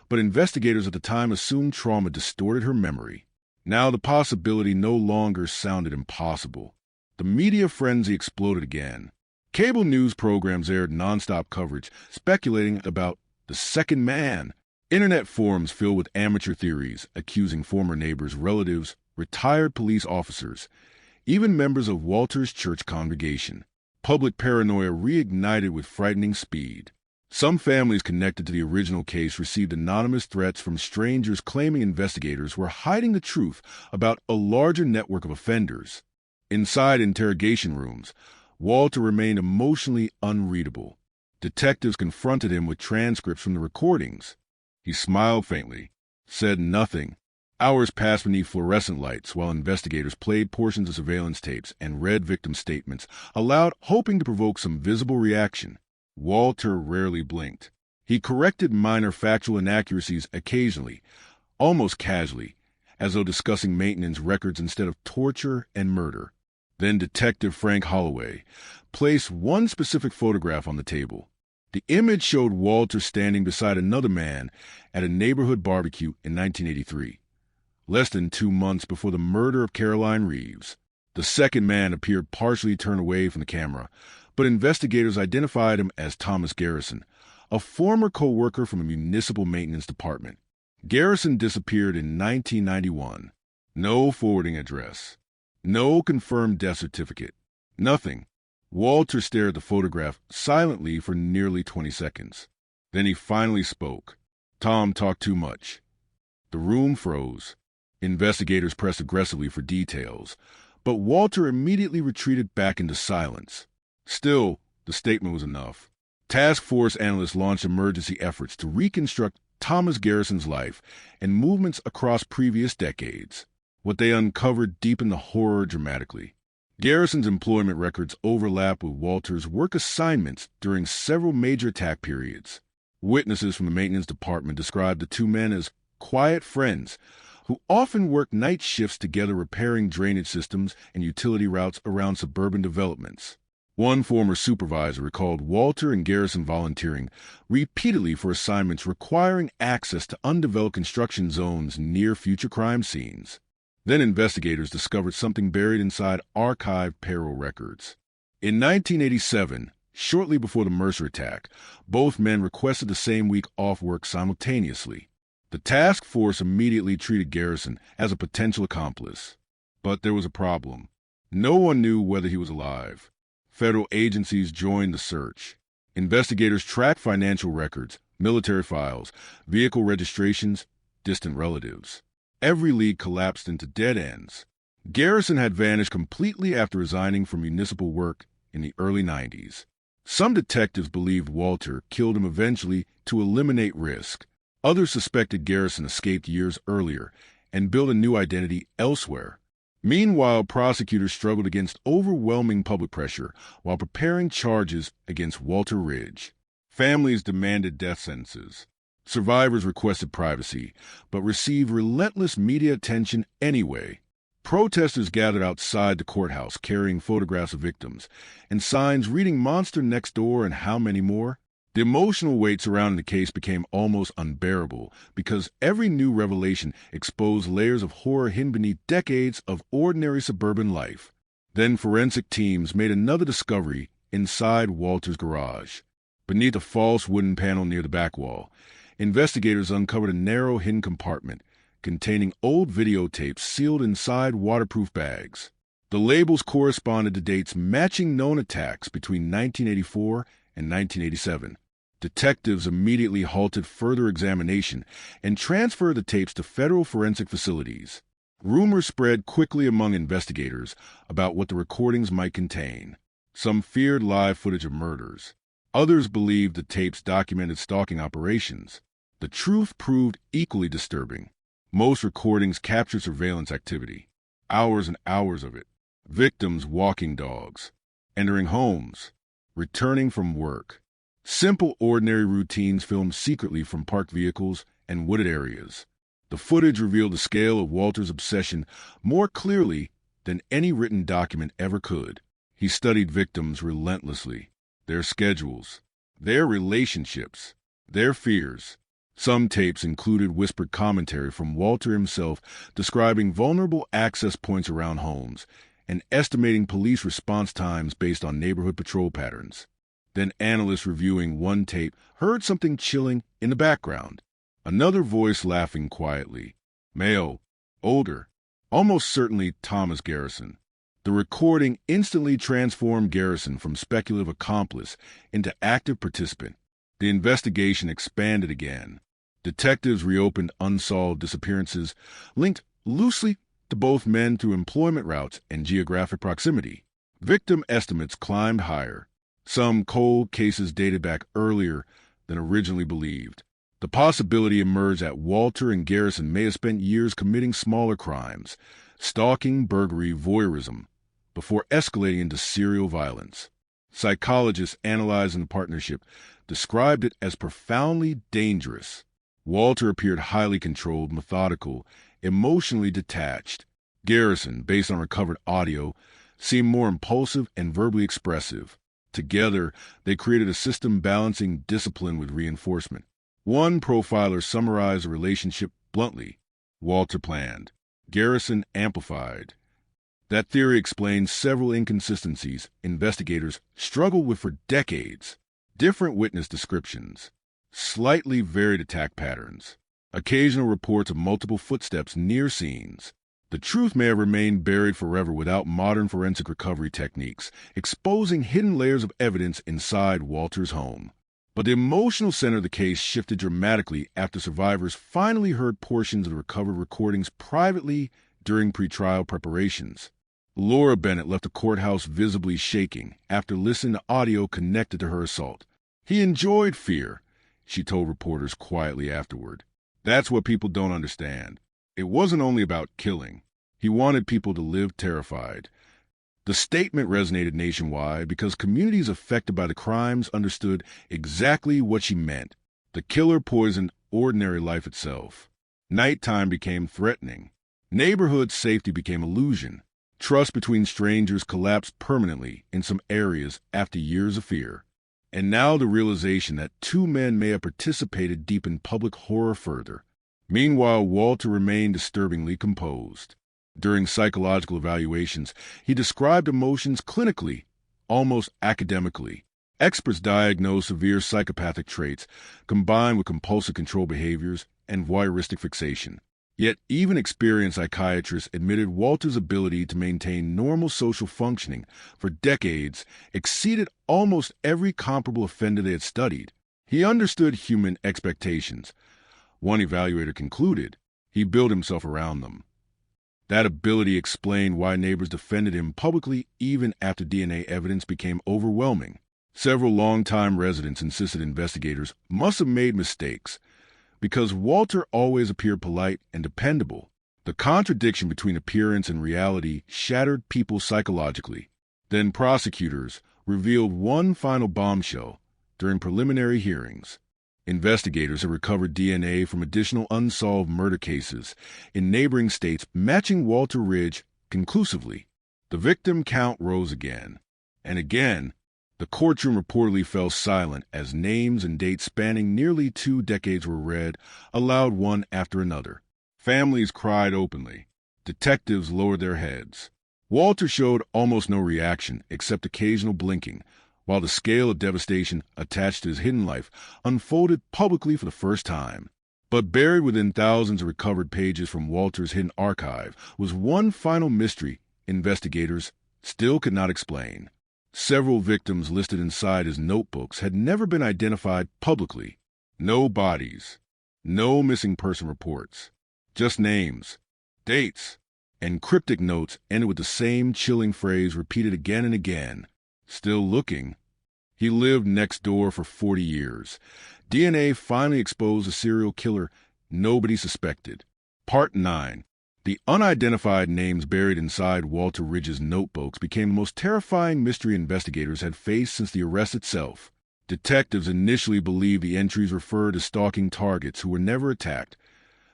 but investigators at the time assumed trauma distorted her memory. Now the possibility no longer sounded impossible. The media frenzy exploded again. Cable news programs aired nonstop coverage, speculating about the second man. Internet forums filled with amateur theories, accusing former neighbors, relatives, retired police officers, even members of Walter's church congregation. Public paranoia reignited with frightening speed. Some families connected to the original case received anonymous threats from strangers claiming investigators were hiding the truth about a larger network of offenders. Inside interrogation rooms, Walter remained emotionally unreadable. Detectives confronted him with transcripts from the recordings. He smiled faintly, said nothing. Hours passed beneath fluorescent lights while investigators played portions of surveillance tapes and read victim statements, aloud, hoping to provoke some visible reaction. Walter rarely blinked. He corrected minor factual inaccuracies occasionally, almost casually, as though discussing maintenance records instead of torture and murder. Then Detective Frank Holloway placed one specific photograph on the table. The image showed Walter standing beside another man at a neighborhood barbecue in 1983, less than 2 months before the murder of Caroline Reeves. The second man appeared partially turned away from the camera, but investigators identified him as Thomas Garrison, a former co-worker from a municipal maintenance department. Garrison disappeared in 1991. No forwarding address. No confirmed death certificate. Nothing. Walter stared at the photograph silently for nearly 20 seconds. Then he finally spoke. Tom talked too much. The room froze. Investigators pressed aggressively for details, but Walter immediately retreated back into silence. Still, the statement was enough. Task Force analysts launched emergency efforts to reconstruct Thomas Garrison's life and movements across previous decades. What they uncovered deepened the horror dramatically. Garrison's employment records overlap with Walter's work assignments during several major attack periods. Witnesses from the maintenance department described the two men as quiet friends who often worked night shifts together repairing drainage systems and utility routes around suburban developments. One former supervisor recalled Walter and Garrison volunteering repeatedly for assignments requiring access to undeveloped construction zones near future crime scenes. Then investigators discovered something buried inside archived payroll records. In 1987, shortly before the Mercer attack, both men requested the same week off work simultaneously. The task force immediately treated Garrison as a potential accomplice. But there was a problem. No one knew whether he was alive. Federal agencies joined the search. Investigators tracked financial records, military files, vehicle registrations, distant relatives. Every lead collapsed into dead ends. Garrison had vanished completely after resigning from municipal work in the early 90s. Some detectives believed Walter killed him eventually to eliminate risk. Others suspected Garrison escaped years earlier and built a new identity elsewhere. Meanwhile, prosecutors struggled against overwhelming public pressure while preparing charges against Walter Ridge. Families demanded death sentences. Survivors requested privacy, but received relentless media attention anyway. Protesters gathered outside the courthouse carrying photographs of victims and signs reading "Monster Next Door" and how many more. The emotional weight surrounding the case became almost unbearable because every new revelation exposed layers of horror hidden beneath decades of ordinary suburban life. Then forensic teams made another discovery inside Walter's garage. Beneath a false wooden panel near the back wall, investigators uncovered a narrow hidden compartment containing old videotapes sealed inside waterproof bags. The labels corresponded to dates matching known attacks between 1984 and 1987. Detectives immediately halted further examination and transferred the tapes to federal forensic facilities. Rumors spread quickly among investigators about what the recordings might contain. Some feared live footage of murders. Others believed the tapes documented stalking operations. The truth proved equally disturbing. Most recordings captured surveillance activity. Hours and hours of it. Victims walking dogs. Entering homes. Returning from work. Simple, ordinary routines filmed secretly from parked vehicles and wooded areas. The footage revealed the scale of Walter's obsession more clearly than any written document ever could. He studied victims relentlessly, their schedules, their relationships, their fears. Some tapes included whispered commentary from Walter himself describing vulnerable access points around homes and estimating police response times based on neighborhood patrol patterns. Then analysts reviewing one tape heard something chilling in the background. Another voice laughing quietly. Male, older, almost certainly Thomas Garrison. The recording instantly transformed Garrison from speculative accomplice into active participant. The investigation expanded again. Detectives reopened unsolved disappearances, linked loosely to both men through employment routes and geographic proximity. Victim estimates climbed higher. Some cold cases dated back earlier than originally believed. The possibility emerged that Walter and Garrison may have spent years committing smaller crimes, stalking, burglary, voyeurism, before escalating into serial violence. Psychologists analyzing the partnership described it as profoundly dangerous. Walter appeared highly controlled, methodical, emotionally detached. Garrison, based on recovered audio, seemed more impulsive and verbally expressive. Together, they created a system balancing discipline with reinforcement. One profiler summarized the relationship bluntly. Walter planned. Garrison amplified. That theory explains several inconsistencies investigators struggled with for decades. Different witness descriptions, slightly varied attack patterns, occasional reports of multiple footsteps near scenes. The truth may have remained buried forever without modern forensic recovery techniques, exposing hidden layers of evidence inside Walter's home. But the emotional center of the case shifted dramatically after survivors finally heard portions of the recovered recordings privately during pretrial preparations. Laura Bennett left the courthouse visibly shaking after listening to audio connected to her assault. "He enjoyed fear," she told reporters quietly afterward. "That's what people don't understand. It wasn't only about killing. He wanted people to live terrified." The statement resonated nationwide because communities affected by the crimes understood exactly what she meant. The killer poisoned ordinary life itself. Nighttime became threatening. Neighborhood safety became illusion. Trust between strangers collapsed permanently in some areas after years of fear. And now the realization that two men may have participated deepened public horror further. Meanwhile, Walter remained disturbingly composed. During psychological evaluations, he described emotions clinically, almost academically. Experts diagnosed severe psychopathic traits combined with compulsive control behaviors and voyeuristic fixation. Yet even experienced psychiatrists admitted Walter's ability to maintain normal social functioning for decades exceeded almost every comparable offender they had studied. He understood human expectations. One evaluator concluded he built himself around them. That ability explained why neighbors defended him publicly even after DNA evidence became overwhelming. Several longtime residents insisted investigators must have made mistakes because Walter always appeared polite and dependable. The contradiction between appearance and reality shattered people psychologically. Then prosecutors revealed one final bombshell during preliminary hearings. Investigators had recovered DNA from additional unsolved murder cases in neighboring states matching Walter Ridge conclusively. The victim count rose again. And again, the courtroom reportedly fell silent as names and dates spanning nearly 2 decades were read aloud one after another. Families cried openly. Detectives lowered their heads. Walter showed almost no reaction except occasional blinking, while the scale of devastation attached to his hidden life unfolded publicly for the first time. But buried within thousands of recovered pages from Walter's hidden archive was one final mystery investigators still could not explain. Several victims listed inside his notebooks had never been identified publicly. No bodies, no missing person reports, just names, dates, and cryptic notes ended with the same chilling phrase repeated again and again. Still looking. He lived next door for 40 years. DNA finally exposed a serial killer nobody suspected. Part 9. The unidentified names buried inside Walter Ridge's notebooks became the most terrifying mystery investigators had faced since the arrest itself. Detectives initially believed the entries referred to stalking targets who were never attacked,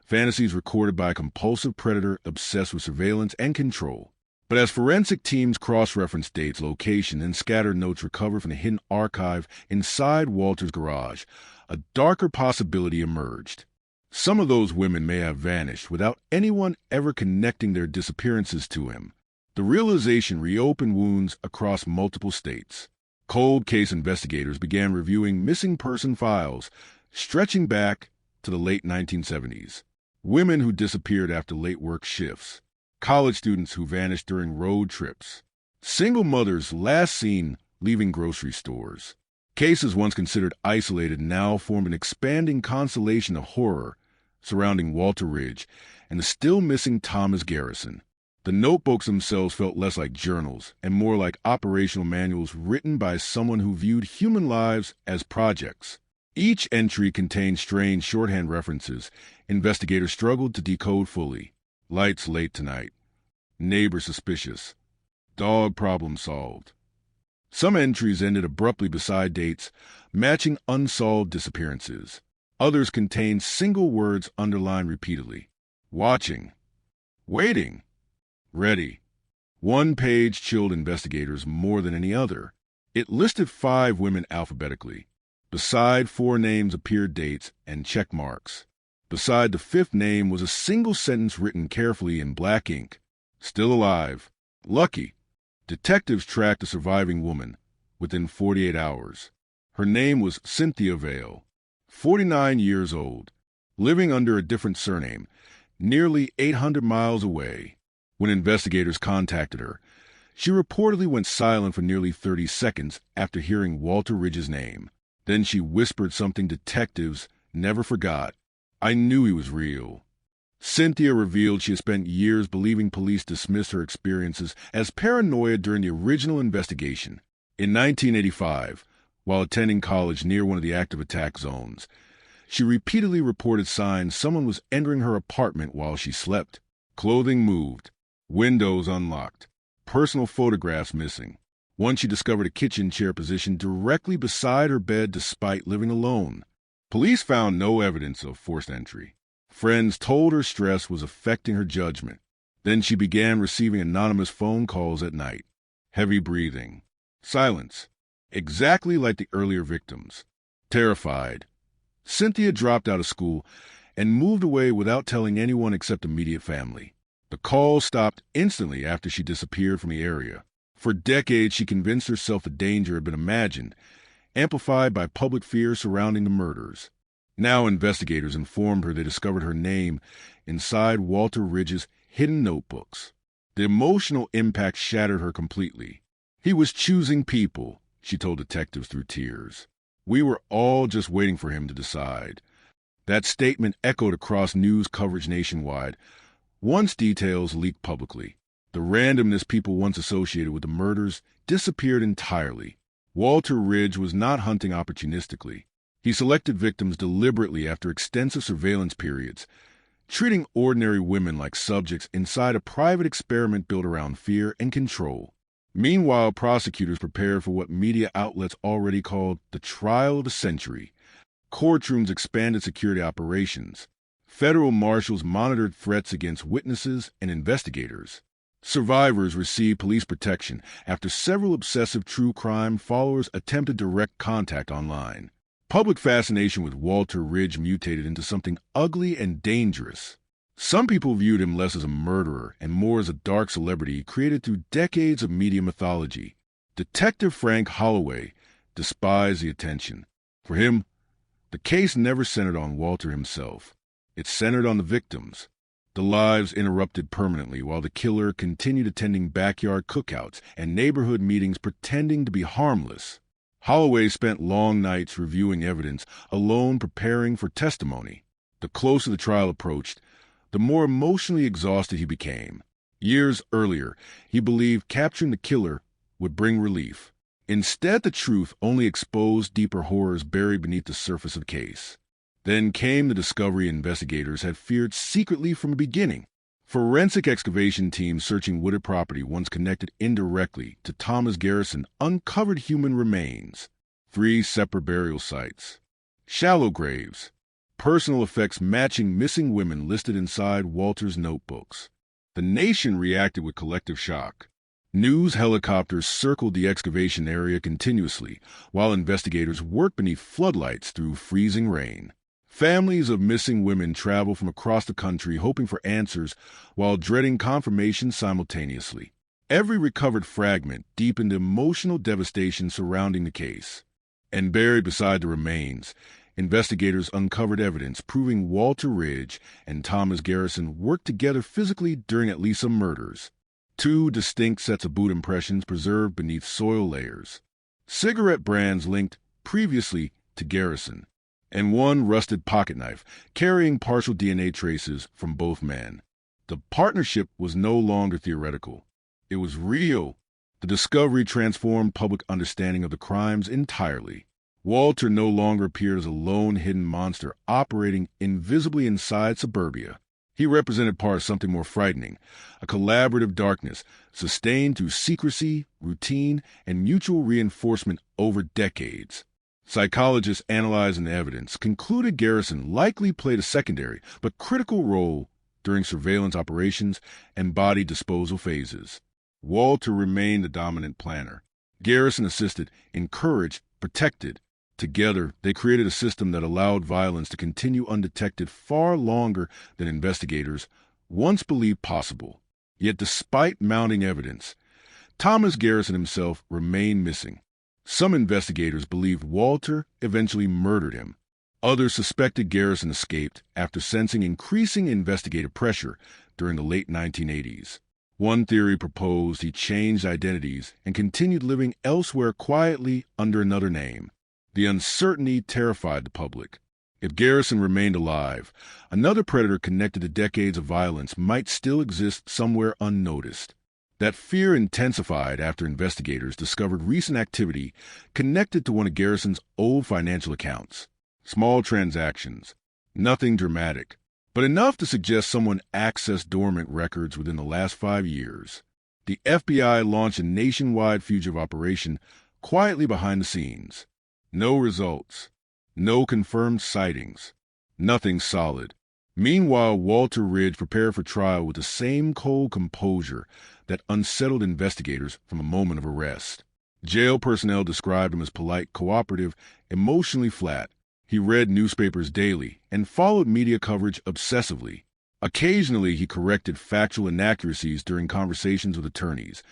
fantasies recorded by a compulsive predator obsessed with surveillance and control. But as forensic teams cross-referenced dates, location, and scattered notes recovered from the hidden archive inside Walter's garage, a darker possibility emerged. Some of those women may have vanished without anyone ever connecting their disappearances to him. The realization reopened wounds across multiple states. Cold case investigators began reviewing missing person files, stretching back to the late 1970s. Women who disappeared after late work shifts. College students who vanished during road trips. Single mothers last seen leaving grocery stores. Cases once considered isolated now form an expanding constellation of horror surrounding Walter Ridge and the still missing Thomas Garrison. The notebooks themselves felt less like journals and more like operational manuals written by someone who viewed human lives as projects. Each entry contained strange shorthand references investigators struggled to decode fully. Lights late tonight. Neighbor suspicious. Dog problem solved. Some entries ended abruptly beside dates, matching unsolved disappearances. Others contained single words underlined repeatedly. Watching. Waiting. Ready. One page chilled investigators more than any other. It listed 5 women alphabetically. Beside 4 names appeared dates and check marks. Beside the 5th name was a single sentence written carefully in black ink. Still alive. Lucky. Detectives tracked a surviving woman within 48 hours. Her name was Cynthia Vale, 49 years old, living under a different surname, nearly 800 miles away. When investigators contacted her, she reportedly went silent for nearly 30 seconds after hearing Walter Ridge's name. Then she whispered something detectives never forgot. I knew he was real. Cynthia revealed she had spent years believing police dismissed her experiences as paranoia during the original investigation. In 1985, while attending college near one of the active attack zones, she repeatedly reported signs someone was entering her apartment while she slept. Clothing moved, windows unlocked, personal photographs missing. Once she discovered a kitchen chair positioned directly beside her bed despite living alone. Police found no evidence of forced entry. Friends told her stress was affecting her judgment. Then she began receiving anonymous phone calls at night. Heavy breathing. Silence. Exactly like the earlier victims. Terrified, Cynthia dropped out of school and moved away without telling anyone except immediate family. The calls stopped instantly after she disappeared from the area. For decades, she convinced herself the danger had been imagined, amplified by public fear surrounding the murders. Now investigators informed her they discovered her name inside Walter Ridge's hidden notebooks. The emotional impact shattered her completely. He was choosing people, she told detectives through tears. We were all just waiting for him to decide. That statement echoed across news coverage nationwide. Once details leaked publicly, the randomness people once associated with the murders disappeared entirely. Walter Ridge was not hunting opportunistically. He selected victims deliberately after extensive surveillance periods, treating ordinary women like subjects inside a private experiment built around fear and control. Meanwhile, prosecutors prepared for what media outlets already called the trial of the century. Courtrooms expanded security operations. Federal marshals monitored threats against witnesses and investigators. Survivors received police protection after several obsessive true crime followers attempted direct contact online. Public fascination with Walter Ridge mutated into something ugly and dangerous. Some people viewed him less as a murderer and more as a dark celebrity created through decades of media mythology. Detective Frank Holloway despised the attention. For him, the case never centered on Walter himself. It centered on the victims. The lives interrupted permanently while the killer continued attending backyard cookouts and neighborhood meetings pretending to be harmless. Holloway spent long nights reviewing evidence, alone preparing for testimony. The closer the trial approached, the more emotionally exhausted he became. Years earlier, he believed capturing the killer would bring relief. Instead, the truth only exposed deeper horrors buried beneath the surface of the case. Then came the discovery investigators had feared secretly from the beginning. Forensic excavation teams searching wooded property once connected indirectly to Thomas Garrison uncovered human remains. 3 separate burial sites. Shallow graves. Personal effects matching missing women listed inside Walter's notebooks. The nation reacted with collective shock. News helicopters circled the excavation area continuously, while investigators worked beneath floodlights through freezing rain. Families of missing women traveled from across the country hoping for answers while dreading confirmation simultaneously. Every recovered fragment deepened the emotional devastation surrounding the case. And buried beside the remains, investigators uncovered evidence proving Walter Ridge and Thomas Garrison worked together physically during at least some murders. 2 distinct sets of boot impressions preserved beneath soil layers. Cigarette brands linked previously to Garrison. And 1 rusted pocketknife carrying partial DNA traces from both men. The partnership was no longer theoretical. It was real. The discovery transformed public understanding of the crimes entirely. Walter no longer appeared as a lone hidden monster operating invisibly inside suburbia. He represented part of something more frightening, a collaborative darkness sustained through secrecy, routine, and mutual reinforcement over decades. Psychologists analyzing the evidence concluded Garrison likely played a secondary but critical role during surveillance operations and body disposal phases. Walter remained the dominant planner. Garrison assisted, encouraged, protected. Together, they created a system that allowed violence to continue undetected far longer than investigators once believed possible. Yet despite mounting evidence, Thomas Garrison himself remained missing. Some investigators believed Walter eventually murdered him. Others suspected Garrison escaped after sensing increasing investigative pressure during the late 1980s. One theory proposed he changed identities and continued living elsewhere quietly under another name. The uncertainty terrified the public. If Garrison remained alive, another predator connected to decades of violence might still exist somewhere unnoticed. That fear intensified after investigators discovered recent activity connected to one of Garrison's old financial accounts. Small transactions, nothing dramatic, but enough to suggest someone accessed dormant records within the last 5 years. The FBI launched a nationwide fugitive operation quietly behind the scenes. No results, no confirmed sightings, nothing solid. Meanwhile, Walter Ridge prepared for trial with the same cold composure that unsettled investigators from a moment of arrest. Jail personnel described him as polite, cooperative, emotionally flat. He read newspapers daily and followed media coverage obsessively. Occasionally, he corrected factual inaccuracies during conversations with attorneys,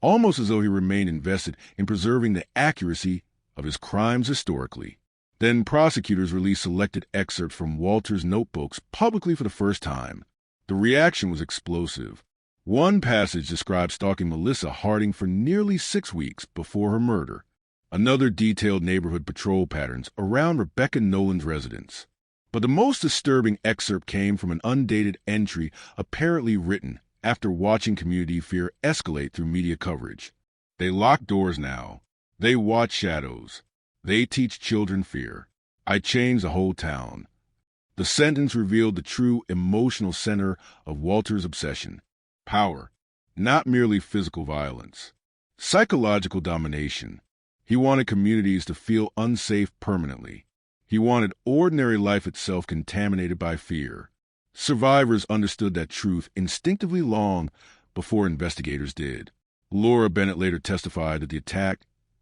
almost as though he remained invested in preserving the accuracy of his crimes historically. Then prosecutors released selected excerpts from Walter's notebooks publicly for the first time. The reaction was explosive. One passage described stalking Melissa Harding for nearly 6 weeks before her murder. Another detailed neighborhood patrol patterns around Rebecca Nolan's residence. But the most disturbing excerpt came from an undated entry apparently written after watching community fear escalate through media coverage. They lock doors now. They watch shadows. They teach children fear. I changed the whole town. The sentence revealed the true emotional center of Walter's obsession. Power, not merely physical violence. Psychological domination. He wanted communities to feel unsafe permanently. He wanted ordinary life itself contaminated by fear. Survivors understood that truth instinctively long before investigators did. Laura Bennett later testified that the attack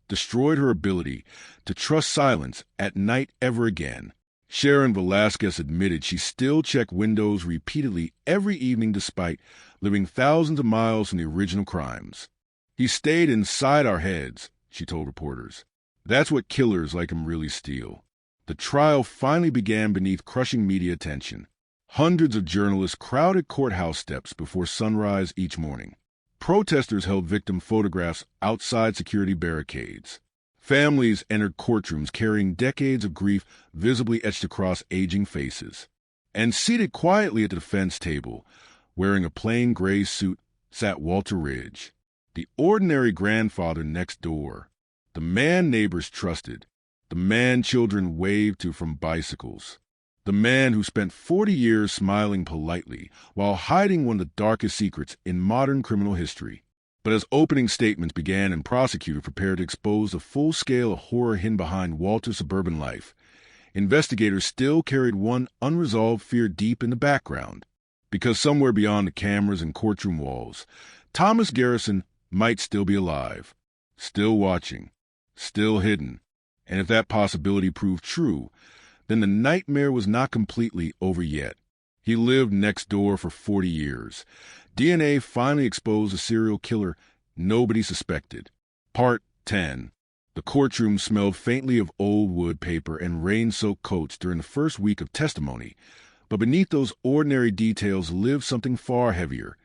destroyed her ability to trust silence at night ever again. Sharon Velasquez admitted she still checked windows repeatedly every evening despite living thousands of miles from the original crimes. He stayed inside our heads, she told reporters. That's what killers like him really steal. The trial finally began beneath crushing media attention. Hundreds of journalists crowded courthouse steps before sunrise each morning. Protesters held victim photographs outside security barricades. Families entered courtrooms carrying decades of grief visibly etched across aging faces. And seated quietly at the defense table, wearing a plain gray suit, sat Walter Ridge, the ordinary grandfather next door, the man neighbors trusted, the man children waved to from bicycles, the man who spent 40 years smiling politely while hiding one of the darkest secrets in modern criminal history. But as opening statements began and prosecutors prepared to expose the full scale of horror hidden behind Walter's suburban life, investigators still carried one unresolved fear deep in the background. Because somewhere beyond the cameras and courtroom walls, Thomas Garrison might still be alive, still watching, still hidden. And if that possibility proved true, then the nightmare was not completely over yet. He lived next door for 40 years. DNA finally exposed a serial killer nobody suspected. Part 10. The courtroom smelled faintly of old wood paper and rain-soaked coats during the first week of testimony, but beneath those ordinary details lived something far heavier.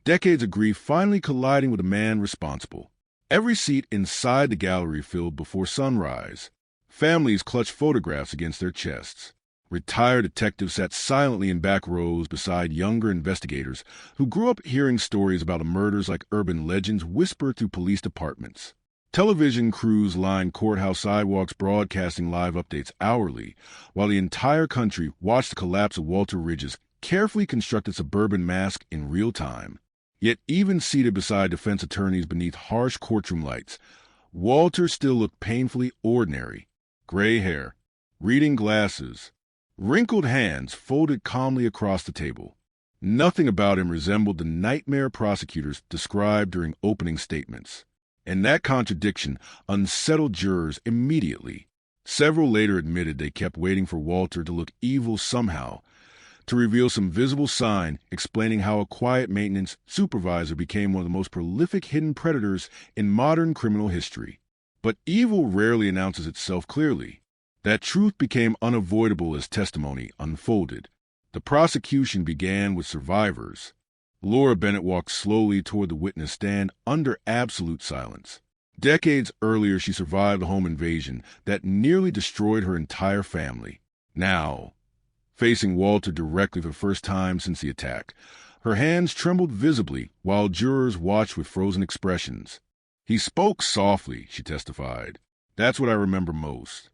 Decades of grief finally colliding with the man responsible. Every seat inside the gallery filled before sunrise. Families clutched photographs against their chests. Retired detectives sat silently in back rows beside younger investigators who grew up hearing stories about the murders like urban legends whispered through police departments. Television crews lined courthouse sidewalks broadcasting live updates hourly, while the entire country watched the collapse of Walter Ridge's carefully constructed suburban mask in real time. Yet even seated beside defense attorneys beneath harsh courtroom lights, Walter still looked painfully ordinary. Gray hair, reading glasses, wrinkled hands folded calmly across the table. Nothing about him resembled the nightmare prosecutors described during opening statements. And that contradiction unsettled jurors immediately. Several later admitted they kept waiting for Walter to look evil somehow, to reveal some visible sign explaining how a quiet maintenance supervisor became one of the most prolific hidden predators in modern criminal history. But evil rarely announces itself clearly. That truth became unavoidable as testimony unfolded. The prosecution began with survivors. Laura Bennett walked slowly toward the witness stand under absolute silence. Decades earlier, she survived a home invasion that nearly destroyed her entire family. Now, facing Walter directly for the first time since the attack, her hands trembled visibly while jurors watched with frozen expressions. He spoke softly, she testified. That's what I remember most.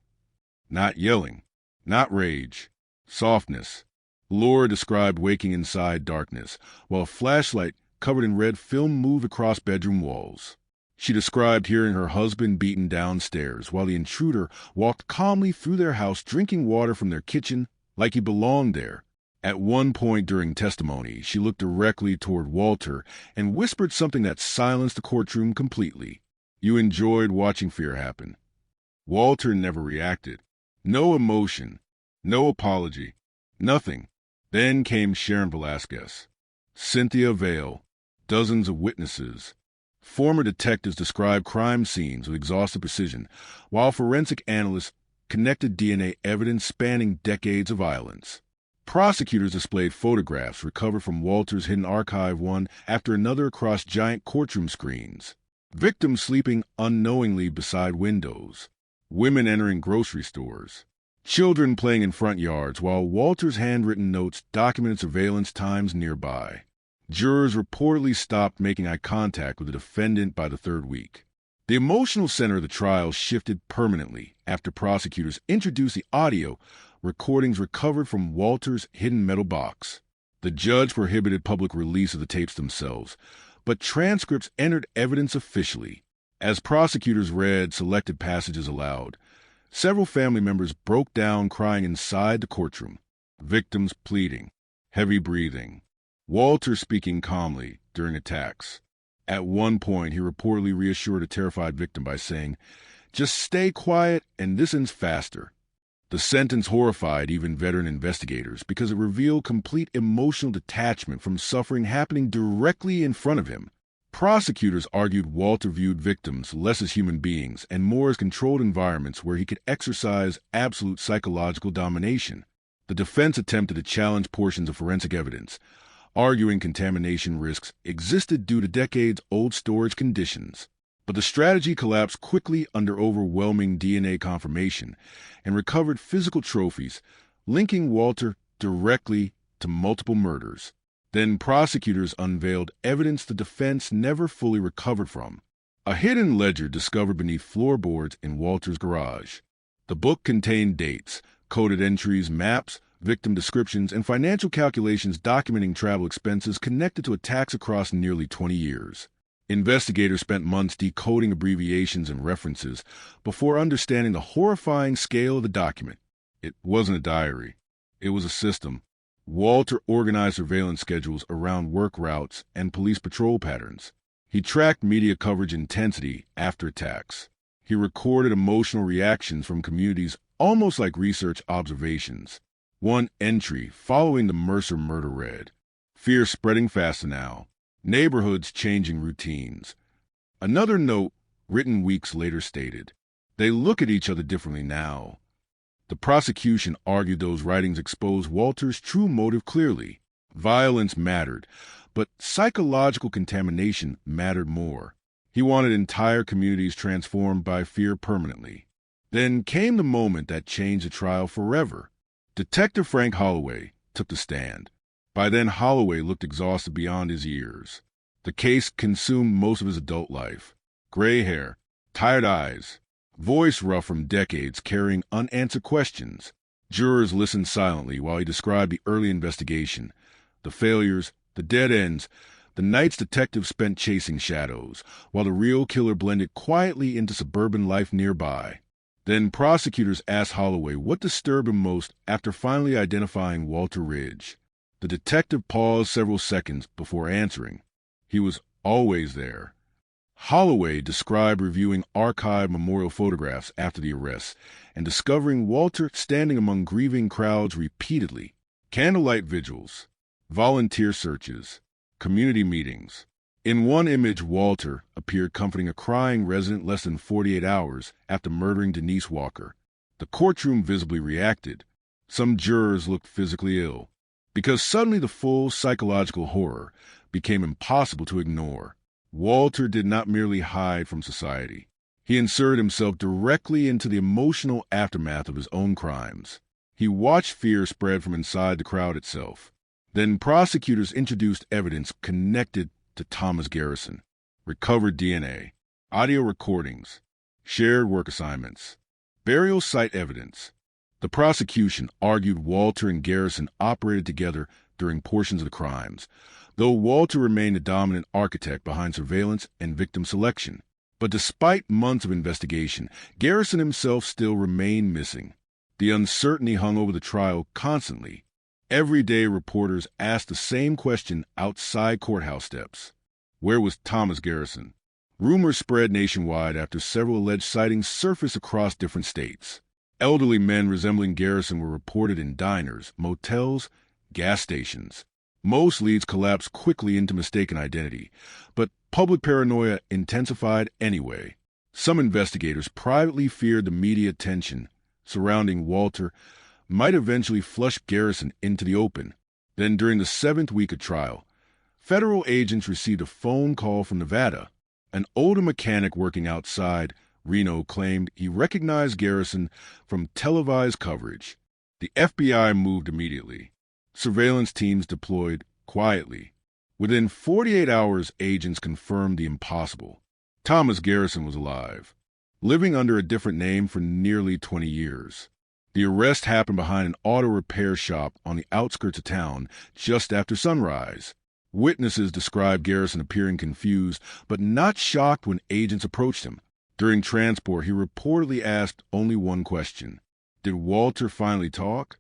Not yelling, not rage, softness. Laura described waking inside darkness, while a flashlight covered in red film moved across bedroom walls. She described hearing her husband beaten downstairs, while the intruder walked calmly through their house drinking water from their kitchen like he belonged there. At one point during testimony, she looked directly toward Walter and whispered something that silenced the courtroom completely. You enjoyed watching fear happen. Walter never reacted. No emotion, no apology, nothing. Then came Sharon Velasquez, Cynthia Vale, dozens of witnesses. Former detectives described crime scenes with exhaustive precision, while forensic analysts connected DNA evidence spanning decades of violence. Prosecutors displayed photographs recovered from Walter's hidden archive, one after another across giant courtroom screens. Victims sleeping unknowingly beside windows. Women entering grocery stores. Children playing in front yards, while Walter's handwritten notes documented surveillance times nearby. Jurors reportedly stopped making eye contact with the defendant by the third week. The emotional center of the trial shifted permanently after prosecutors introduced the audio recordings recovered from Walter's hidden metal box. The judge prohibited public release of the tapes themselves, but transcripts entered evidence officially. As prosecutors read selected passages aloud, several family members broke down crying inside the courtroom, victims pleading, heavy breathing. Walter speaking calmly during attacks. At one point, he reportedly reassured a terrified victim by saying, "Just stay quiet and this ends faster." The sentence horrified even veteran investigators because it revealed complete emotional detachment from suffering happening directly in front of him. Prosecutors argued Walter viewed victims less as human beings and more as controlled environments where he could exercise absolute psychological domination. The defense attempted to challenge portions of forensic evidence, arguing contamination risks existed due to decades-old storage conditions. But the strategy collapsed quickly under overwhelming DNA confirmation and recovered physical trophies, linking Walter directly to multiple murders. Then prosecutors unveiled evidence the defense never fully recovered from. A hidden ledger discovered beneath floorboards in Walter's garage. The book contained dates, coded entries, maps, victim descriptions, and financial calculations documenting travel expenses connected to attacks across nearly 20 years. Investigators spent months decoding abbreviations and references before understanding the horrifying scale of the document. It wasn't a diary. It was a system. Walter organized surveillance schedules around work routes and police patrol patterns. He tracked media coverage intensity after attacks. He recorded emotional reactions from communities almost like research observations. One entry following the Mercer murder read, "Fear spreading faster now. Neighborhoods changing routines." Another note, written weeks later, stated, "They look at each other differently now." The prosecution argued those writings exposed Walter's true motive clearly. Violence mattered, but psychological contamination mattered more. He wanted entire communities transformed by fear permanently. Then came the moment that changed the trial forever. Detective Frank Holloway took the stand. By then, Holloway looked exhausted beyond his years. The case consumed most of his adult life. Gray hair, tired eyes, voice rough from decades carrying unanswered questions. Jurors listened silently while he described the early investigation, the failures, the dead ends, the nights detectives spent chasing shadows, while the real killer blended quietly into suburban life nearby. Then prosecutors asked Holloway what disturbed him most after finally identifying Walter Ridge. The detective paused several seconds before answering. He was always there. Holloway described reviewing archived memorial photographs after the arrest and discovering Walter standing among grieving crowds repeatedly. Candlelight vigils, volunteer searches, community meetings. In one image, Walter appeared comforting a crying resident less than 48 hours after murdering Denise Walker. The courtroom visibly reacted. Some jurors looked physically ill, because suddenly the full psychological horror became impossible to ignore. Walter did not merely hide from society. He inserted himself directly into the emotional aftermath of his own crimes. He watched fear spread from inside the crowd itself. Then prosecutors introduced evidence connected to Thomas Garrison, recovered DNA, audio recordings, shared work assignments, burial site evidence. The prosecution argued Walter and Garrison operated together during portions of the crimes, though Walter remained the dominant architect behind surveillance and victim selection. But despite months of investigation, Garrison himself still remained missing. The uncertainty hung over the trial constantly. Every day, reporters asked the same question outside courthouse steps. Where was Thomas Garrison? Rumors spread nationwide after several alleged sightings surfaced across different states. Elderly men resembling Garrison were reported in diners, motels, gas stations. Most leads collapsed quickly into mistaken identity, but public paranoia intensified anyway. Some investigators privately feared the media attention surrounding Walter might eventually flush Garrison into the open. Then, during the 7th week of trial, federal agents received a phone call from Nevada. An older mechanic working outside Reno claimed he recognized Garrison from televised coverage. The FBI moved immediately. Surveillance teams deployed quietly. Within 48 hours, agents confirmed the impossible. Thomas Garrison was alive, living under a different name for nearly 20 years. The arrest happened behind an auto repair shop on the outskirts of town just after sunrise. Witnesses described Garrison appearing confused but not shocked when agents approached him. During transport, he reportedly asked only one question. Did Walter finally talk?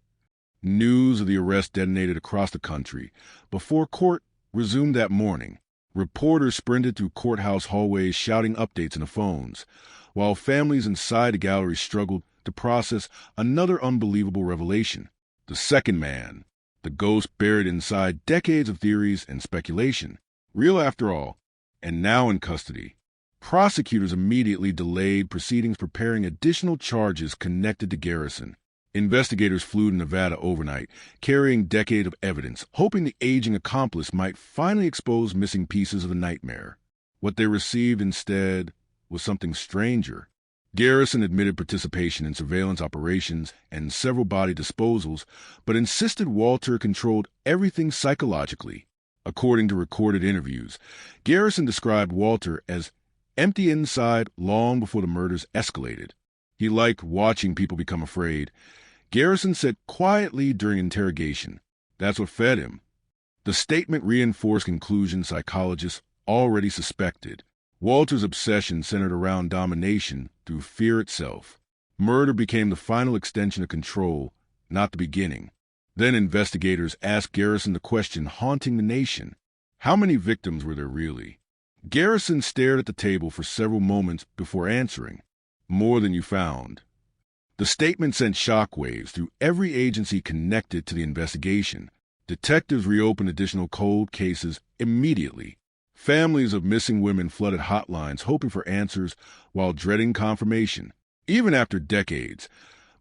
News of the arrest detonated across the country. Before court resumed that morning, reporters sprinted through courthouse hallways shouting updates in the phones, while families inside the gallery struggled to process another unbelievable revelation. The second man, the ghost buried inside decades of theories and speculation, real after all, and now in custody. Prosecutors immediately delayed proceedings, preparing additional charges connected to Garrison. Investigators flew to Nevada overnight, carrying decades of evidence, hoping the aging accomplice might finally expose missing pieces of the nightmare. What they received instead was something stranger. Garrison admitted participation in surveillance operations and several body disposals, but insisted Walter controlled everything psychologically. According to recorded interviews, Garrison described Walter as empty inside long before the murders escalated. He liked watching people become afraid. Garrison said quietly during interrogation, "That's what fed him." The statement reinforced conclusions psychologists already suspected. Walter's obsession centered around domination through fear itself. Murder became the final extension of control, not the beginning. Then investigators asked Garrison the question haunting the nation. How many victims were there really? Garrison stared at the table for several moments before answering. More than you found. The statement sent shockwaves through every agency connected to the investigation. Detectives reopened additional cold cases immediately. Families of missing women flooded hotlines hoping for answers while dreading confirmation. Even after decades,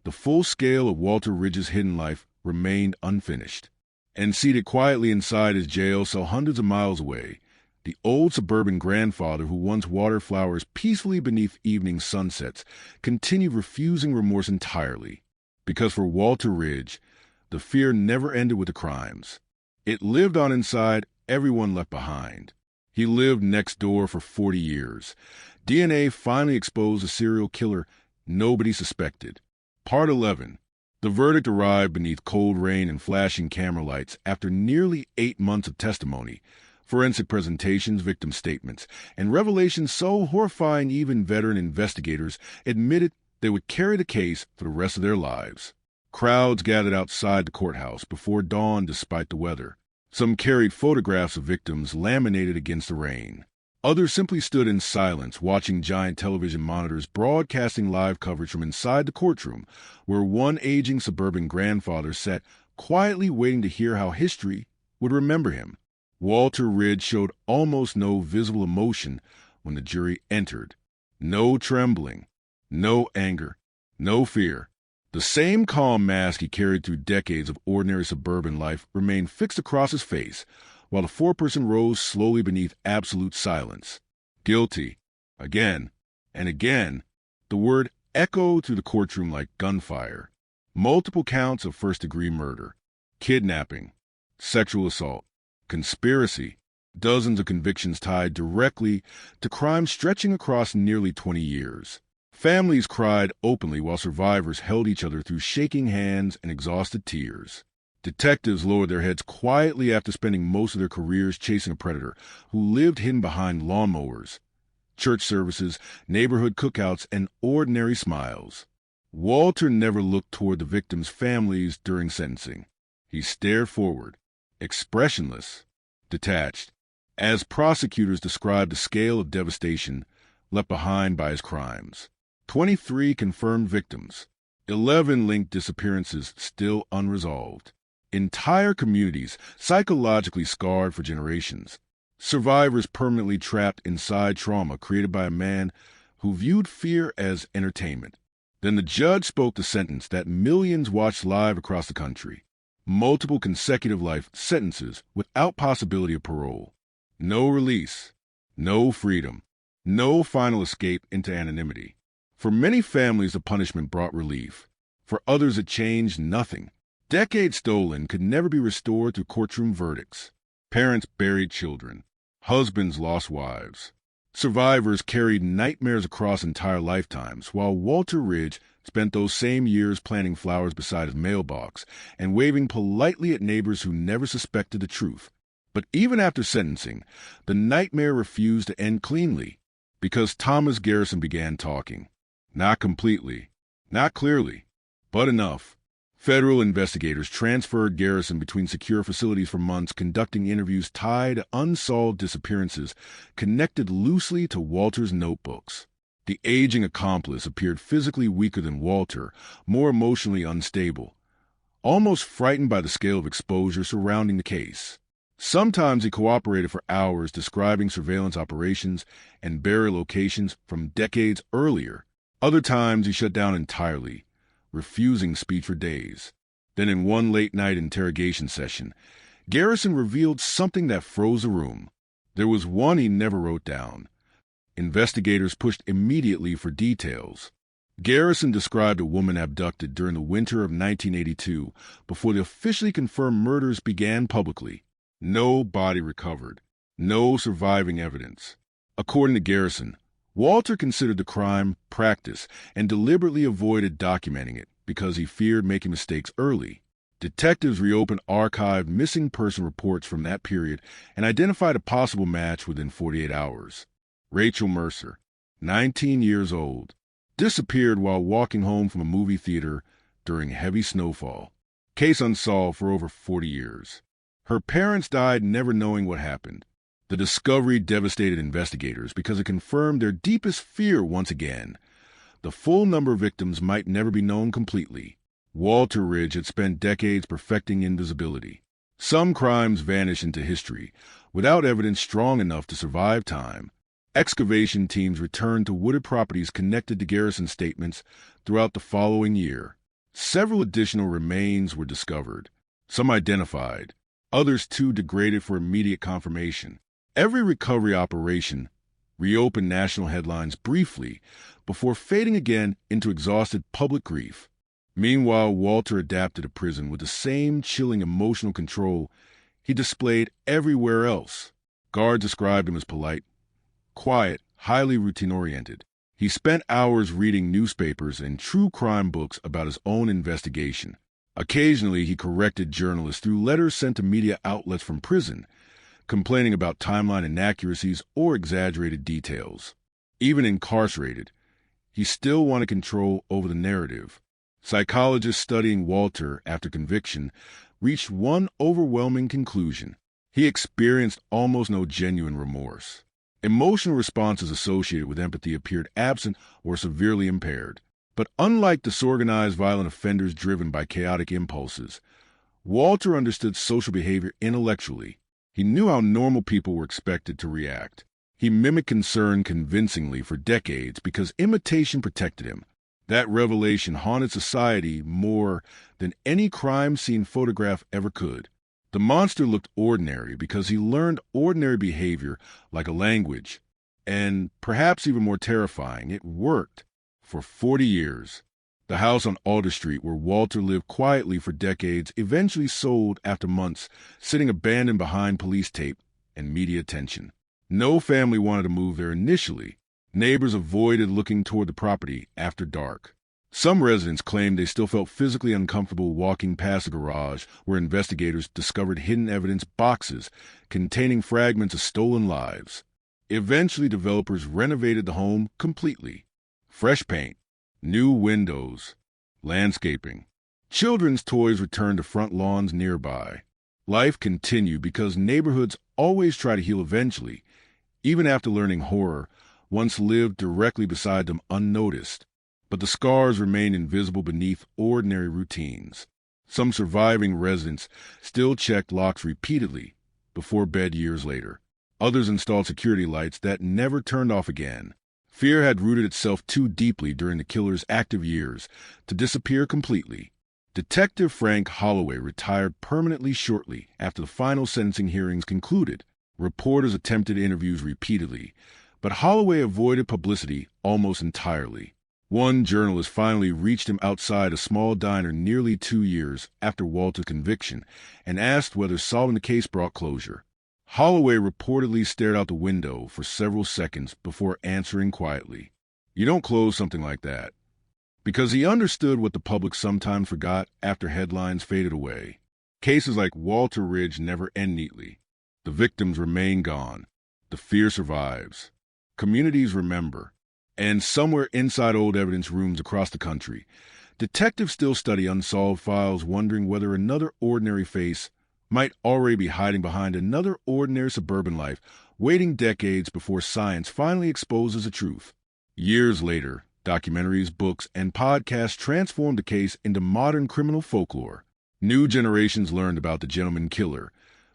the full scale of Walter Ridge's hidden life remained unfinished. And seated quietly inside his jail cell hundreds of miles away, the old suburban grandfather who once watered flowers peacefully beneath evening sunsets continued refusing remorse entirely. Because for Walter Ridge, the fear never ended with the crimes. It lived on inside everyone left behind. He lived next door for 40 years. DNA finally exposed a serial killer nobody suspected. Part 11. The verdict arrived beneath cold rain and flashing camera lights after nearly 8 months of testimony, forensic presentations, victim statements, and revelations so horrifying even veteran investigators admitted they would carry the case for the rest of their lives. Crowds gathered outside the courthouse before dawn despite the weather. Some carried photographs of victims laminated against the rain. Others simply stood in silence, watching giant television monitors broadcasting live coverage from inside the courtroom, where one aging suburban grandfather sat quietly waiting to hear how history would remember him. Walter Ridge showed almost no visible emotion when the jury entered. No trembling, no anger, no fear. The same calm mask he carried through decades of ordinary suburban life remained fixed across his face, while the foreperson rose slowly beneath absolute silence. Guilty. Again and again. The word echoed through the courtroom like gunfire. Multiple counts of first-degree murder, kidnapping, sexual assault, conspiracy, dozens of convictions tied directly to crimes stretching across nearly 20 years. Families cried openly while survivors held each other through shaking hands and exhausted tears. Detectives lowered their heads quietly after spending most of their careers chasing a predator who lived hidden behind lawnmowers, church services, neighborhood cookouts, and ordinary smiles. Walter never looked toward the victims' families during sentencing. He stared forward, expressionless, detached, as prosecutors described the scale of devastation left behind by his crimes. 23 confirmed victims, 11 linked disappearances still unresolved. Entire communities psychologically scarred for generations. Survivors permanently trapped inside trauma created by a man who viewed fear as entertainment. Then the judge spoke the sentence that millions watched live across the country. Multiple consecutive life sentences without possibility of parole. No release. No freedom. No final escape into anonymity. For many families, the punishment brought relief. For others, it changed nothing. Decades stolen could never be restored through courtroom verdicts. Parents buried children. Husbands lost wives. Survivors carried nightmares across entire lifetimes, while Walter Ridge spent those same years planting flowers beside his mailbox and waving politely at neighbors who never suspected the truth. But even after sentencing, the nightmare refused to end cleanly, because Thomas Garrison began talking. Not completely, not clearly, but enough. Federal investigators transferred Garrison between secure facilities for months, conducting interviews tied to unsolved disappearances connected loosely to Walter's notebooks. The aging accomplice appeared physically weaker than Walter, more emotionally unstable, almost frightened by the scale of exposure surrounding the case. Sometimes he cooperated for hours, describing surveillance operations and burial locations from decades earlier. Other times he shut down entirely, refusing speech for days. Then in one late-night interrogation session, Garrison revealed something that froze the room. There was one he never wrote down. Investigators pushed immediately for details. Garrison described a woman abducted during the winter of 1982 before the officially confirmed murders began publicly. No body recovered. No surviving evidence. According to Garrison, Walter considered the crime practice and deliberately avoided documenting it because he feared making mistakes early. Detectives reopened archived missing person reports from that period and identified a possible match within 48 hours. Rachel Mercer, 19 years old, disappeared while walking home from a movie theater during heavy snowfall. Case unsolved for over 40 years. Her parents died never knowing what happened. The discovery devastated investigators because it confirmed their deepest fear once again. The full number of victims might never be known completely. Walter Ridge had spent decades perfecting invisibility. Some crimes vanish into history without evidence strong enough to survive time. Excavation teams returned to wooded properties connected to Garrison's statements throughout the following year. Several additional remains were discovered, some identified, others too degraded for immediate confirmation. Every recovery operation reopened national headlines briefly before fading again into exhausted public grief. Meanwhile, Walter adapted to prison with the same chilling emotional control he displayed everywhere else. Guards described him as polite, quiet, highly routine-oriented. He spent hours reading newspapers and true crime books about his own investigation. Occasionally, he corrected journalists through letters sent to media outlets from prison, complaining about timeline inaccuracies or exaggerated details. Even incarcerated, he still wanted control over the narrative. Psychologists studying Walter after conviction reached one overwhelming conclusion. He experienced almost no genuine remorse. Emotional responses associated with empathy appeared absent or severely impaired. But unlike disorganized violent offenders driven by chaotic impulses, Walter understood social behavior intellectually. He knew how normal people were expected to react. He mimicked concern convincingly for decades because imitation protected him. That revelation haunted society more than any crime scene photograph ever could. The monster looked ordinary because he learned ordinary behavior like a language. And perhaps even more terrifying, it worked. For 40 years, the house on Alder Street where Walter lived quietly for decades eventually sold after months, sitting abandoned behind police tape and media attention. No family wanted to move there initially. Neighbors avoided looking toward the property after dark. Some residents claimed they still felt physically uncomfortable walking past the garage where investigators discovered hidden evidence boxes containing fragments of stolen lives. Eventually, developers renovated the home completely. Fresh paint, new windows, landscaping. Children's toys returned to front lawns nearby. Life continued because neighborhoods always try to heal eventually, even after learning horror once lived directly beside them unnoticed. But the scars remain invisible beneath ordinary routines. Some surviving residents still checked locks repeatedly before bed years later. Others installed security lights that never turned off again. Fear had rooted itself too deeply during the killer's active years to disappear completely. Detective Frank Holloway retired permanently shortly after the final sentencing hearings concluded. Reporters attempted interviews repeatedly, but Holloway avoided publicity almost entirely. One journalist finally reached him outside a small diner nearly 2 years after Walter's conviction and asked whether solving the case brought closure. Holloway reportedly stared out the window for several seconds before answering quietly, "You don't close something like that." Because he understood what the public sometimes forgot after headlines faded away. Cases like Walter Ridge never end neatly. The victims remain gone. The fear survives. Communities remember. And somewhere inside old evidence rooms across the country, detectives still study unsolved files, wondering whether another ordinary face might already be hiding behind another ordinary suburban life, waiting decades before science finally exposes the truth. Years later, documentaries, books, and podcasts transformed the case into modern criminal folklore. New generations learned about the gentleman killer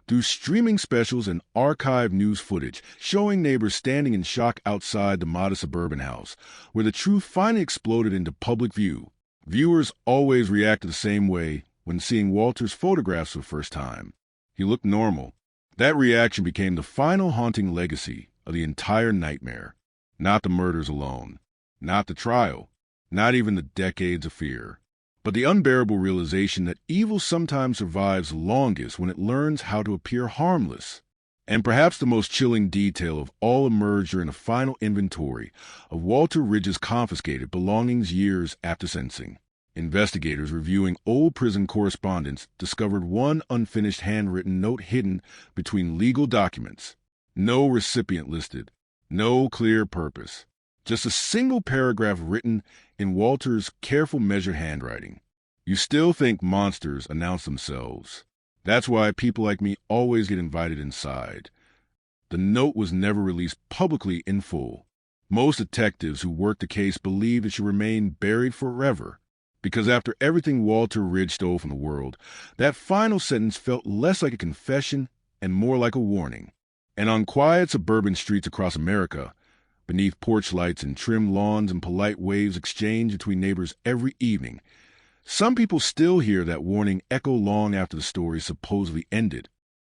through streaming specials and archived news footage, showing neighbors standing in shock outside the modest suburban house, where the truth finally exploded into public view. Viewers always reacted the same way when seeing Walter's photographs for the first time. He looked normal. That reaction became the final haunting legacy of the entire nightmare. Not the murders alone, not the trial, not even the decades of fear, but the unbearable realization that evil sometimes survives longest when it learns how to appear harmless. And perhaps the most chilling detail of all emerged during the final inventory of Walter Ridge's confiscated belongings years after sentencing. Investigators reviewing old prison correspondence discovered one unfinished handwritten note hidden between legal documents. No recipient listed, no clear purpose. Just a single paragraph written in Walter's careful, measured handwriting. You still think monsters announce themselves. That's why people like me always get invited inside. The note was never released publicly in full. Most detectives who worked the case believed it should remain buried forever, because after everything Walter Ridge stole from the world, that final sentence felt less like a confession and more like a warning. And on quiet suburban streets across America, beneath porch lights and trim lawns and polite waves exchanged between neighbors every evening, some people still hear that warning echo long after the story supposedly ended.